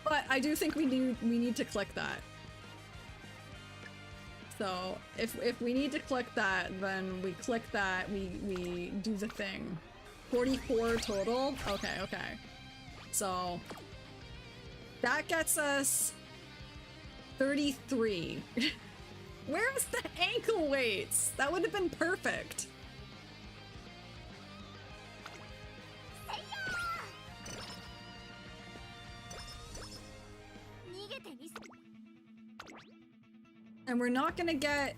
But I do think we need to click that. So if we need to click that, then we click that. We do the thing. 44 total. Okay. So that gets us 33. Where's the ankle weights? That would have been perfect. And we're not gonna get...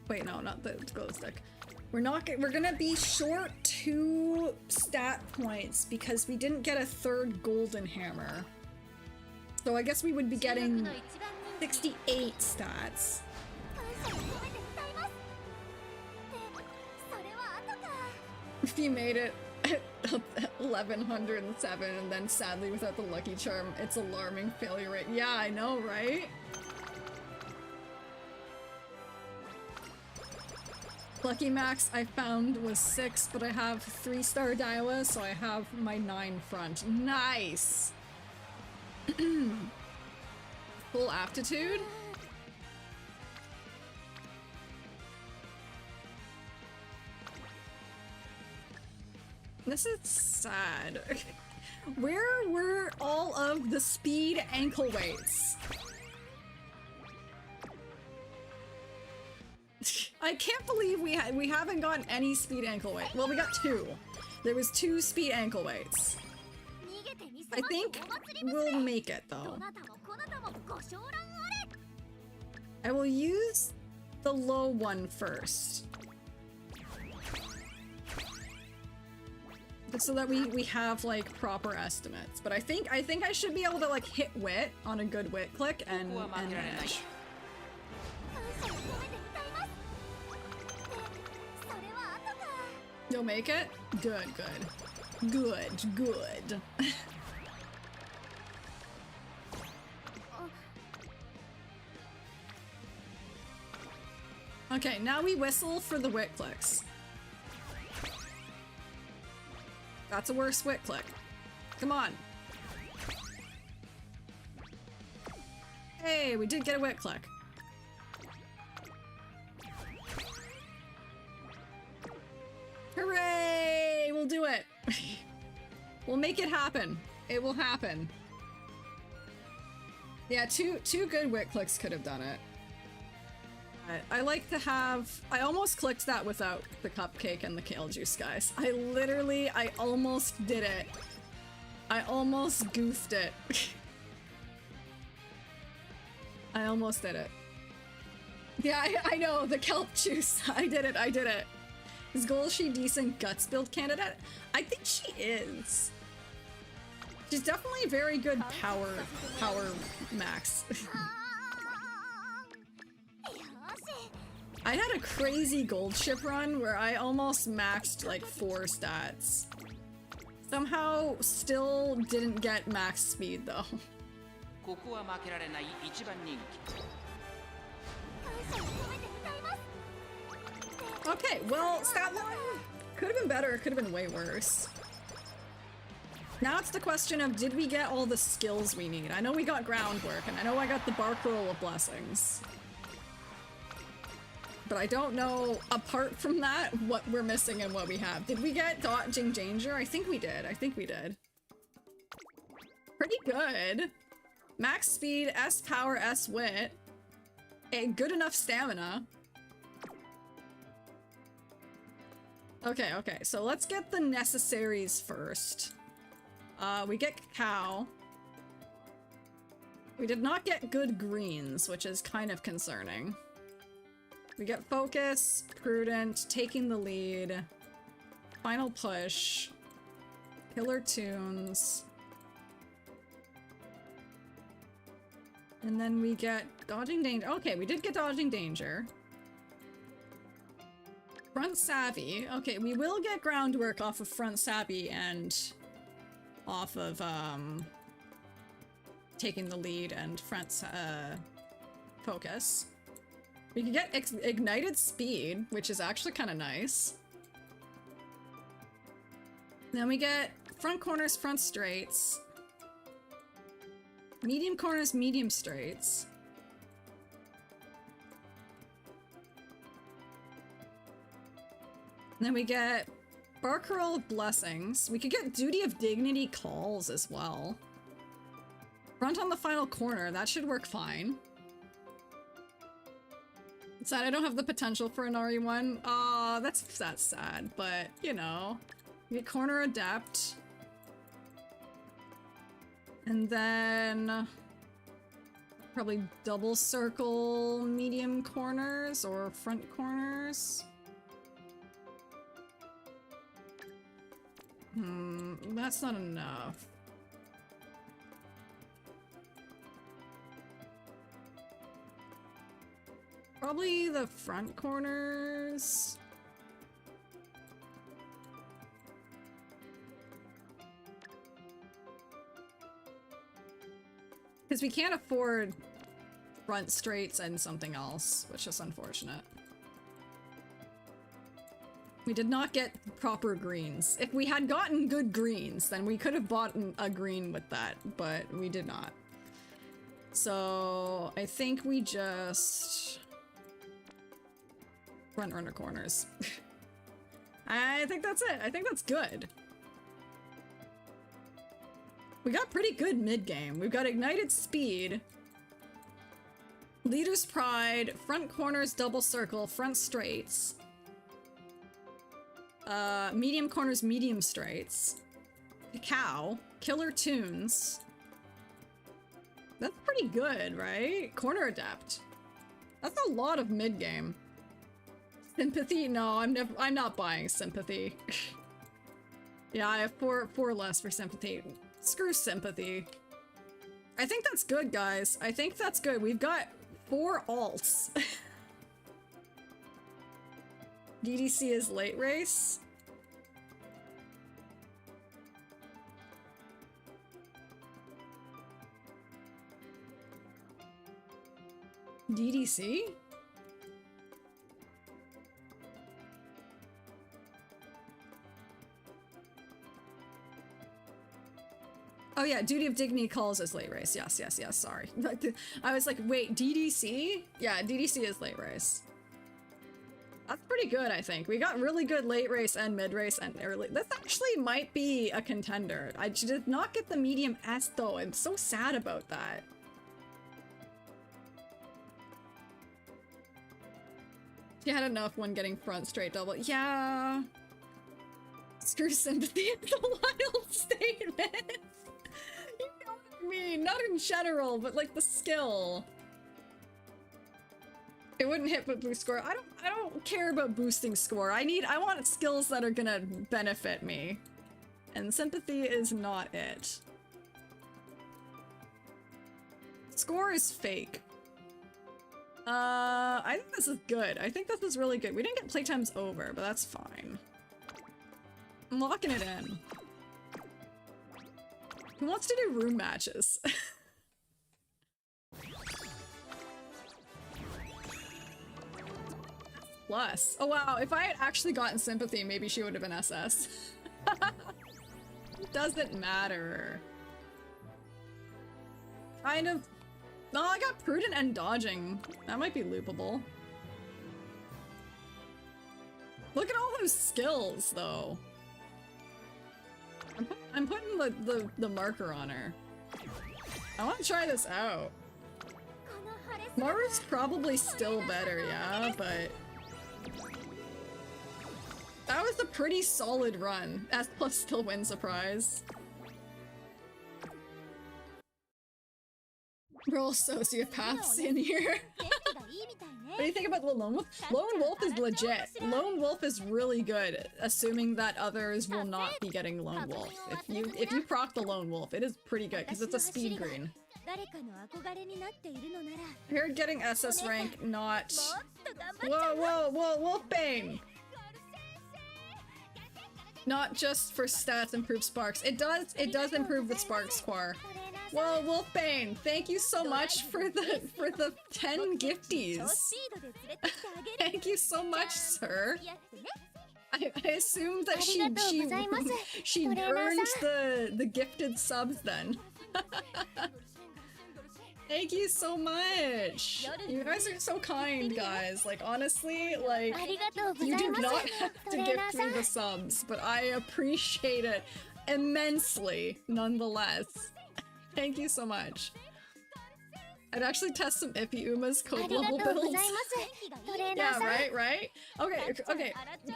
Wait, no, not the glow stick. We're gonna be short 2 stat points because we didn't get a 3rd golden hammer. So I guess we would be getting 68 stats. If you made it at 1107 and then sadly without the lucky charm, it's alarming failure rate. Yeah, I know, right? Lucky max I found was 6, but I have 3-star Daiwa, so I have my 9 front. Nice! Full aptitude? This is sad. Where were all of the speed ankle weights? I can't believe we haven't gotten any speed ankle weight. Well, we got 2. There was 2 speed ankle weights. I think we'll make it though. I will use the low one first. So that we have like proper estimates. But I think I should be able to like hit wit on a good wit click and manage. You'll make it? Good. Okay, now we whistle for the wit clicks. That's a worse wit click. Come on. Hey, we did get a wit click. Hooray! We'll do it. We'll make it happen. It will happen. Yeah, two good wit clicks could have done it. I like to have... I almost clicked that without the cupcake and the kale juice, guys. I almost did it. I almost goofed it. I almost did it. Yeah, I know, the kelp juice. I did it. Is Golshi decent guts build candidate? I think she is. She's definitely very good power max. I had a crazy gold ship run where I almost maxed like 4 stats. Somehow still didn't get max speed though. Okay, well, stat line could have been better, could have been way worse. Now it's the question of, did we get all the skills we need? I know we got groundwork, and I know I got the bark roll of blessings. But I don't know, apart from that, what we're missing and what we have. Did we get dodging danger? I think we did. Pretty good. Max speed, S power, S wit. A good enough stamina. Okay, so let's get the necessaries first. We get cacao. We did not get good greens, which is kind of concerning. We get focus, prudent, taking the lead, final push, killer tunes, and then we get dodging danger. Okay, we did get dodging danger. Front savvy. Okay, we will get groundwork off of front savvy and off of taking the lead and front focus. We can get ignited speed, which is actually kind of nice. Then we get front corners, front straights. Medium corners, medium straights. And then we get Barcarolle of Blessings. We could get Duty of Dignity calls as well. Front on the final corner, that should work fine. Sad I don't have the potential for an RE1. Aw, that's sad, but you know. We get corner adept. And then probably double circle medium corners or front corners. That's not enough. Probably the front corners. Because we can't afford front straights and something else, which is unfortunate. We did not get proper greens. If we had gotten good greens, then we could have bought a green with that, but we did not. So I think we just... front runner corners. I think that's it. I think that's good. We got pretty good mid-game. We've got ignited speed, leader's pride, front corners, double circle, front straights, medium corners, medium straights, cacao, killer tunes. That's pretty good, right? Corner adept. That's a lot of mid-game. Sympathy? No, I'm not buying sympathy. Yeah, I have four less for sympathy. Screw sympathy. I think that's good, guys. I think that's good. We've got 4 alts. DDC is late race. DDC? Oh yeah, Duty of Dignity calls as late race. Yes, sorry. I was like, wait, DDC? Yeah, DDC is late race. That's pretty good, I think. We got really good late race and mid race and early. This actually might be a contender. I did not get the medium S though. I'm so sad about that. She had enough when getting front straight double. Yeah. Screw sympathy is a wild statement. You know what I mean? Not in general, but like the skill. It wouldn't hit but boost score. I don't care about boosting score. I want skills that are gonna benefit me. And sympathy is not it. Score is fake. I think this is good. I think this is really good. We didn't get playtimes over, but that's fine. I'm locking it in. Who wants to do room matches? Plus. Oh wow, if I had actually gotten sympathy, maybe she would have been SS. Doesn't matter. Kind of. No, I got prudent and dodging. That might be loopable. Look at all those skills, though. I'm putting the marker on her. I want to try this out. Maru's probably still better, yeah, but... That was a pretty solid run. S plus still win surprise. We're all sociopaths in here. What do you think about the Lone Wolf? Lone Wolf is legit. Lone Wolf is really good, assuming that others will not be getting Lone Wolf. If you proc the Lone Wolf, it is pretty good because it's a speed green. I heard getting SS rank not. Whoa, Wolfbane! Not just for stats, improve sparks. It does improve the sparks score. Whoa, Wolfbane! Thank you so much for the 10 gifties. Thank you so much, sir. I assumed that she earned the gifted subs then. Thank you so much! You guys are so kind, guys. Like, honestly, like, you do not have to gift me the subs, but I appreciate it immensely, nonetheless. Thank you so much. I'd actually test some Ippy Uma's code level builds. Yeah, right? Okay.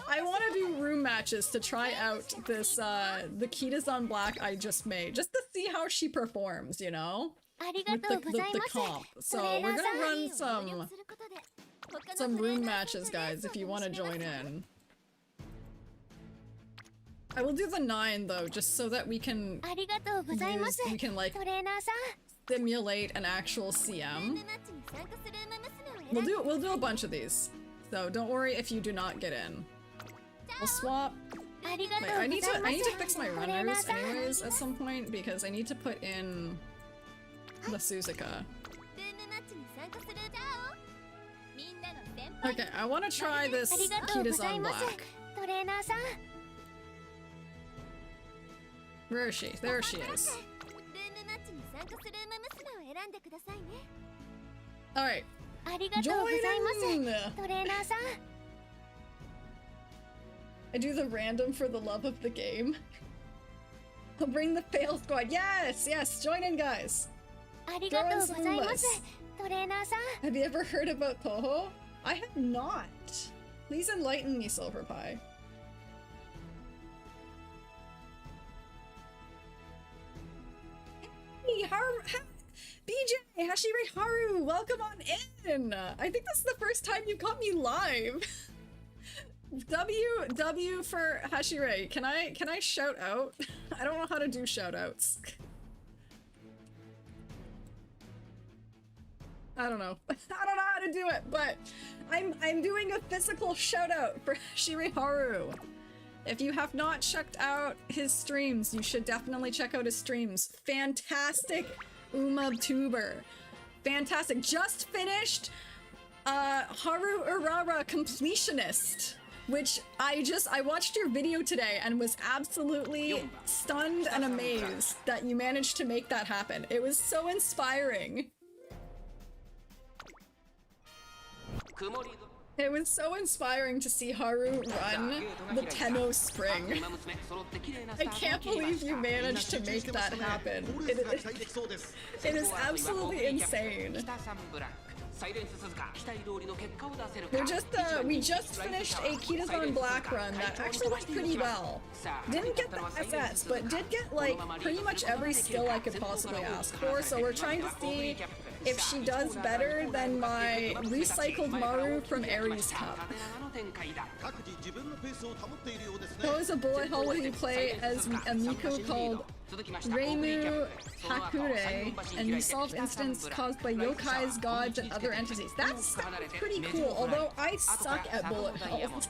I want to do room matches to try out this, the Kitazan Black I just made, just to see how she performs, you know? With the comp. So we're gonna run some room matches, guys, if you want to join in. I will do the 9 though, just so that we can like simulate an actual CM. We'll do a bunch of these, so don't worry if you do not get in. We'll swap. Wait, I need to fix my runners anyways at some point because I need to put in the Suzuka. Okay, I want to try this Kitazan Black. Where is she? There she is. Alright. Join in! I do the random for the love of the game. I'll bring the fail squad. Yes! Join in, guys! Throw in some Umas. Have you ever heard about Toho? I have not. Please enlighten me, Silver Pie. Hey, BJ, Hashire Haru, welcome on in! I think this is the first time you caught me live. W for Hashire. Can I shout out? I don't know how to do shout outs. I don't know. I don't know how to do it, but I'm doing a physical shout out for Hashire Haru. If you have not checked out his streams, you should definitely check out his streams. Fantastic Umamusume. Fantastic. Just finished Haru Urara Completionist, which I watched your video today and was absolutely stunned and amazed that you managed to make that happen. It was so inspiring. It was so inspiring to see Haru run the Tenno Spring. I can't believe you managed to make that happen. It is absolutely insane. We just finished a Kitazan Black run that actually went pretty well. Didn't get the FS, but did get like pretty much every skill I could possibly ask for, so we're trying to see if she does better than my recycled Maru from Ares Cup. There was a bullet hell when you play as a Miku called Reimu Hakure, and you solve incidents caused by yokais, gods, and other entities. That's pretty cool, although I suck at bullet hells.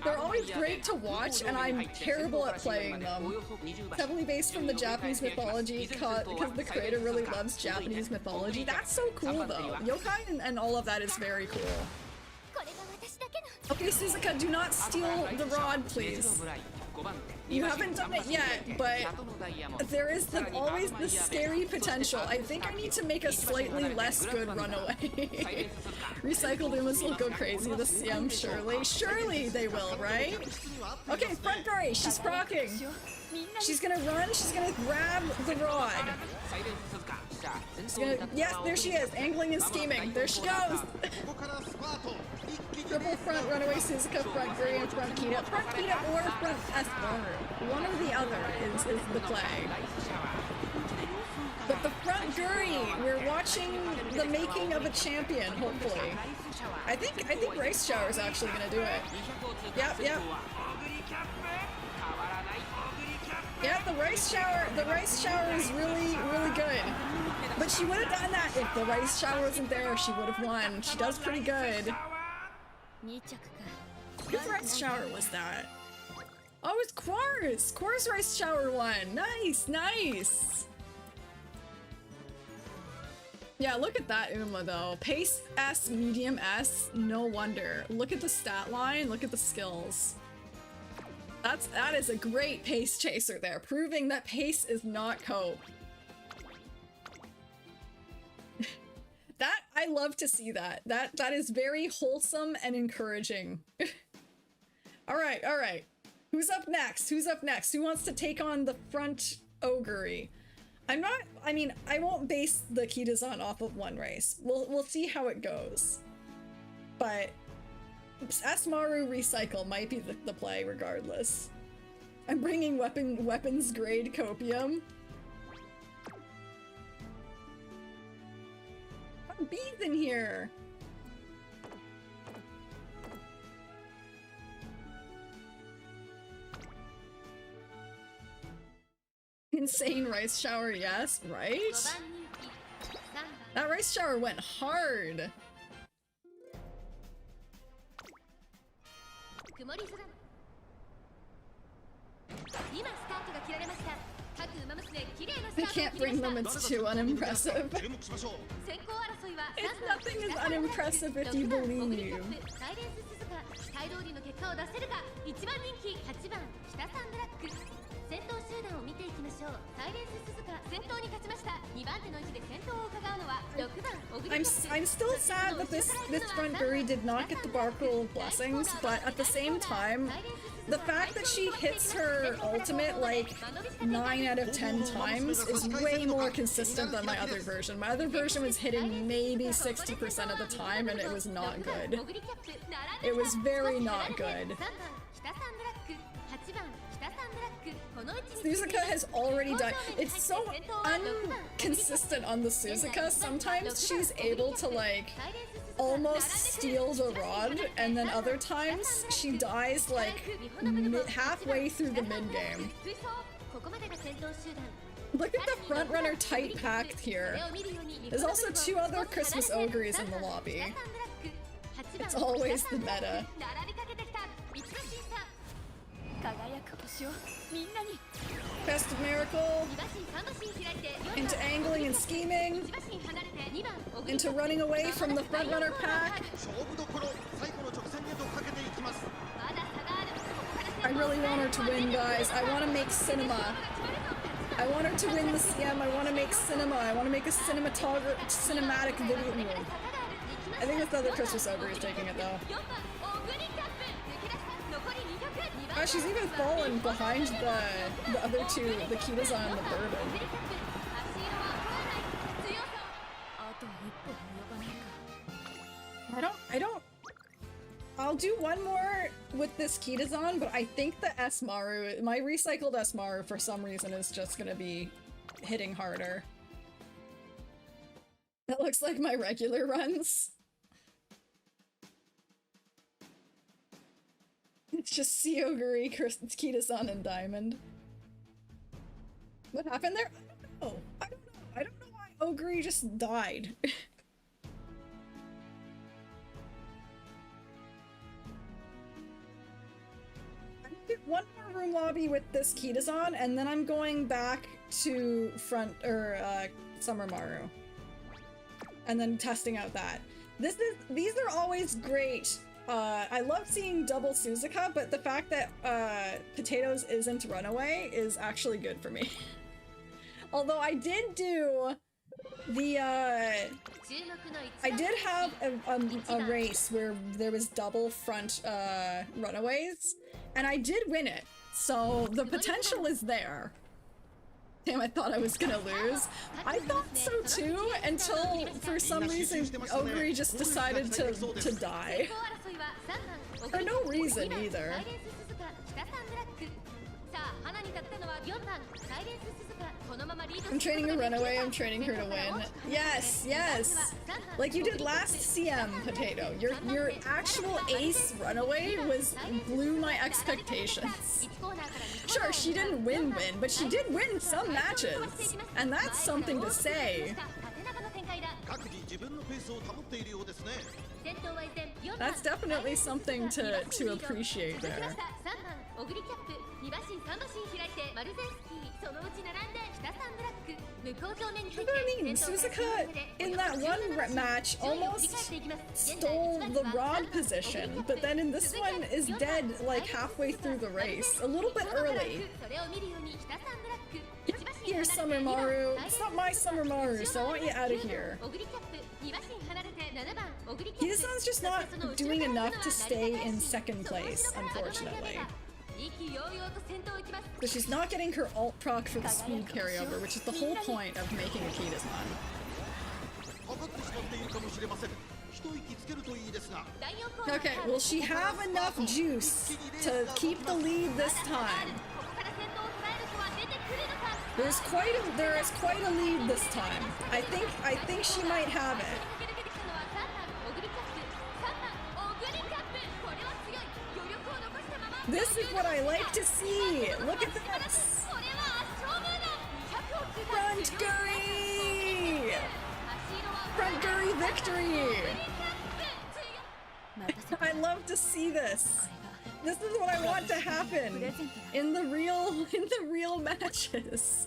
They're always great to watch, and I'm terrible at playing them. It's heavily based from the Japanese mythology, because the creator really loves Japanese mythology. That's so cool, though. Yokai and all of that is very cool. Okay, Suzuka, do not steal the rod, please. You haven't done it yet, but there is always the scary potential. I think I need to make a slightly less good runaway. Recycled Umas will go crazy this CM, surely. Surely they will, right? Okay, front Gary, she's procking. She's gonna run, she's gonna grab the rod. Yes, there she is, angling and scheming. There she goes! Triple front runaway Suzuka, front Guri, and front Kita. Front Kita or front S-Bar. One or the other is the play. But the front Guri, we're watching the making of a champion, hopefully. I think Rice Shower is actually gonna do it. Yep. Yeah, the rice shower is really good. But she would have done that if the rice shower wasn't there, she would have won. She does pretty good. Whose rice shower was that? Oh, it was Quar's! Quar's rice shower won! Nice! Yeah, look at that Uma though. Pace S, medium S, no wonder. Look at the stat line, look at the skills. That is a great pace chaser there, proving that pace is not cope. I love to see that. That is very wholesome and encouraging. Alright. Who's up next? Who wants to take on the front Ogre? I won't base the Kitazan off of one race. We'll see how it goes. But Asmaru Recycle might be the play regardless. I'm bringing weapons grade copium. Bees in here. Insane rice shower, yes, right? That rice shower went hard. I can't bring them, it's too unimpressive. Nothing is unimpressive if you believe. I'm still sad that this front Guri did not get the Barkle blessings, but at the same time, the fact that she hits her ultimate like 9 out of 10 times is way more consistent than my other version. My other version was hitting maybe 60% of the time and it was not good. It was very not good. Suzuka has already done. It's so inconsistent on the Suzuka. Sometimes she's able to like almost steal the rod, and then other times she dies like halfway through the mid game. Look at the front runner tight packed here. There's also 2 other Christmas ogres in the lobby. It's always the meta. Festive Miracle, into angling and scheming, into running away from the frontrunner pack. I really want her to win, guys. I want to make cinema. I want her to win the CM. I want to make cinema. I want to make a cinematic video. I think this other Christmas ogre is taking it though. Oh, she's even fallen behind the other two, the Kitazan and the Bourbon. I'll do one more with this Kitazan, but I think the S-Maru, my recycled S-Maru for some reason is just gonna be hitting harder. That looks like my regular runs. It's just Seoguri, Kitazan, and Diamond. What happened there? I don't know. I don't know why Oguri just died. One more room lobby with this Kitazan, and then I'm going back to Summer Maru. And then testing out that. These are always great. I love seeing double Suzuka, but the fact that Potatoes isn't Runaway is actually good for me. Although I did do the I did have a race where there was double front Runaways, and I did win it, so the potential is there. Damn, I thought I was gonna lose. I thought so too, until for some reason Oguri just decided to die. For no reason either. I'm training a Runaway, I'm training her to win. Yes, yes! Like you did last CM, Potato. Your actual ace Runaway blew my expectations. Sure, she didn't win, but she did win some matches. And that's something to say. That's definitely something to appreciate there. I mean, Suzuka in that one match almost stole the rod position, but then in this one is dead like halfway through the race, a little bit early. Get here, Summer Maru. It's not my Summer Maru, so I want you out of here. Kitazan's just not doing enough to stay in second place, unfortunately. But she's not getting her ult proc for the speed carryover, which is the whole point of making a Kitazan. Okay, will she have enough juice to keep the lead this time? There is quite a lead this time. I think she might have it. This is what I like to see! Look at this! Front Guri! Front Guri victory! I love to see this. This is what I want to happen in the real matches.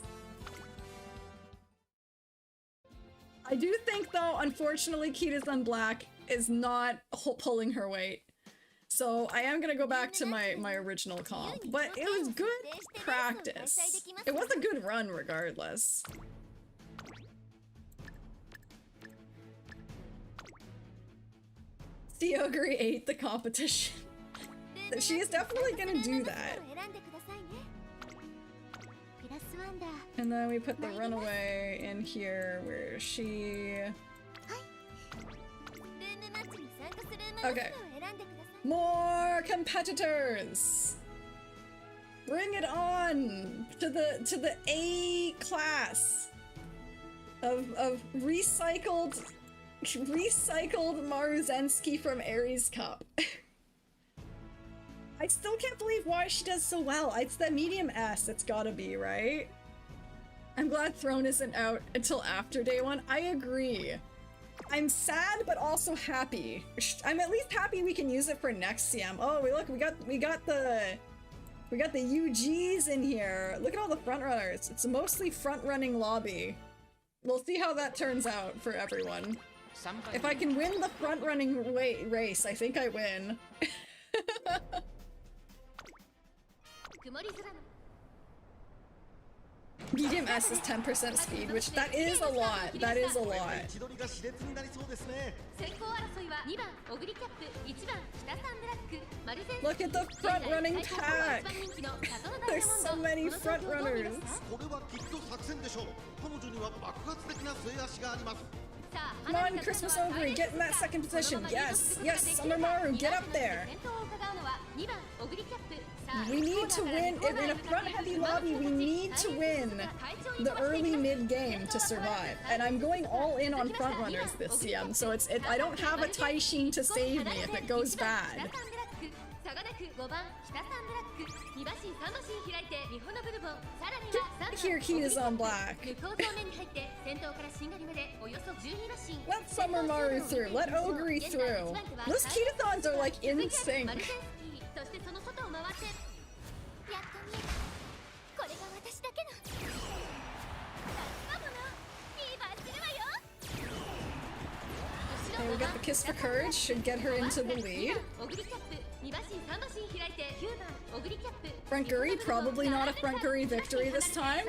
I do think though, unfortunately, Kitazan Black is not pulling her weight. So I am gonna go back to my original comp, but it was good practice. It was a good run regardless. Seoguri ate the competition. She is definitely gonna do that. And then we put the Runaway in here. Where is she? Okay. More competitors! Bring it on to the A class of recycled Maruzensky from Aries Cup. I still can't believe why she does so well. It's the medium S, it's gotta be, right? I'm glad Throne isn't out until after day one. I agree. I'm sad, but also happy. I'm at least happy we can use it for next CM. Oh, look, we got the UGs in here. Look at all the front runners. It's a mostly front running lobby. We'll see how that turns out for everyone. If I can win the front running race, I think I win. Medium S is 10% speed, which that is a lot. That is a lot. Look at the front running pack. There's so many front runners. Come on, Christmas Ogre, get in that second position. Yes, yes, Summer Maru, get up there. We need to win. In a front heavy lobby, we need to win the early mid game to survive. And I'm going all in on front runners this CM, so I don't have a Taishin to save me if it goes bad. Here, he is on black. Let Summer Maru through. Let Ogre through. Those Kitathons are like in sync. Okay, we got the Kiss for Courage, should get her into the lead. Front Guri, probably not a Front Guri victory this time.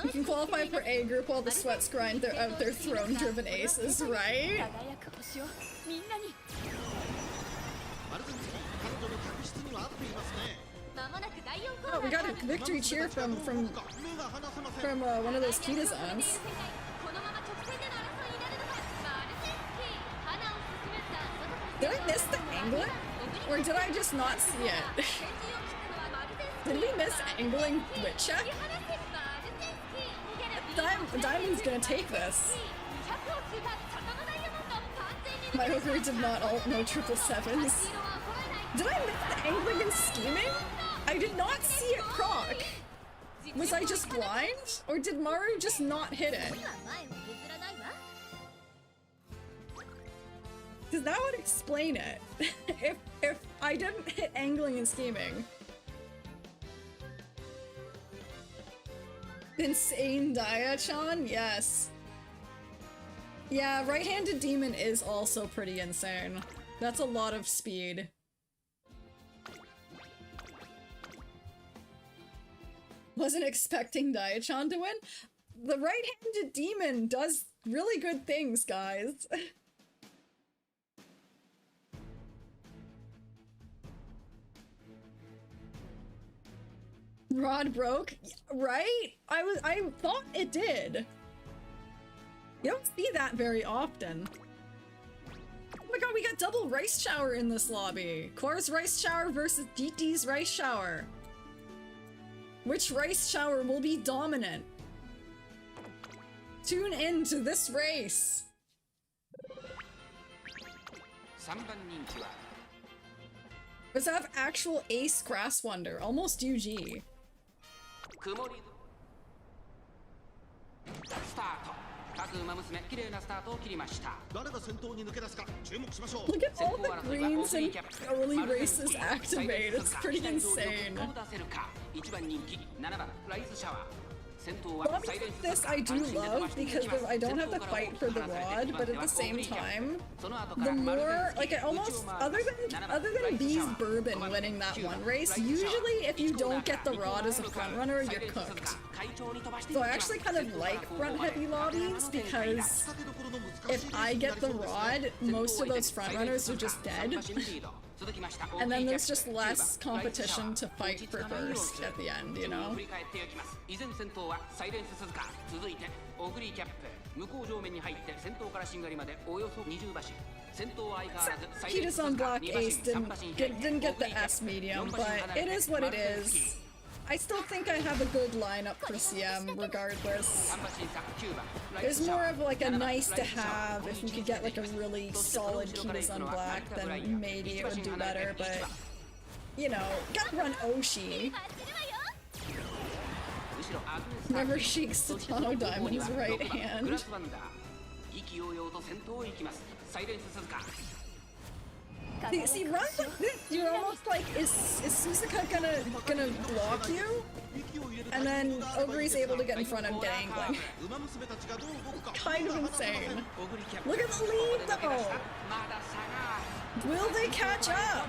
You can qualify for A group while the sweats grind they're out their throne-driven aces, right? Oh, we got a victory cheer from one of those Kitazons. Did I miss the angler? Or did I just not see it? Did we miss angling wit check? Diamond's gonna take this. My Ogre did not ult no 777s. Did I miss the angling and scheming? I did not see it proc. Was I just blind? Or did Maru just not hit it? Because that would explain it. if I didn't hit angling and scheming. Insane Daya-chan? Yes. Yeah, right-handed demon is also pretty insane. That's a lot of speed. Wasn't expecting Daya-chan to win. The right-handed demon does really good things, guys. Rod broke? Right? I thought it did. You don't see that very often. Oh my god, we got double Rice Shower in this lobby. Kor's Rice Shower versus DT's Rice Shower. Which Rice Shower will be dominant? Tune in to this race. Let's have actual Ace Grass Wonder, almost UG. Look at all the greens and early races activate, it's pretty insane. Lobbies like this I do love because I don't have to fight for the rod, but at the same time, the more, like, I almost, other than Bee's Bourbon winning that one race, usually if you don't get the rod as a frontrunner, you're cooked. So I actually kind of like front-heavy lobbies because if I get the rod, most of those frontrunners are just dead. And then there's just less competition to fight for first at the end, you know? Kitas on Black Ace didn't get the S medium, but it is what it is. I still think I have a good lineup for CM regardless. There's more of like a nice to have. If we could get like a really solid Kitas on Black, then maybe it would do better, but you know, gotta run Oshi. Never shakes Satano Diamond's right hand. See, run like this, you're almost like, is Suzuka gonna block you? And then Ogre's able to get in front and get angling. Kind of insane. Look at the lead though! Will they catch up?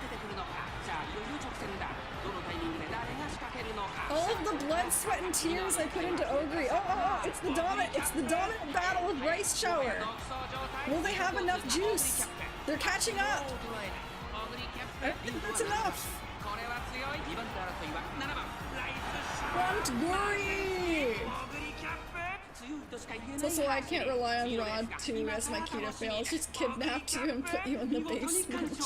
All of the blood, sweat, and tears I put into Ogre. It's the dominant battle of Rice Shower. Will they have enough juice? They're catching up. I don't think that's enough. Want Guri! It's also why I can't rely on Rod 2 as my key to fail. It's just kidnapped you and put you in the basement.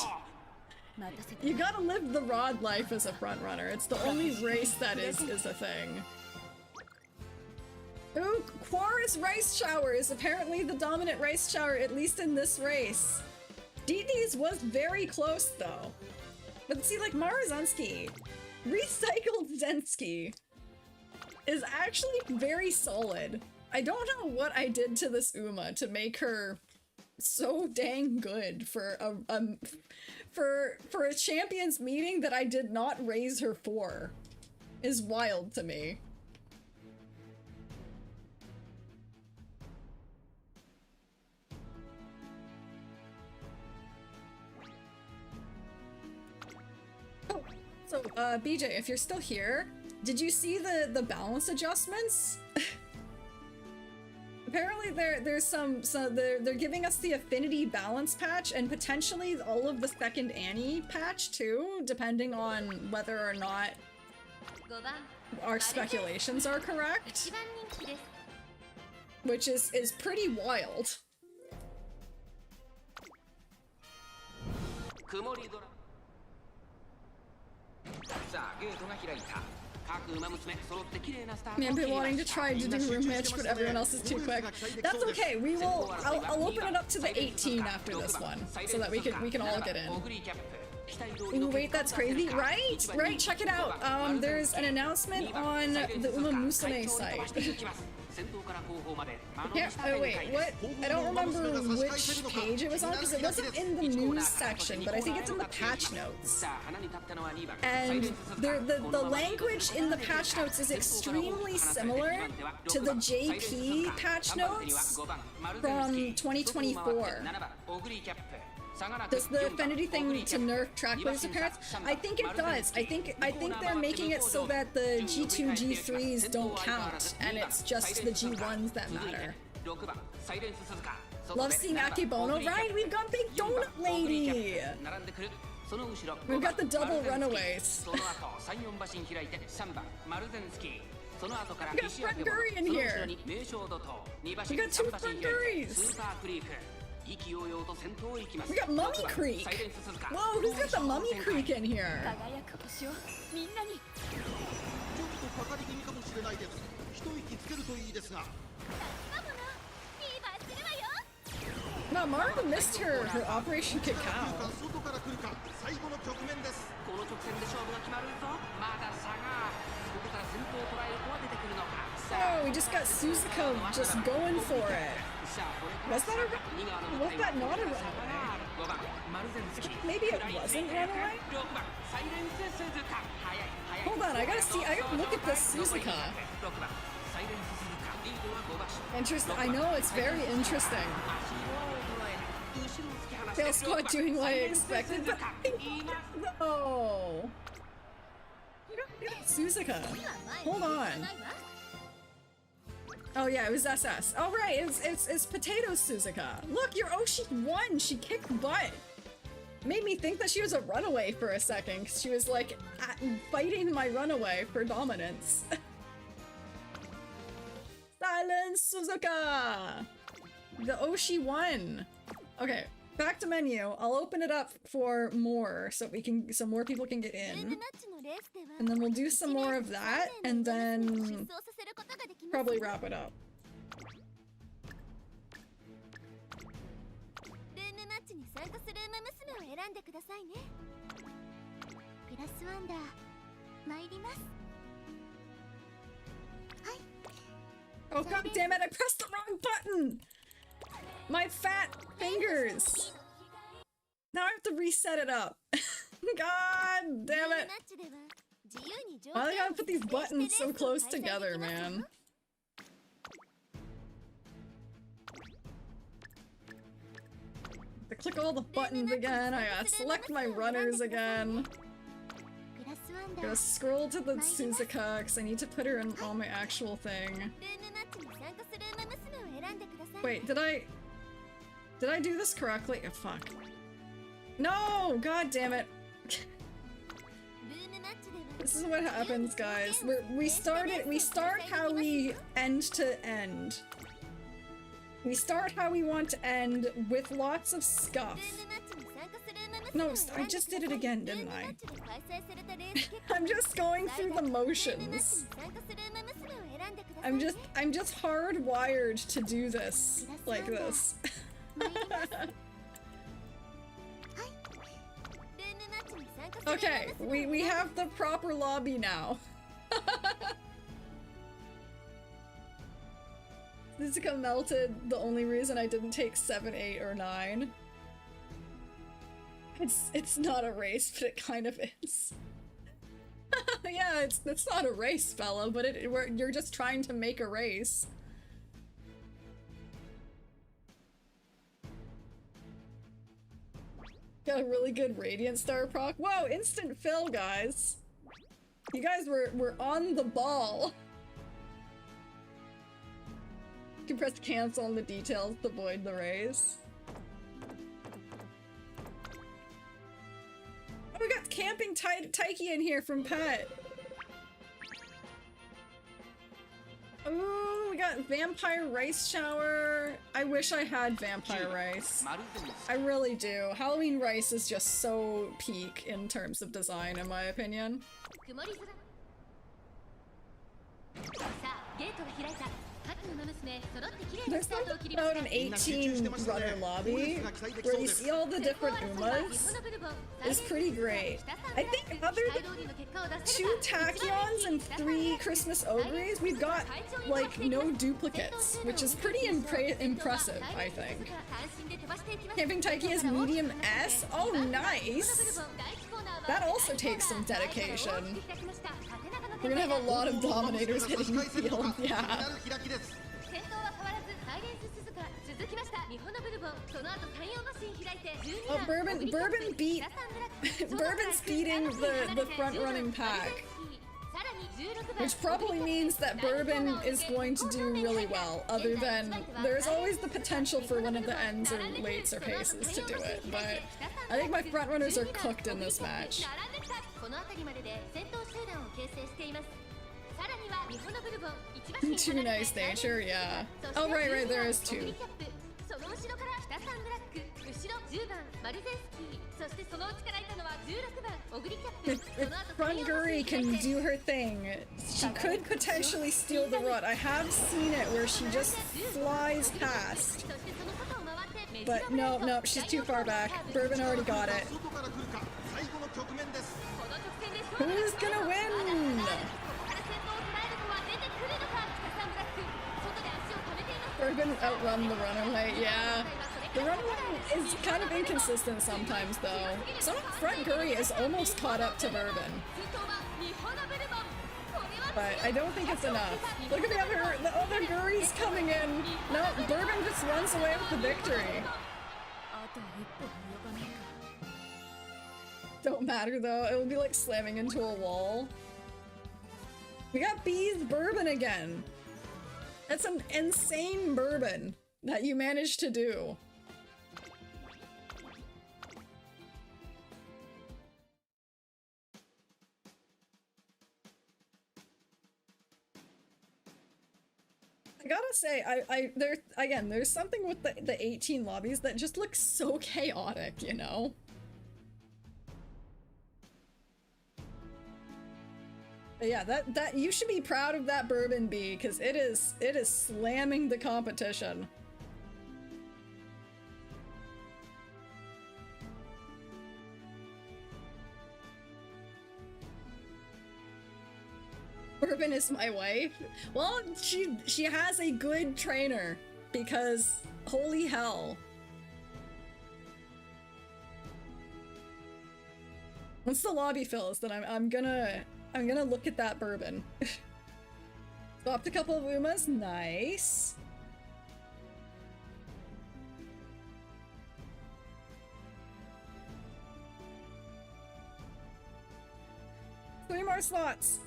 You gotta live the Rod life as a frontrunner. It's the only race that is a thing. Ooh, Quar's Rice Shower is apparently the dominant Rice Shower, at least in this race. DD's was very close though. But see, like Marazensky, recycled Zensky is actually very solid. I don't know what I did to this Uma to make her so dang good for a champions meeting that I did not raise her for. Is wild to me. Oh, so BJ, if you're still here, did you see the balance adjustments? Apparently there's some they're giving us the affinity balance patch and potentially all of the second Annie patch too, depending on whether or not our speculations are correct. Which is pretty wild. I've been wanting to try to do room match, but everyone else is too quick. That's okay. We will. I'll open it up to the 18 after this one, so that we can all get in. Ooh, wait, that's crazy, right? Right. Check it out. There's an announcement on the Umamusume site. Yeah, oh wait, what? I don't remember which page it was on, because it wasn't in the news section, but I think it's in the patch notes. And the language in the patch notes is extremely similar to the JP patch notes from 2024. Does the affinity thing to nerf track players' appearance? I think it does. I think they're making it so that the G2, G3s don't count, and it's just the G1s that matter. Love seeing Akebono. Right, we've got Big Donut Lady! We've got the double runaways. We got Front Guri in here! We got two Front Guris! We got Mummy Creek! Whoa, who's got the Mummy Creek in here? No, Marva missed her Operation Cacao. Oh, we just got Suzuka just going for it. Was that not a runaway? Maybe it wasn't runaway? Hold on, I gotta look at this Suzuka. Interesting. I know, it's very interesting. Fail squad doing what I expected, but no. Suzuka. Hold on. Oh yeah, it was SS. Oh right, it's Potato Suzuka. Look, your Oshi won. She kicked butt. Made me think that she was a runaway for a second, because she was like fighting my runaway for dominance. Silence, Suzuka! The Oshi won. Okay, back to menu. I'll open it up for more so more people can get in. And then we'll do some more of that, and then probably wrap it up. Oh god damn it, I pressed the wrong button! My fat fingers! Now I have to reset it up. God damn it! Why do I gotta put these buttons so close together, man? I click all the buttons again, I gotta select my runners again. Gotta scroll to the Suzuka because I need to put her in on my actual thing. Wait, did I do this correctly? Oh, fuck. No! God damn it. This is what happens, guys. We start how we end to end. We start how we want to end with lots of scuff. No, I just did it again, didn't I? I'm just going through the motions. I'm just hardwired to do this like this. Okay, we have the proper lobby now. Suzuka melted, the only reason I didn't take 7, 8, or 9. It's not a race, but it kind of is. Yeah, it's not a race, fella, but you're just trying to make a race. Got a really good Radiant Star proc. Whoa, instant fill, guys. You guys were on the ball. You can press cancel on the details to avoid the race. Oh, we got camping Taiki in here from Pet. Ooh, we got Vampire Rice Shower. I wish I had Vampire Rice. I really do. Halloween Rice is just so peak in terms of design, in my opinion. There's something about an 18 runner lobby where you see all the different Umas. It's pretty great. I think other than 2 Tachyons and 3 Christmas Ogres, we've got like no duplicates, which is pretty impressive, I think. Camping Taiki is medium S? Oh, nice! That also takes some dedication. We're gonna have a lot of Dominators hitting the field, yeah. Oh, Bourbon's beating the front-running pack. Which probably means that Bourbon is going to do really well, other than there's always the potential for one of the ends or lates or paces to do it, but I think my frontrunners are cooked in this match. 2 nice nature, yeah. Oh, right, there is 2. If Front Guri can do her thing, she could potentially steal the rut. I have seen it where she just flies past. But no, she's too far back. Bourbon already got it. Who's gonna win? Bourbon outrun the runaway, yeah. The runaway is kind of inconsistent sometimes, though. Some Front Guri is almost caught up to Bourbon. But I don't think it's enough. Look at the other Guri's coming in. No, Bourbon just runs away with the victory. Don't matter though, it would be like slamming into a wall. We got B's Bourbon again. That's an insane Bourbon that you managed to do. I gotta say, there's something with the 18 lobbies that just looks so chaotic, you know? But yeah, that you should be proud of that Bourbon B, because it is slamming the competition. Bourbon is my wife. Well, she has a good trainer, because holy hell. Once the lobby fills, then I'm gonna look at that Bourbon. Swapped a couple of Umas, nice. more slots!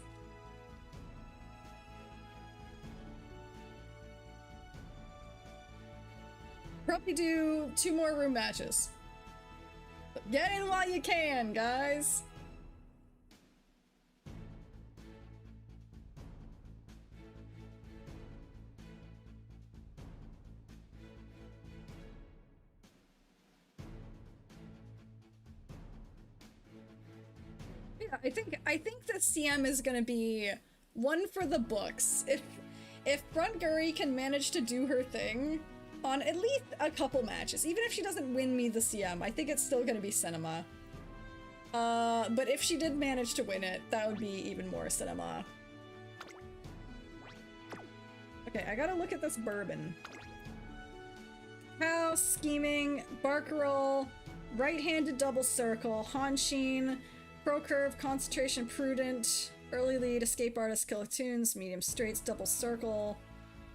Probably do 2 more room matches. But get in while you can, guys! Yeah, I think the CM is gonna be one for the books. If Front Guri can manage to do her thing on at least a couple matches, even if she doesn't win me the CM, I think it's still gonna be cinema. But if she did manage to win it, that would be even more cinema. Okay, I gotta look at this bourbon. House, scheming, bark roll, right-handed double circle, Hanshin, pro curve, concentration, prudent, early lead, escape artist, killer tunes, medium straights, double circle,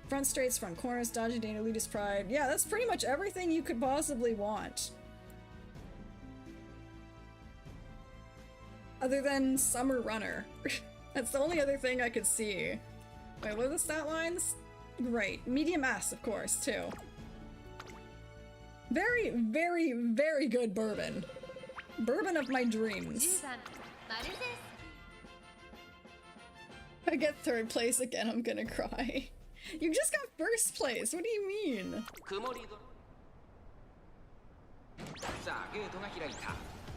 front straights, front corners, dodging danger, elitist pride. Yeah, that's pretty much everything you could possibly want. Other than summer runner. That's the only other thing I could see. Wait, what are the stat lines? Great. Medium S, of course, too. Very, very, very good bourbon. Bourbon of my dreams. If I get 3rd place again, I'm gonna cry. You just got 1st place, what do you mean?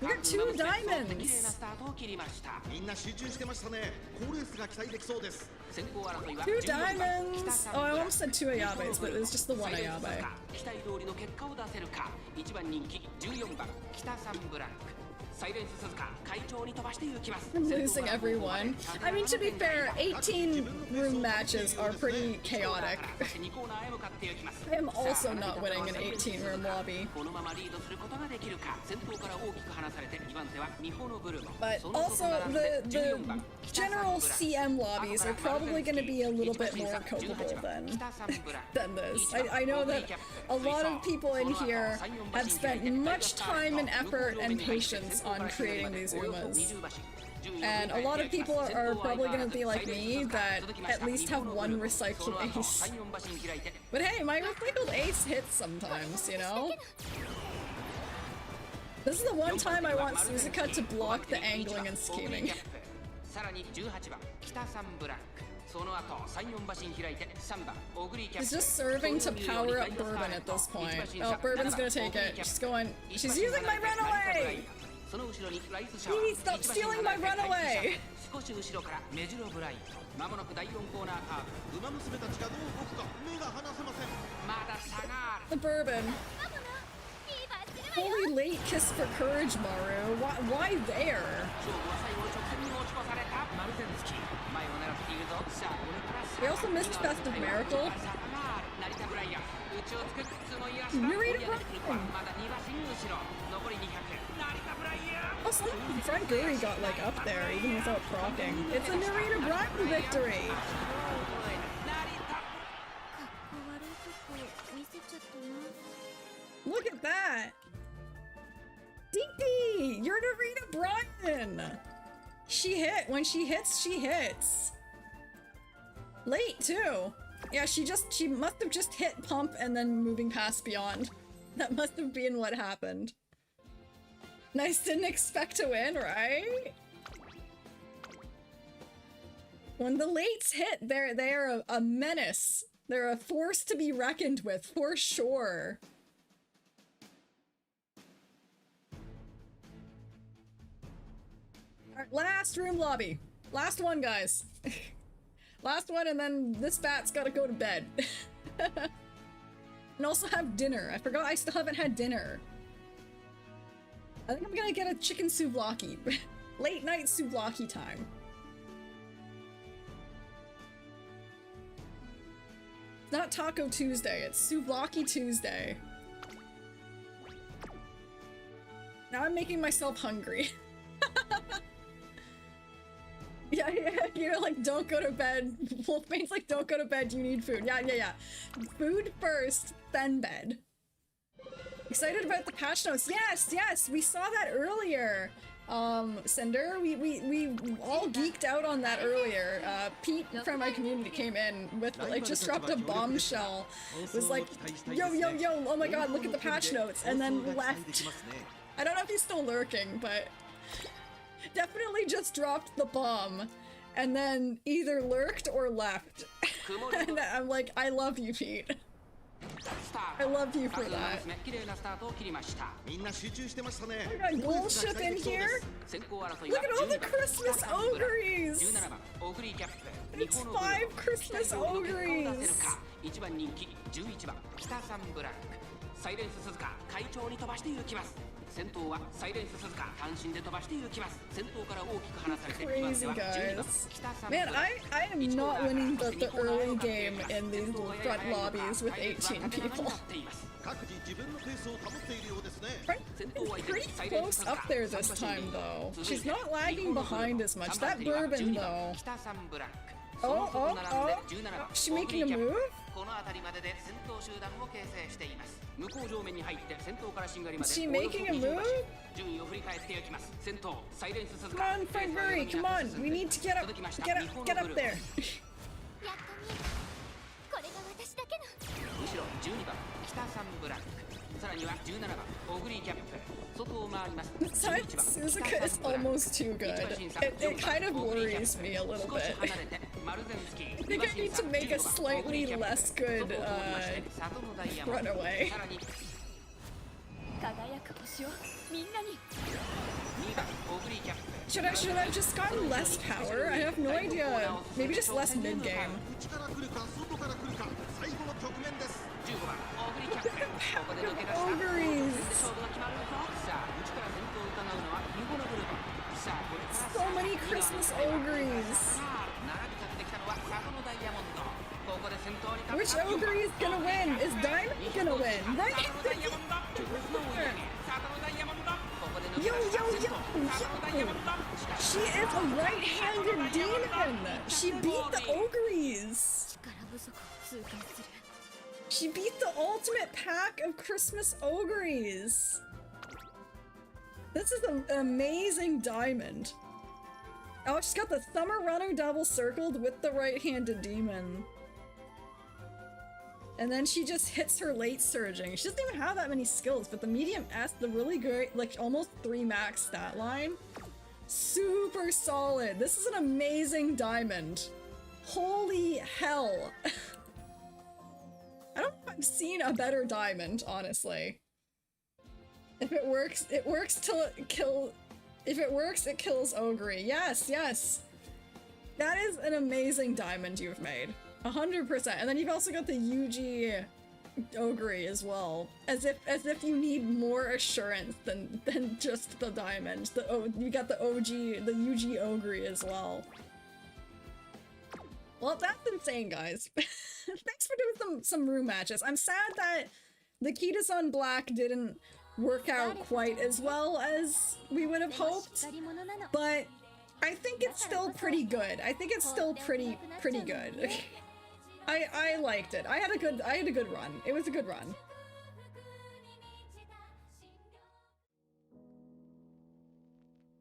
We got 2 diamonds! 2 diamonds! Oh, I almost said 2 Ayabes, but it was just the 1 Ayabe. I'm losing everyone. I mean, to be fair, 18 room matches are pretty chaotic. I am also not winning an 18 room lobby. But also, the general CM lobbies are probably going to be a little bit more copable than this. I know that a lot of people in here have spent much time and effort and patience on creating these Umas. And a lot of people are probably gonna be like me, that at least have 1 recycled ace. But hey, my recycled ace hits sometimes, you know? This is the one time I want Suzuka to block the angling and scheming. He's just serving to power up Bourbon at this point. Oh, Bourbon's gonna take it. She's going. She's using my runaway! Please stop stealing my runaway! The Bourbon. Holy late kiss for courage, Maru. Why there? We also missed Festive Miracle. Narita Run! Also, Front Guri got like up there even without proccing. It's a Narita Run victory! Look at that! Dinky! You're Narita Brian! She hit. When she hits, she hits. Late, too. Yeah, she must have just hit pump and then moving past beyond. That must have been what happened. Nice, didn't expect to win, right? When the lates hit, they're a menace. They're a force to be reckoned with, for sure. Alright, last room lobby. Last one, guys. Last one, and then this bat's gotta go to bed. And also have dinner. I forgot I still haven't had dinner. I think I'm gonna get a chicken souvlaki. Late night souvlaki time. It's not Taco Tuesday, it's Souvlaki Tuesday. Now I'm making myself hungry. Yeah, you know, like, don't go to bed. Wolfbane's like, don't go to bed, you need food. Yeah. Food first, then bed. Excited about the patch notes. Yes, we saw that earlier. Cinder. We all geeked out on that earlier. Pete from my community came in with, like, just dropped a bombshell. Was like, yo, yo, yo, oh my god, look at the patch notes, and then left. I don't know if he's still lurking, but definitely just dropped the bomb, and then either lurked or left. And I'm like, I love you, Pete. I love you for that. Oh my god, goal ship in here? Look at all the Christmas ogres! It's 5 Christmas ogres! 先頭はサイレンス鈴鹿単身で飛ばして行きます。先頭から大きく離されて Crazy guys. Man, I am not winning the early game in these front lobbies with 18 people. Pretty close up there this time though. She's not lagging behind as much. That bourbon though. Oh, she making a move? この辺りまでで先頭集団を形成しています。向こう上面に入って先頭からしんがりまで Is she making a move? 順位を振り返っていきます。先頭サイレンス鈴鹿 Come on, Fredbury, come on. We need to get up there. むしろ12番北サンブラック、さらには17番オグリーキャップ、外を回ります。Suzuka is almost too good. It kind of worries me a little bit. I think I need to make a slightly less good runaway. Should I have just gotten less power? I have no idea. Maybe just less mid-game. Ogres! So many Christmas ogres! Which ogre is gonna win? Is Diamond gonna win? Right? Yo, yo, yo! She is a right-handed demon! She beat the ogres! She beat the ultimate pack of Christmas ogres! This is an amazing diamond. Oh, she's got the Summer Runner double circled with the right-handed demon. And then she just hits her late surging. She doesn't even have that many skills, but the medium S, the really great, like almost 3 max stat line, super solid. This is an amazing diamond. Holy hell. I don't know if I've seen a better diamond, honestly. If it works till it kills. If it works, it kills Ogre. Yes, yes. That is an amazing diamond you've made. 100%. And then you've also got the UG Ogre as well. As if you need more assurance than just the diamond. You got the UG Ogre as well. Well, that's insane, guys. Thanks for doing some room matches. I'm sad that the Kitas on Black didn't work out quite as well as we would have hoped, but I think it's still pretty good. I think it's still pretty good. I liked it. I had a good run. It was a good run.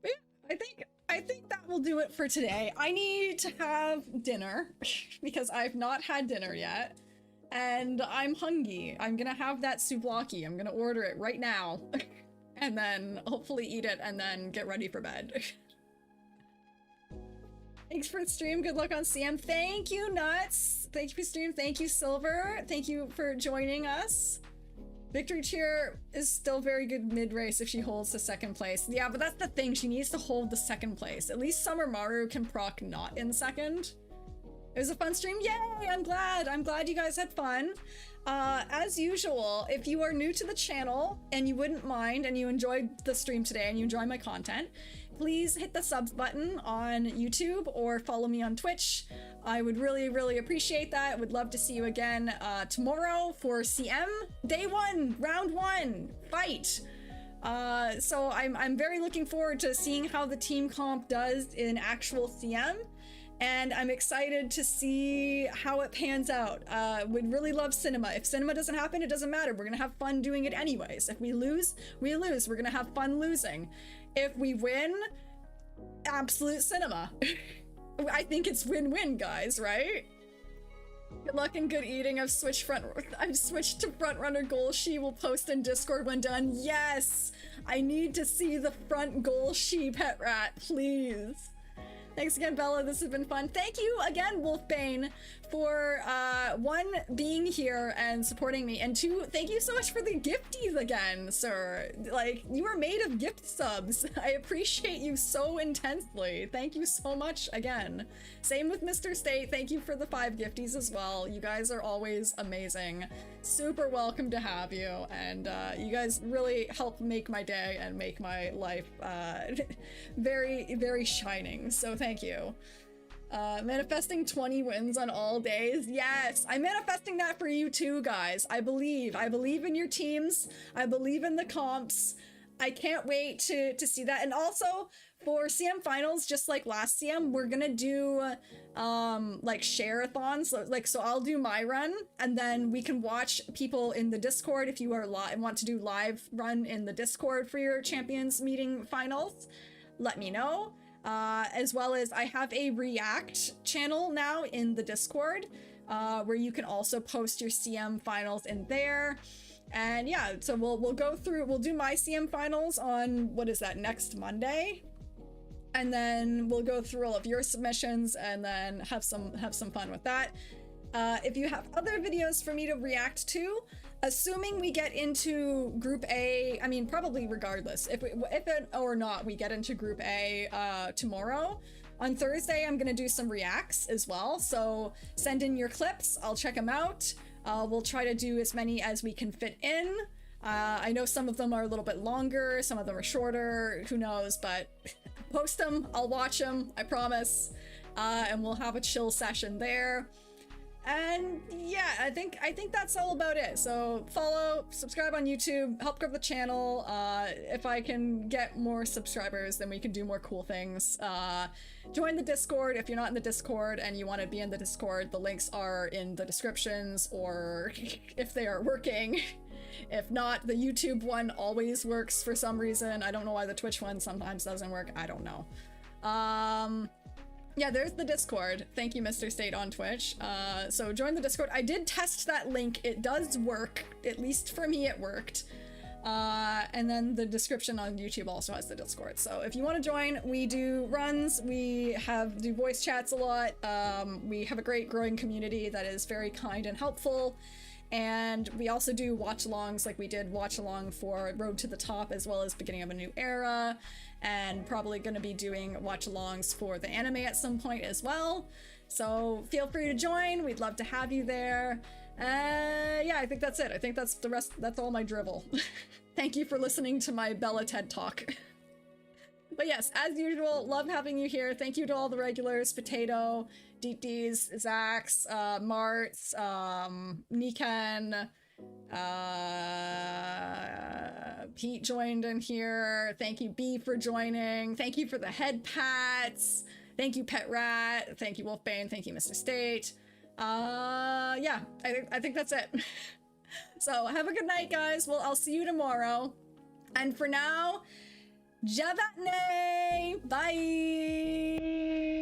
But yeah, I think that will do it for today. I need to have dinner because I've not had dinner yet. And I'm hungry. I'm gonna have that souvlaki. I'm gonna order it right now. And then hopefully eat it and then get ready for bed. Thanks for the stream. Good luck on CM. Thank you, Nuts. Thank you for stream. Thank you, Silver. Thank you for joining us. Victory Cheer is still very good mid-race if she holds the 2nd place. Yeah, but that's the thing. She needs to hold the 2nd place. At least Summer Maru can proc not in 2nd. It was a fun stream. Yay! I'm glad you guys had fun. As usual, if you are new to the channel and you wouldn't mind and you enjoyed the stream today and you enjoy my content, please hit the subs button on YouTube or follow me on Twitch. I would really appreciate that. Would love to see you again tomorrow for CM Day 1, Round 1, fight. So I'm very looking forward to seeing how the team comp does in actual CM. And I'm excited to see how it pans out. Would really love cinema. If cinema doesn't happen, it doesn't matter. We're gonna have fun doing it anyways. If we lose, we lose. We're gonna have fun losing. If we win, absolute cinema. I think it's win-win, guys, right? Good luck and good eating. I've switched to front runner goal. She will post in Discord when done. Yes! I need to see the front goal she, Pet Rat, please. Thanks again, Bella. This has been fun. Thank you again, Wolfbane, for one, being here and supporting me, and two, thank you so much for the gifties again, sir. Like, you are made of gift subs. I appreciate you so intensely. Thank you so much again. Same with Mr. State. Thank you for the 5 gifties as well. You guys are always amazing. Super welcome to have you, and you guys really help make my day and make my life very, very shining. So thank you. Manifesting 20 wins on all days. Yes, I'm manifesting that for you too, guys. I believe in your teams. I believe in the comps. I can't wait to see that. And also for CM finals, just like last CM, we're gonna do like share-a-thons. So I'll do my run, and then we can watch people in the Discord if you are want to do live run in the Discord for your champions meeting finals. Let me know. As well as I have a React channel now in the Discord, where you can also post your CM finals in there. And yeah, so we'll go through, we'll do my CM finals on, what is that, next Monday? And then we'll go through all of your submissions and then have some fun with that. If you have other videos for me to react to, assuming we get into Group A, I mean, probably regardless, if it or not we get into Group A tomorrow, on Thursday I'm gonna do some reacts as well, so send in your clips, I'll check them out. We'll try to do as many as we can fit in. I know some of them are a little bit longer, some of them are shorter, who knows, but post them, I'll watch them, I promise, and we'll have a chill session there. And yeah, I think that's all about it. So follow, subscribe on YouTube, help grow the channel. If I can get more subscribers, then we can do more cool things. Join the Discord if you're not in the Discord and you want to be in the Discord. The links are in the descriptions, or if they are working. If not, the YouTube one always works for some reason. I don't know why the Twitch one sometimes doesn't work. I don't know. Yeah, there's the Discord. Thank you, Mr. State on Twitch. So join the Discord. I did test that link. It does work. At least for me, it worked. And then the description on YouTube also has the Discord. So if you want to join, we do runs. We do voice chats a lot. We have a great growing community that is very kind and helpful. And we also do watch-alongs, like we did watch-along for Road to the Top, as well as Beginning of a New Era, and probably going to be doing watch-alongs for the anime at some point as well. So feel free to join. We'd love to have you there. Yeah, I think that's it. I think that's the rest. That's all my dribble. Thank you for listening to my Bella TED Talk. But yes, as usual, love having you here. Thank you to all the regulars, Potato, Deep D's, Zax, Martz, Nikan, Pete joined in here. Thank you, B, for joining. Thank you for the head pats. Thank you, Pet Rat. Thank you, Wolfbane. Thank you, Mr. State. Yeah, I think that's it. So have a good night, guys. Well, I'll see you tomorrow. And for now, Javatne! Bye!